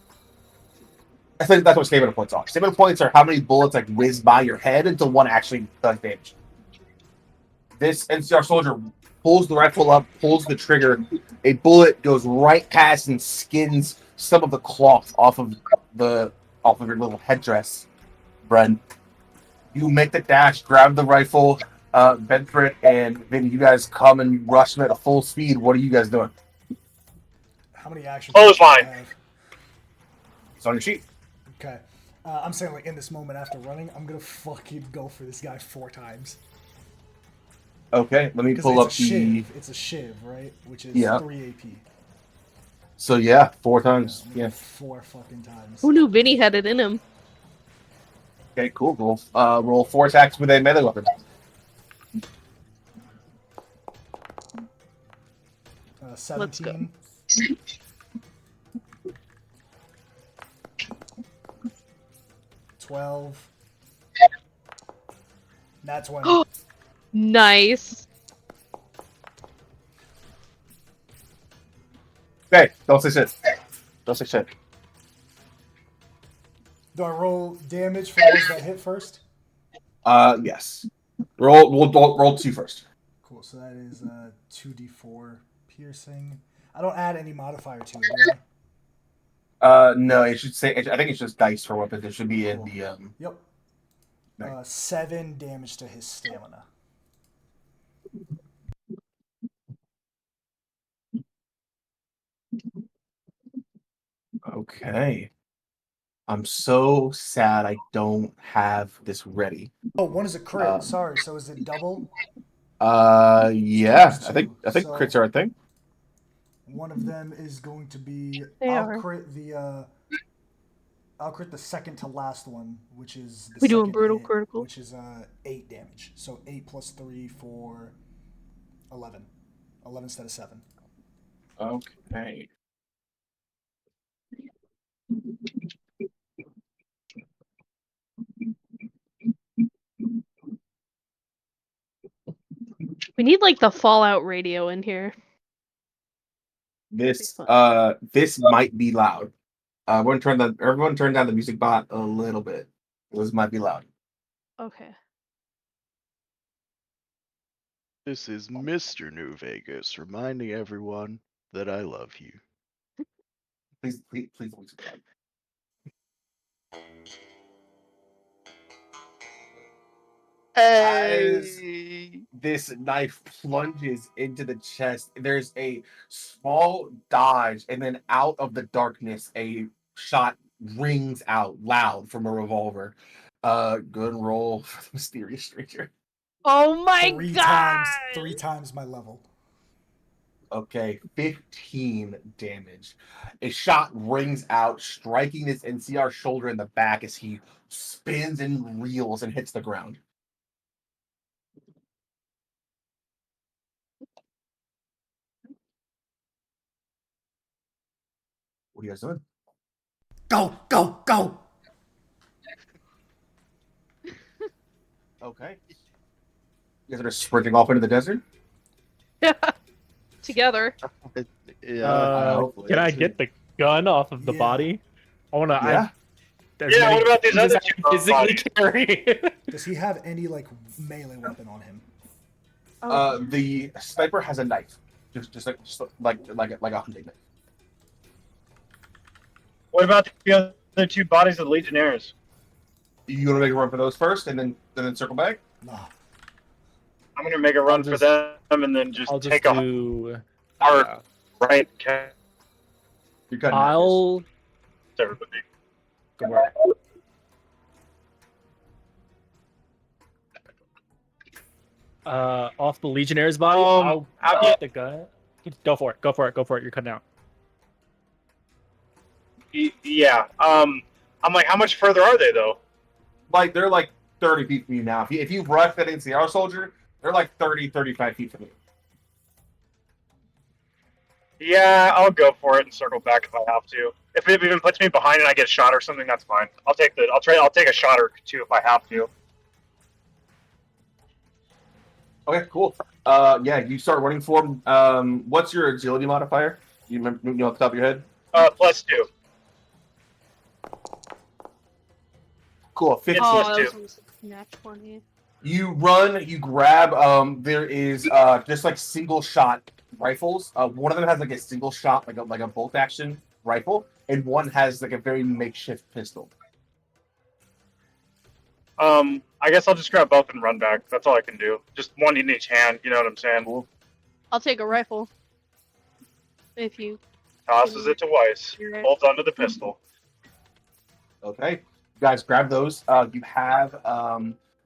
I think that's what stamina points are. Stamina points are how many bullets like whiz by your head until one actually does damage. This NCR soldier pulls the rifle up, pulls the trigger. A bullet goes right past and skins some of the cloth off of your little headdress, Brent. You make the dash, grab the rifle. Benfrit and Vin, you guys come and rush them at full speed. What are you guys doing? How many action Close points do I line. have? It's on your sheet. Okay. I'm saying, like, in this moment after running, I'm gonna fucking go for this guy 4 times. Okay, let me Because pull up it's a the. shiv. It's a shiv, right? Which is Yeah. 3 AP. So yeah, 4 times. I'm gonna Yeah. go 4 fucking times. Who knew Vinny had it in him? Okay, cool. Roll 4 attacks with a melee weapon. Let's go. 17. 12. That's when. Nice. Okay, don't say shit. Don't say shit. Do I roll damage for those that hit first? Yes. Roll 2 first. Cool. So that is 2d4 piercing. I don't add any modifier to it, do I? No, it should say. I think it's just dice for weapons. It should be in Cool. the. Yep. Nice. 7 damage to his stamina. Okay. I'm so sad I don't have this ready. Oh, one is a crit. Um, Sorry. So is it double? Yeah. Times I think two, so- crits are a thing. One of them is going to be. They I'll are. crit the. I'll crit the second to last one, which is the We doing second brutal hit, critical? which is 8 damage. So 8 plus 3 for 11. 11 instead of 7. Okay. We need like the Fallout radio in here. This Pretty this might be loud. Everyone turn down the music bot a little bit. This might be loud. Okay. This is Mr. New Vegas reminding everyone that I love you. Please don't music bot. Hey! This knife plunges into the chest. There's a small dodge, and then out of the darkness, a shot rings out loud from a revolver. Good roll for the mysterious stranger. Oh my 3 god! times. 3 times my level. Okay, 15 damage. A shot rings out, striking this NCR shoulder in the back as he spins and reels and hits the ground. What are you guys doing? Go, go, go! Okay. You guys are sprinting off into the desert? Together. Yeah. hopefully. Can I get the gun off of the Yeah. body? I want to. Yeah. Yeah, what about these other two physically bodies? carry? Does he have any, like, melee weapon on him? The sniper has a knife. Just like a hunting knife. What about the other 2 bodies of the Legionnaires? You want to make a run for those first and then circle back? Nah. I'm gonna make a run for just- them and then just I'll just take a do. hard yeah. right. Okay. You're cutting I'll Everybody. go for it. Off the Legionnaire's body. I'll get the gun. Go for it. Go for it. Go for it. You're cutting out. Yeah. I'm like, how much further are they though? Like they're like 30 feet from you now. If you rush that NCR soldier, they're like 30, 35 feet from you. Yeah, I'll go for it and circle back if I have to. If it even puts me behind and I get shot or something, that's fine. I'll take a shot or two if I have to. Okay, cool. Yeah, you start running for him. What's your agility modifier? You remember, you know, off the top of your head? +2. Cool. 15. Oh, that two. was almost a nat 20. You run, you grab. There is just like single shot rifles. One of them has like a single shot, like a bolt action rifle, and one has like a very makeshift pistol. I guess I'll just grab both and run back. That's all I can do. Just one in each hand. You know what I'm saying? Cool. I'll take a rifle. If you. Tosses it to Weiss. You're right. Holds onto the pistol. Okay, you guys, grab those. You have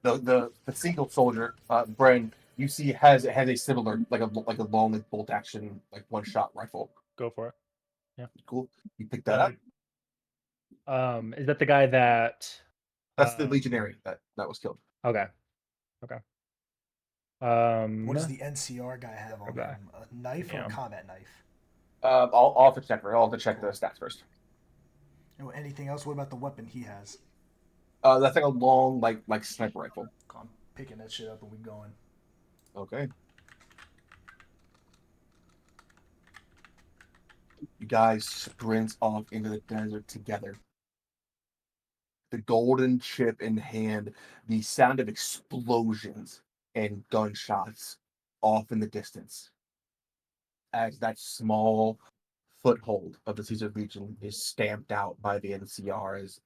the single soldier, Bren. You see has a similar like a long like, bolt action like one shot rifle. Go for it. Yeah. Cool. You pick that up. Is that the guy that? That's the legionary that was killed. Okay. Okay. What does the NCR guy have on Okay. him? A knife or Yeah. a combat knife? I'll have to check. I'll have to check the stats first. Oh, anything else? What about the weapon he has? That's like a long like sniper rifle. I'm picking that shit up and we going. Okay. You guys sprint off into the desert together. The golden chip in hand, the sound of explosions and gunshots off in the distance. As that small foothold of the Caesar Legion is stamped out by the NCR as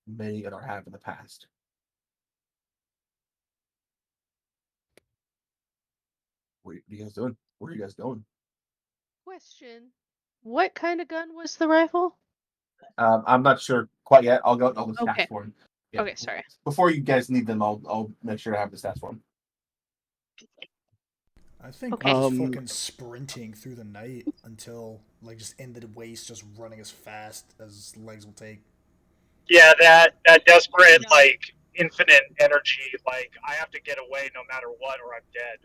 many other have in the past. What are you guys doing? Where are you guys going? Question. What kind of gun was the rifle? I'm not sure quite yet. I'll go all the stats Okay. for him. Okay, sorry. Before you guys need them, I'll make sure to have the stats for him. I think Okay. just fucking sprinting through the night until like just into the waste, just running as fast as legs will take. Yeah, that desperate Yeah. like infinite energy. Like I have to get away no matter what, or I'm dead.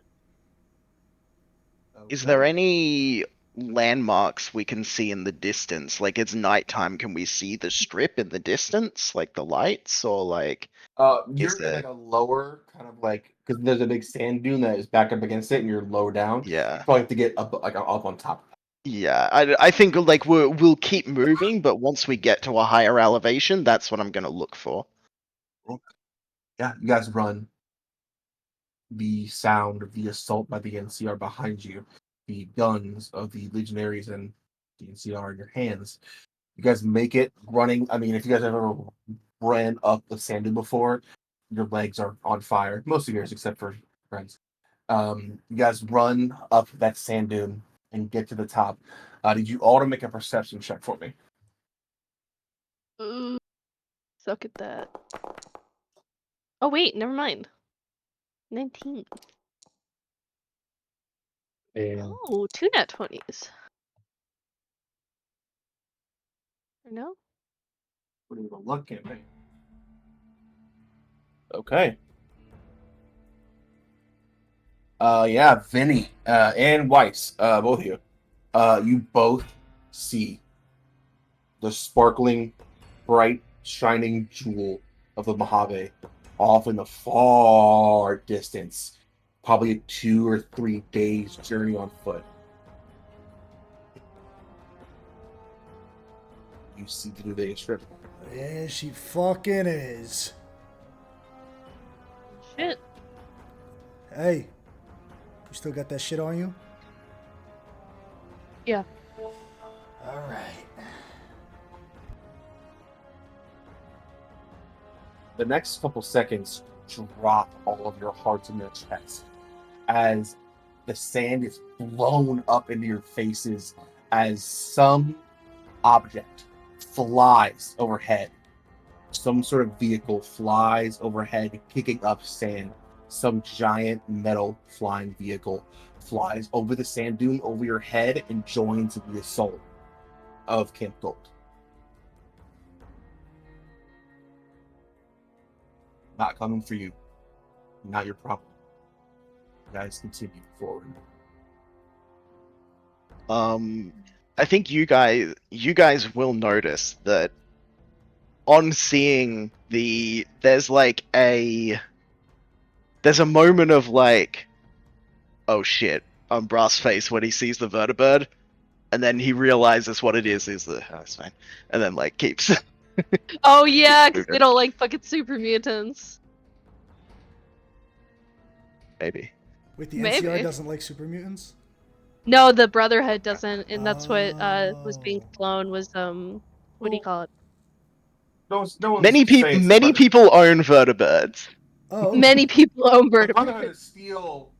Is there any landmarks we can see in the distance? Like it's nighttime, can we see the strip in the distance, like the lights, or like? You're Is in there- like a lower kind of like because there's a big sand dune that is back up against it, and you're lower down. Yeah, You probably have to get up up on top. yeah. I think like we'll keep moving, but once we get to a higher elevation, that's what I'm gonna look for. Yeah, you guys run. The sound of the assault by the NCR behind you, the guns of the legionaries and the NCR in your hands. You guys make it running. I mean, if you guys ever ran up the sand dune before, your legs are on fire. Most of yours, except for friends. You guys run up that sand dune and get to the top. Did you all to make a perception check for me? Ooh, suck at that. Oh wait, never mind. 19. Oh, 2 nat 20s. Or no? What are you gonna look at me? Okay. Yeah, Vinny, and Weiss, both of you. You both see the sparkling, bright, shining jewel of the Mojave off in the far distance. Probably a 2 or 3 days journey on foot. You see the New Vegas Strip. Yeah, she fucking is. Shit. Hey, you still got that shit on you? Yeah. All right. The next couple seconds drop all of your hearts in your chest as the sand is blown up into your faces as some object flies overhead. Some sort of vehicle flies overhead, kicking up sand. Some giant metal flying vehicle flies over the sand dune over your head and joins the assault of Camp Gold. Not coming for you. Not your problem. You guys continue forward. I think you guys will notice that on seeing there's a moment of like, oh shit, on Brass face when he sees the vertibird, and then he realizes what it is the it's fine, and then like keeps. Oh yeah, because they don't like fucking super mutants. Maybe. Wait, the Maybe. NCR doesn't like super mutants? No, the Brotherhood doesn't, and that's what was being Oh. flown was what do you call it? No one's Many saying people own vertibirds. Oh, okay. Many people own The Brotherhood. Brotherhood still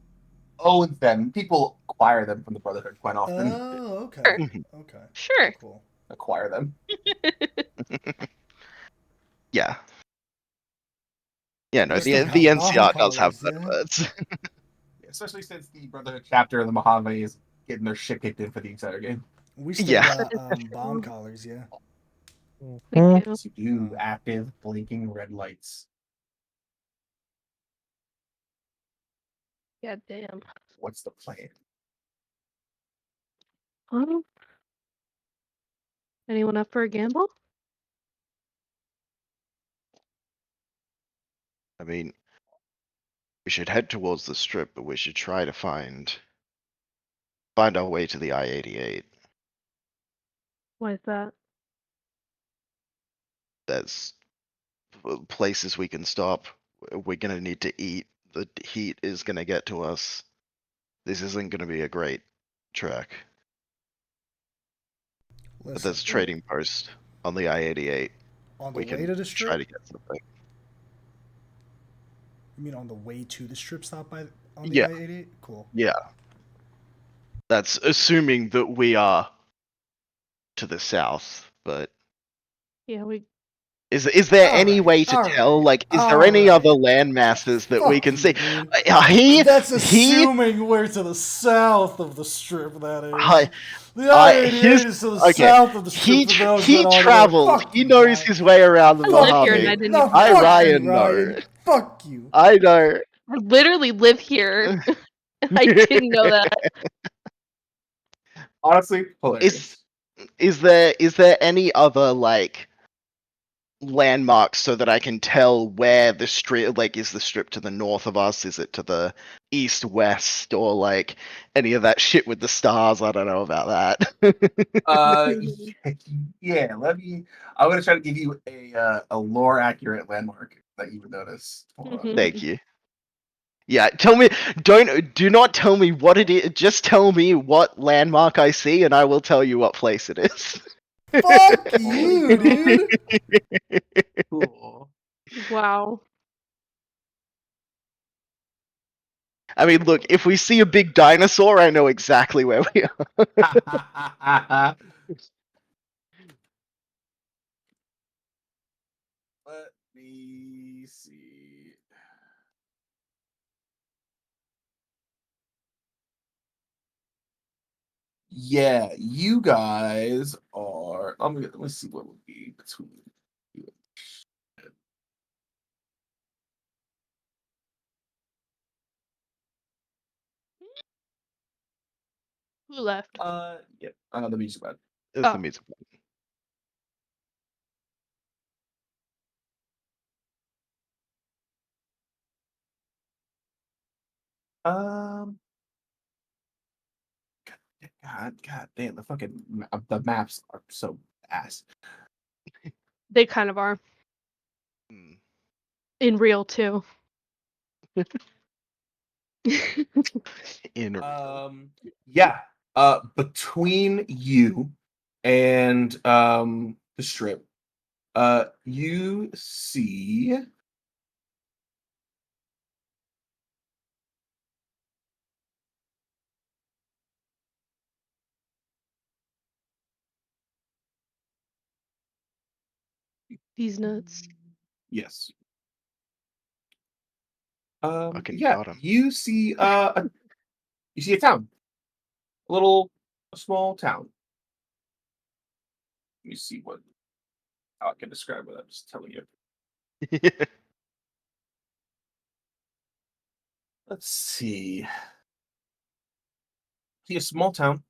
owns them. People acquire them from the Brotherhood quite often. Oh, okay. Sure. Okay. Sure. Cool. Acquire them. Yeah. Yeah, no, Just the like the how NCR does have Bomb vertibirds. Especially since the Brotherhood chapter of the Mojave is getting their shit kicked in for the entire game. We still Yeah. got That is bomb true. collars, yeah. We Hmm. do. Yes, you do. Active blinking red lights. God damn. What's the plan? Anyone up for a gamble? I mean, we should head towards the strip, but we should try to find our way to the I-88. Why is that? There's places we can stop. We're gonna need to eat. The heat is gonna get to us. This isn't gonna be a great trek. But Listen, there's a trading post on the I-88. on the We way can to the try to strip? get something. You mean on the way to the strip stop on the Yeah. I-88? Cool. Yeah. That's assuming that we are to the south, but Yeah, we. is there any Alright, way to alright, tell? Like, is there any alright. other land masses that we Fuck can you, see? dude. He That's assuming we're to the south of the strip, that is. I- The I-88 is to the okay, south of the strip. for those he that aren't travels. aware. Fuck He you, knows Ryan. his way around the I live here and Mojave. I didn't. No, even fuck know that. you, Ryan Ryan. knows. Fuck you. I know. I literally live here. I didn't know that. Honestly, hilarious. Is there any other like landmarks so that I can tell where the strip, like, is the strip to the north of us? Is it to the east, west, or like any of that shit with the stars? I don't know about that. Yeah. I'm gonna try to give you a lore accurate landmark that you would notice. Hold on. Thank you. Yeah, tell me. Do not tell me what it is. Just tell me what landmark I see, and I will tell you what place it is. Fuck you, dude. Cool. Wow. I mean, look, if we see a big dinosaur, I know exactly where we are. Let me see. Yeah, you guys are. Let me see what would be between you. Who left? Yeah. The music bad. It's Oh. the music. Um. God damn! The maps are so ass. They kind of are. Hmm. In real too. In Yeah. Between you and the strip, you see These nuts. Yes. Fucking Yeah, got 'em. you see you see a town. A small town. Let me see how I can describe it. I'm just telling you. Let's see. See a small town.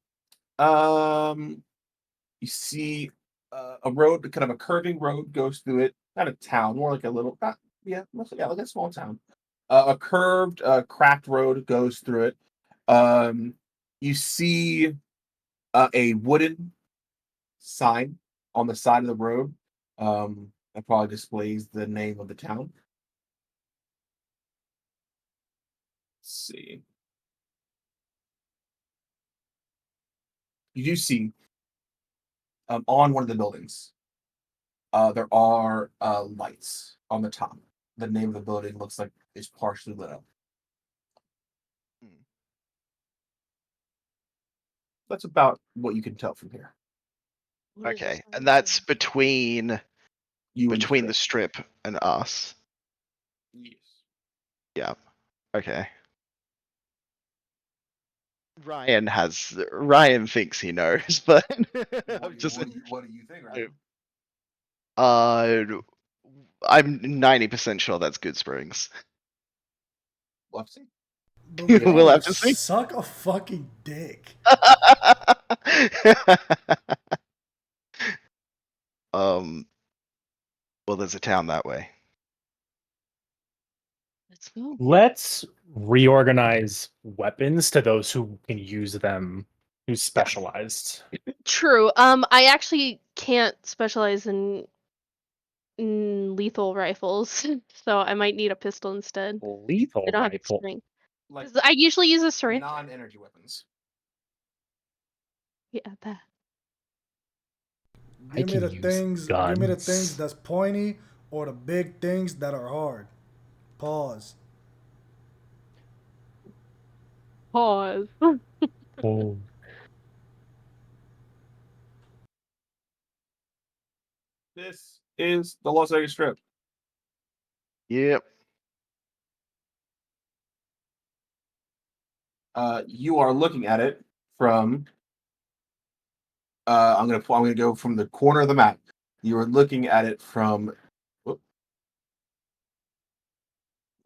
You see a road, kind of a curving road goes through it. Not a town, more like a little, mostly like a small town. A curved, cracked road goes through it. You see a wooden sign on the side of the road. That probably displays the name of the town. Let's see. You do see on one of the buildings. There are lights on the top. The name of the building looks like it's partially lit up. That's about what you can tell from here. What does the Okay, sign and that's say? between You and the strip and us. Yes. Yeah. Okay. Ryan thinks he knows, but I'm just What do you think, right? I'm 90% sure that's Good Springs. We'll have to see. But We'll bro, have to see. suck a fucking dick. Well, there's a town that way. Let's go. Let's reorganize weapons to those who can use them, who's specialized. True. I actually can't specialize in lethal rifles, so I might need a pistol instead. Lethal I don't have rifle. strength. Like 'Cause I usually use a syringe. non-energy weapons. Yeah, that. I can use Give me the guns. things that's pointy or the big things that are hard. Pause. Pause. Oh. This is the Las Vegas Strip. Yep. You are looking at it from. I'm gonna go from the corner of the map. You are looking at it from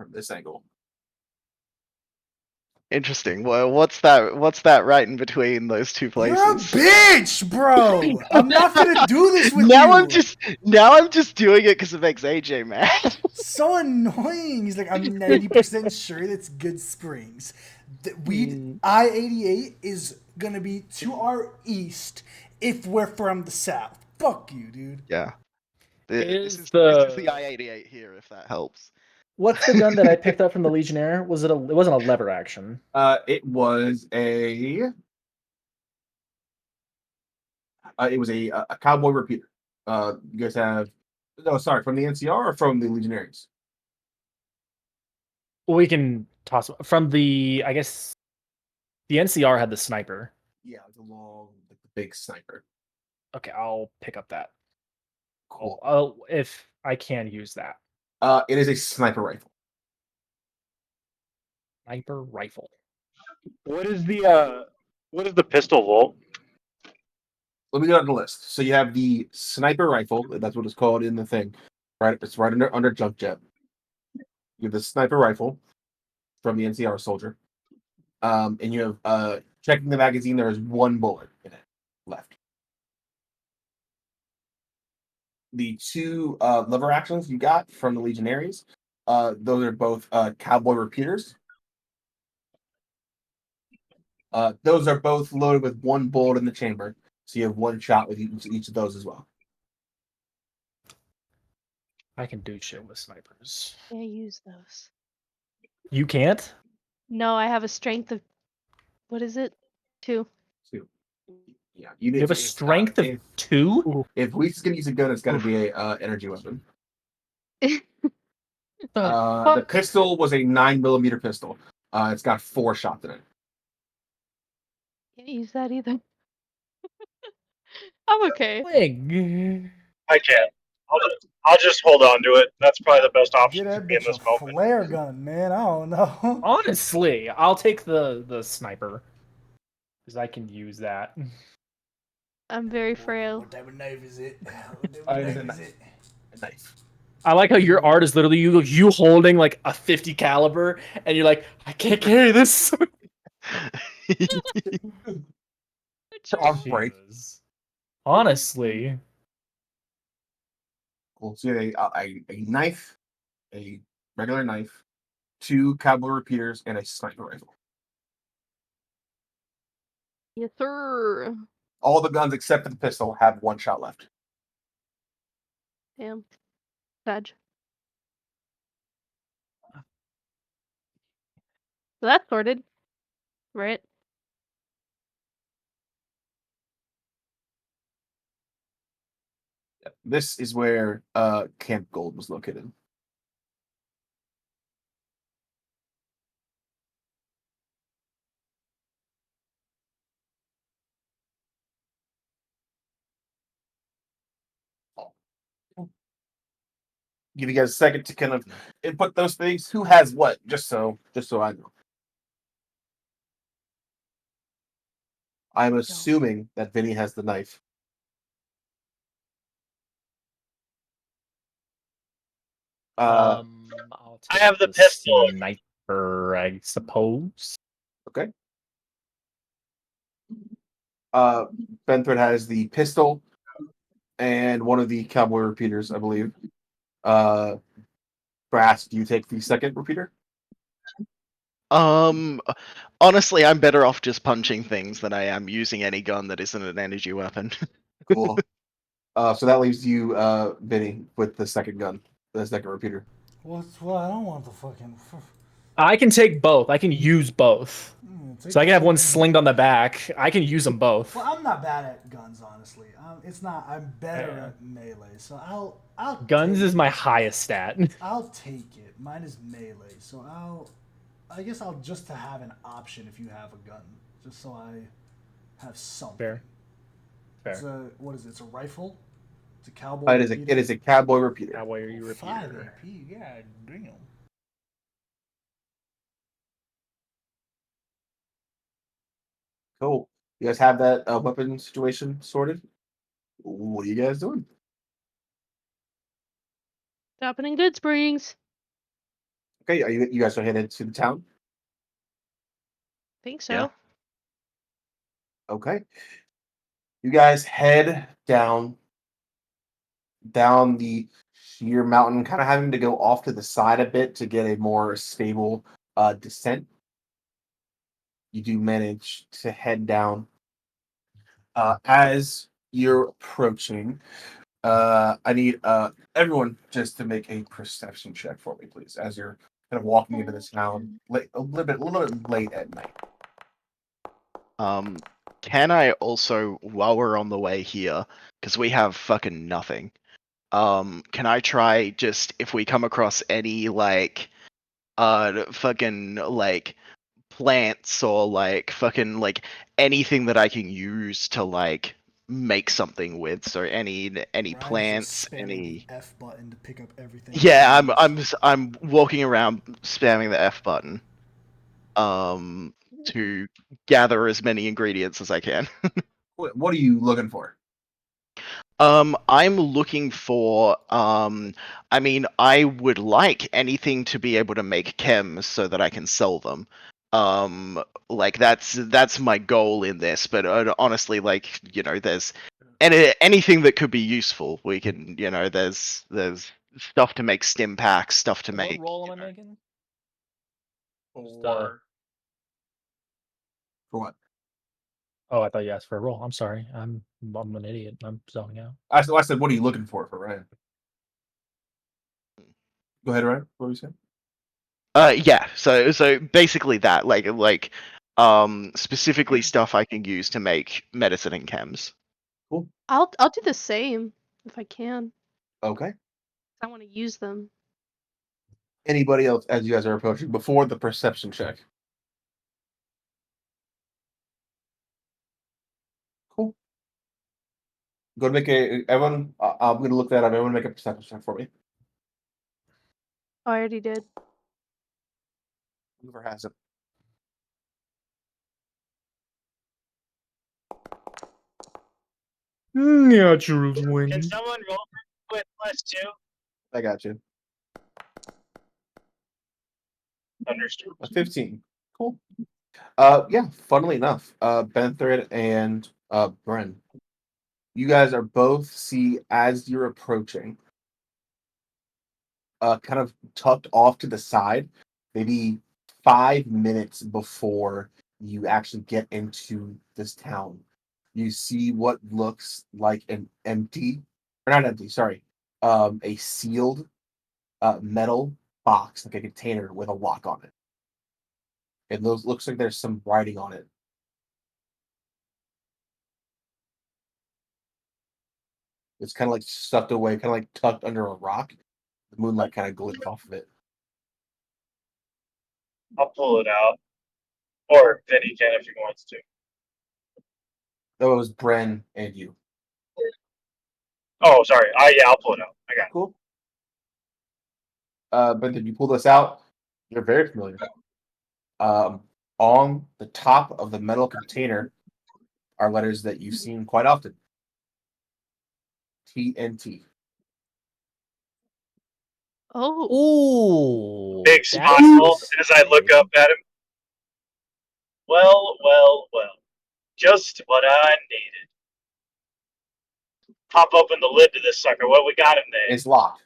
this angle. Interesting. Well, what's that right in between those two places? You're a bitch, bro. I'm not gonna do this with now you. I'm just doing it because it makes AJ mad. So annoying. He's like, I'm 90% sure that's Good Springs. I-88 is gonna be to our east if we're from the south. Fuck you, dude. Yeah. This Is is the- the I-88 here, if that helps. What's the gun that I picked up from the Legionnaire? Was it a? It wasn't a lever action. It was a. It was a cowboy repeater. You guys have. No, sorry, from the NCR or from the Legionaries? Well, we can toss from the. I guess the NCR had the sniper. Yeah, the long, like the big sniper. Okay, I'll pick up that. Cool. If I can use that It is a sniper rifle. sniper rifle. What is the pistol volt? Let me go down the list. So you have the sniper rifle. That's what it's called in the thing. Right, it's right under jump jet. You have the sniper rifle from the NCR soldier. And you have checking the magazine. There is one bullet in it left. The two lever actions you got from the Legionaries, those are both cowboy repeaters. Those are both loaded with one bullet in the chamber, so you have one shot with each of those as well. I can do shit with snipers. I use those. You can't? No, I have a strength of. What is it? 2. Two. Yeah, You have a strength of 2? If Weiss is gonna use a gun, it's got to be a energy weapon. The Fuck. pistol was a 9mm pistol. It's got 4 shots in it. Can't use that either. I'm okay. I can't. I'll just hold on to it. That's probably the best option Get for that me in bitch this a moment. flare gun, man. I don't know. Honestly, I'll take the sniper because I can use that. I'm very frail. What type of knife is it? What type I of need knife a is knife. it? A knife. I like how your art is literally you holding like a 50 caliber, and you're like, I can't carry this. Arm break. Jesus. Honestly, Cool. So you have a knife, a regular knife, 2 cavalry repeaters, and a sniper rifle. Yes, sir. All the guns except for the pistol have 1 shot left. Damn. Sad. So that's sorted, right? This is where Camp Gold was located. Give you guys a second to kind of input those things. Who has what? Just so I know. I'm assuming that Vinny has the knife. I'll I take have the pistol. sniper, I suppose. Okay. Benford has the pistol and one of the cowboy repeaters, I believe. Brass, do you take the second repeater? Honestly, I'm better off just punching things than I am using any gun that isn't an energy weapon. Cool. So that leaves you, Vinny, with the second gun, the second repeater. What? I don't want the fucking. I can take both. I can use both. So I can have one slinged on the back. I can use them both. Well, I'm not bad at guns, honestly. It's not. I'm better at melee, so I'll. Guns take is my highest stat. I'll take it. Mine is melee, so I guess I'll just to have an option if you have a gun, just so I have something. Fair. It's a what is it? It's a rifle. It's a cowboy. It is a cowboy repeater. Cowboy, are you 5 repeater? AP. Yeah, damn. Cool. You guys have that weapon situation sorted? What are you guys doing? Stopping in Good Springs. Okay, you guys are headed to the town? Think so. Yeah. Okay. You guys head down the sheer mountain, kind of having to go off to the side a bit to get a more stable descent. You do manage to head down. As you're approaching, I need everyone just to make a perception check for me, please, as you're kind of walking into this town a little bit late at night. Can I also, while we're on the way here, because we have fucking nothing, can I try just if we come across any fucking like plants or like fucking like anything that I can use to like make something with? So any Ryan's just plants, spamming any. the F button to pick up everything. Yeah, I'm walking around spamming the F button. To gather as many ingredients as I can. What are you looking for? I'm looking for I mean, I would like anything to be able to make chems so that I can sell them. Like that's my goal in this, but honestly, like, you know, there's anything that could be useful. We can, you know, there's stuff to make stim packs, stuff to What make. roll am I making? For what? Oh, I thought you asked for a roll. I'm sorry. I'm an idiot. I'm zoning out. I said, what are you looking for Ryan? Go ahead, Ryan. What were you saying? Yeah. So basically that, specifically stuff I can use to make medicine and chems. Cool. I'll do the same if I can. Okay. I want to use them. Anybody else as you guys are approaching before the perception check? Cool. Go to make a everyone. I'm gonna look that up. Everyone make a perception check for me. I already did. Whoever has it. Natural Can 20. someone roll with +2? I got you. Understood. A 15. Cool. Yeah. Funnily enough, Benthrid and Bren, you guys are both see as you're approaching. Kind of tucked off to the side, maybe 5 minutes before you actually get into this town. You see what looks like an empty, or not empty, sorry, a sealed metal box, like a container with a lock on it. It looks like there's some writing on it. It's kind of like stuffed away, kind of like tucked under a rock. The moonlight kind of glints off of it. I'll pull it out. Or Vinny can if he wants to. That was Bren and you. Oh, sorry. Yeah, I'll pull it out. I got it. Cool. But then you pull this out, you're very familiar. On the top of the metal container are letters that you've seen quite often. TNT. Oh. Ooh. Big that's smile as I look up at him. Well. Just what I needed. Pop open the lid to this sucker. What we got in there? It's locked.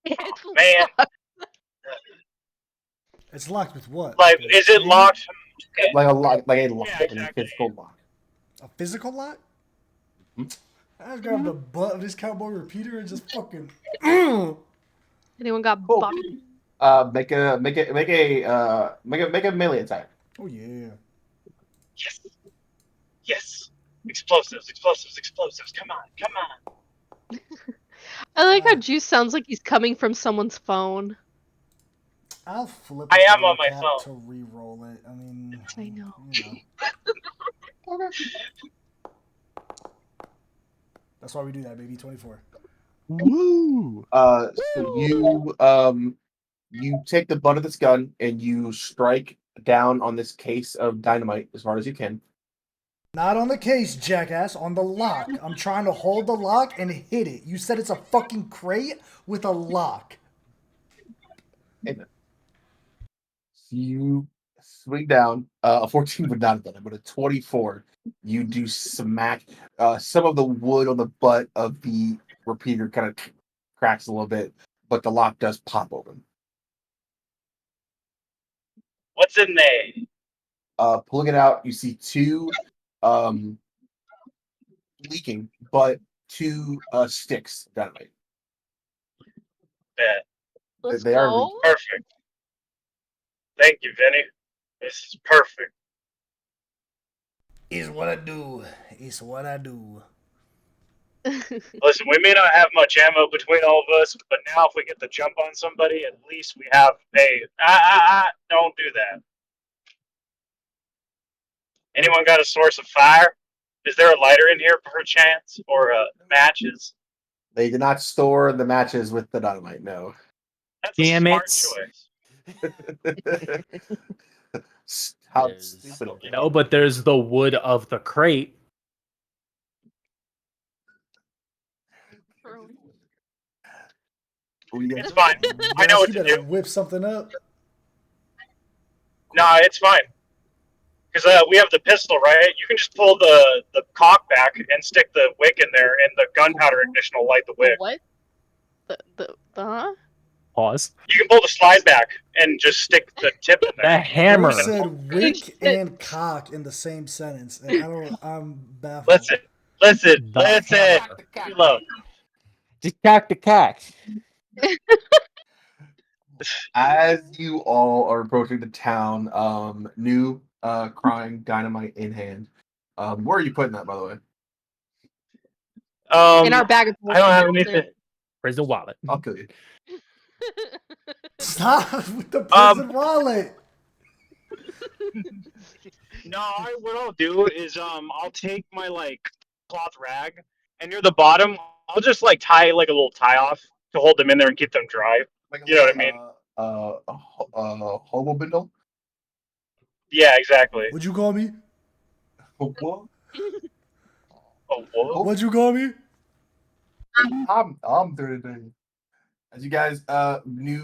It's Man. locked. It's locked with what? Like, a is it chain? locked? Like a lock, like a lock, Yeah, like exactly. a physical lock. A physical lock? Hmm? I just grab the butt of this cowboy repeater and just fucking. Anyone got Cool. Bobby? Make a melee attack. Oh yeah. Yes. Explosives. Come on. I like how Juice sounds like he's coming from someone's phone. I'll flip. I a am on my recap phone. to re-roll it. I mean, I know. You know. That's why we do that, baby. 24. Woo! So you take the butt of this gun and you strike down on this case of dynamite as hard as you can. Not on the case, jackass. On the lock. I'm trying to hold the lock and hit it. You said it's a fucking crate with a lock. Amen. So you swing down. A 14 would not have done it, but a 24, you do smack. Some of the wood on the butt of the repeater kind of cracks a little bit, but the lock does pop open. What's in there? Pulling it out, you see two leaking, but two sticks of dynamite. Bet. Let's They are go. leaking. Perfect. Thank you, Vinny. This is perfect. Is what I do. It's what I do. Listen, we may not have much ammo between all of us, but now if we get the jump on somebody, at least we have don't do that. Anyone got a source of fire? Is there a lighter in here perchance? Or matches? They did not store the matches with the dynamite, no. That's Damn a it. smart choice. How There's- stupid of No, but there's the wood of the crate. It's fine. I know what you to better do. whip something up. No, it's fine. Because we have the pistol, right? You can just pull the cock back and stick the wick in there, and the gunpowder ignition will light the wick. What? The huh? Pause. You can pull the slide back and just stick the tip in The there. hammer. You said wick and cock in the same sentence, and I'm baffled. Listen. The hammer. Reload. Just cock the cock. As you all are approaching the town, new crying dynamite in hand. Where are you putting that, by the way? In our bag of I don't have anything. Where's the wallet? I'll kill you. Stop with the prison wallet. No, what I'll do is I'll take my cloth rag, and near the bottom, I'll just like tie like a little tie off to hold them in there and keep them dry. Like a You know what I little, mean? hobo bindle. Yeah, exactly. What'd you call me? What? Oh, what? What'd you call me? I'm dirty. As you guys knew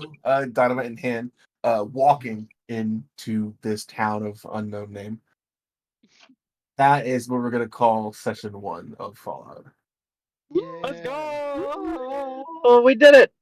dynamite in hand, walking into this town of unknown name. That is what we're gonna call session 1 of Fallout. Let's go! Oh, we did it!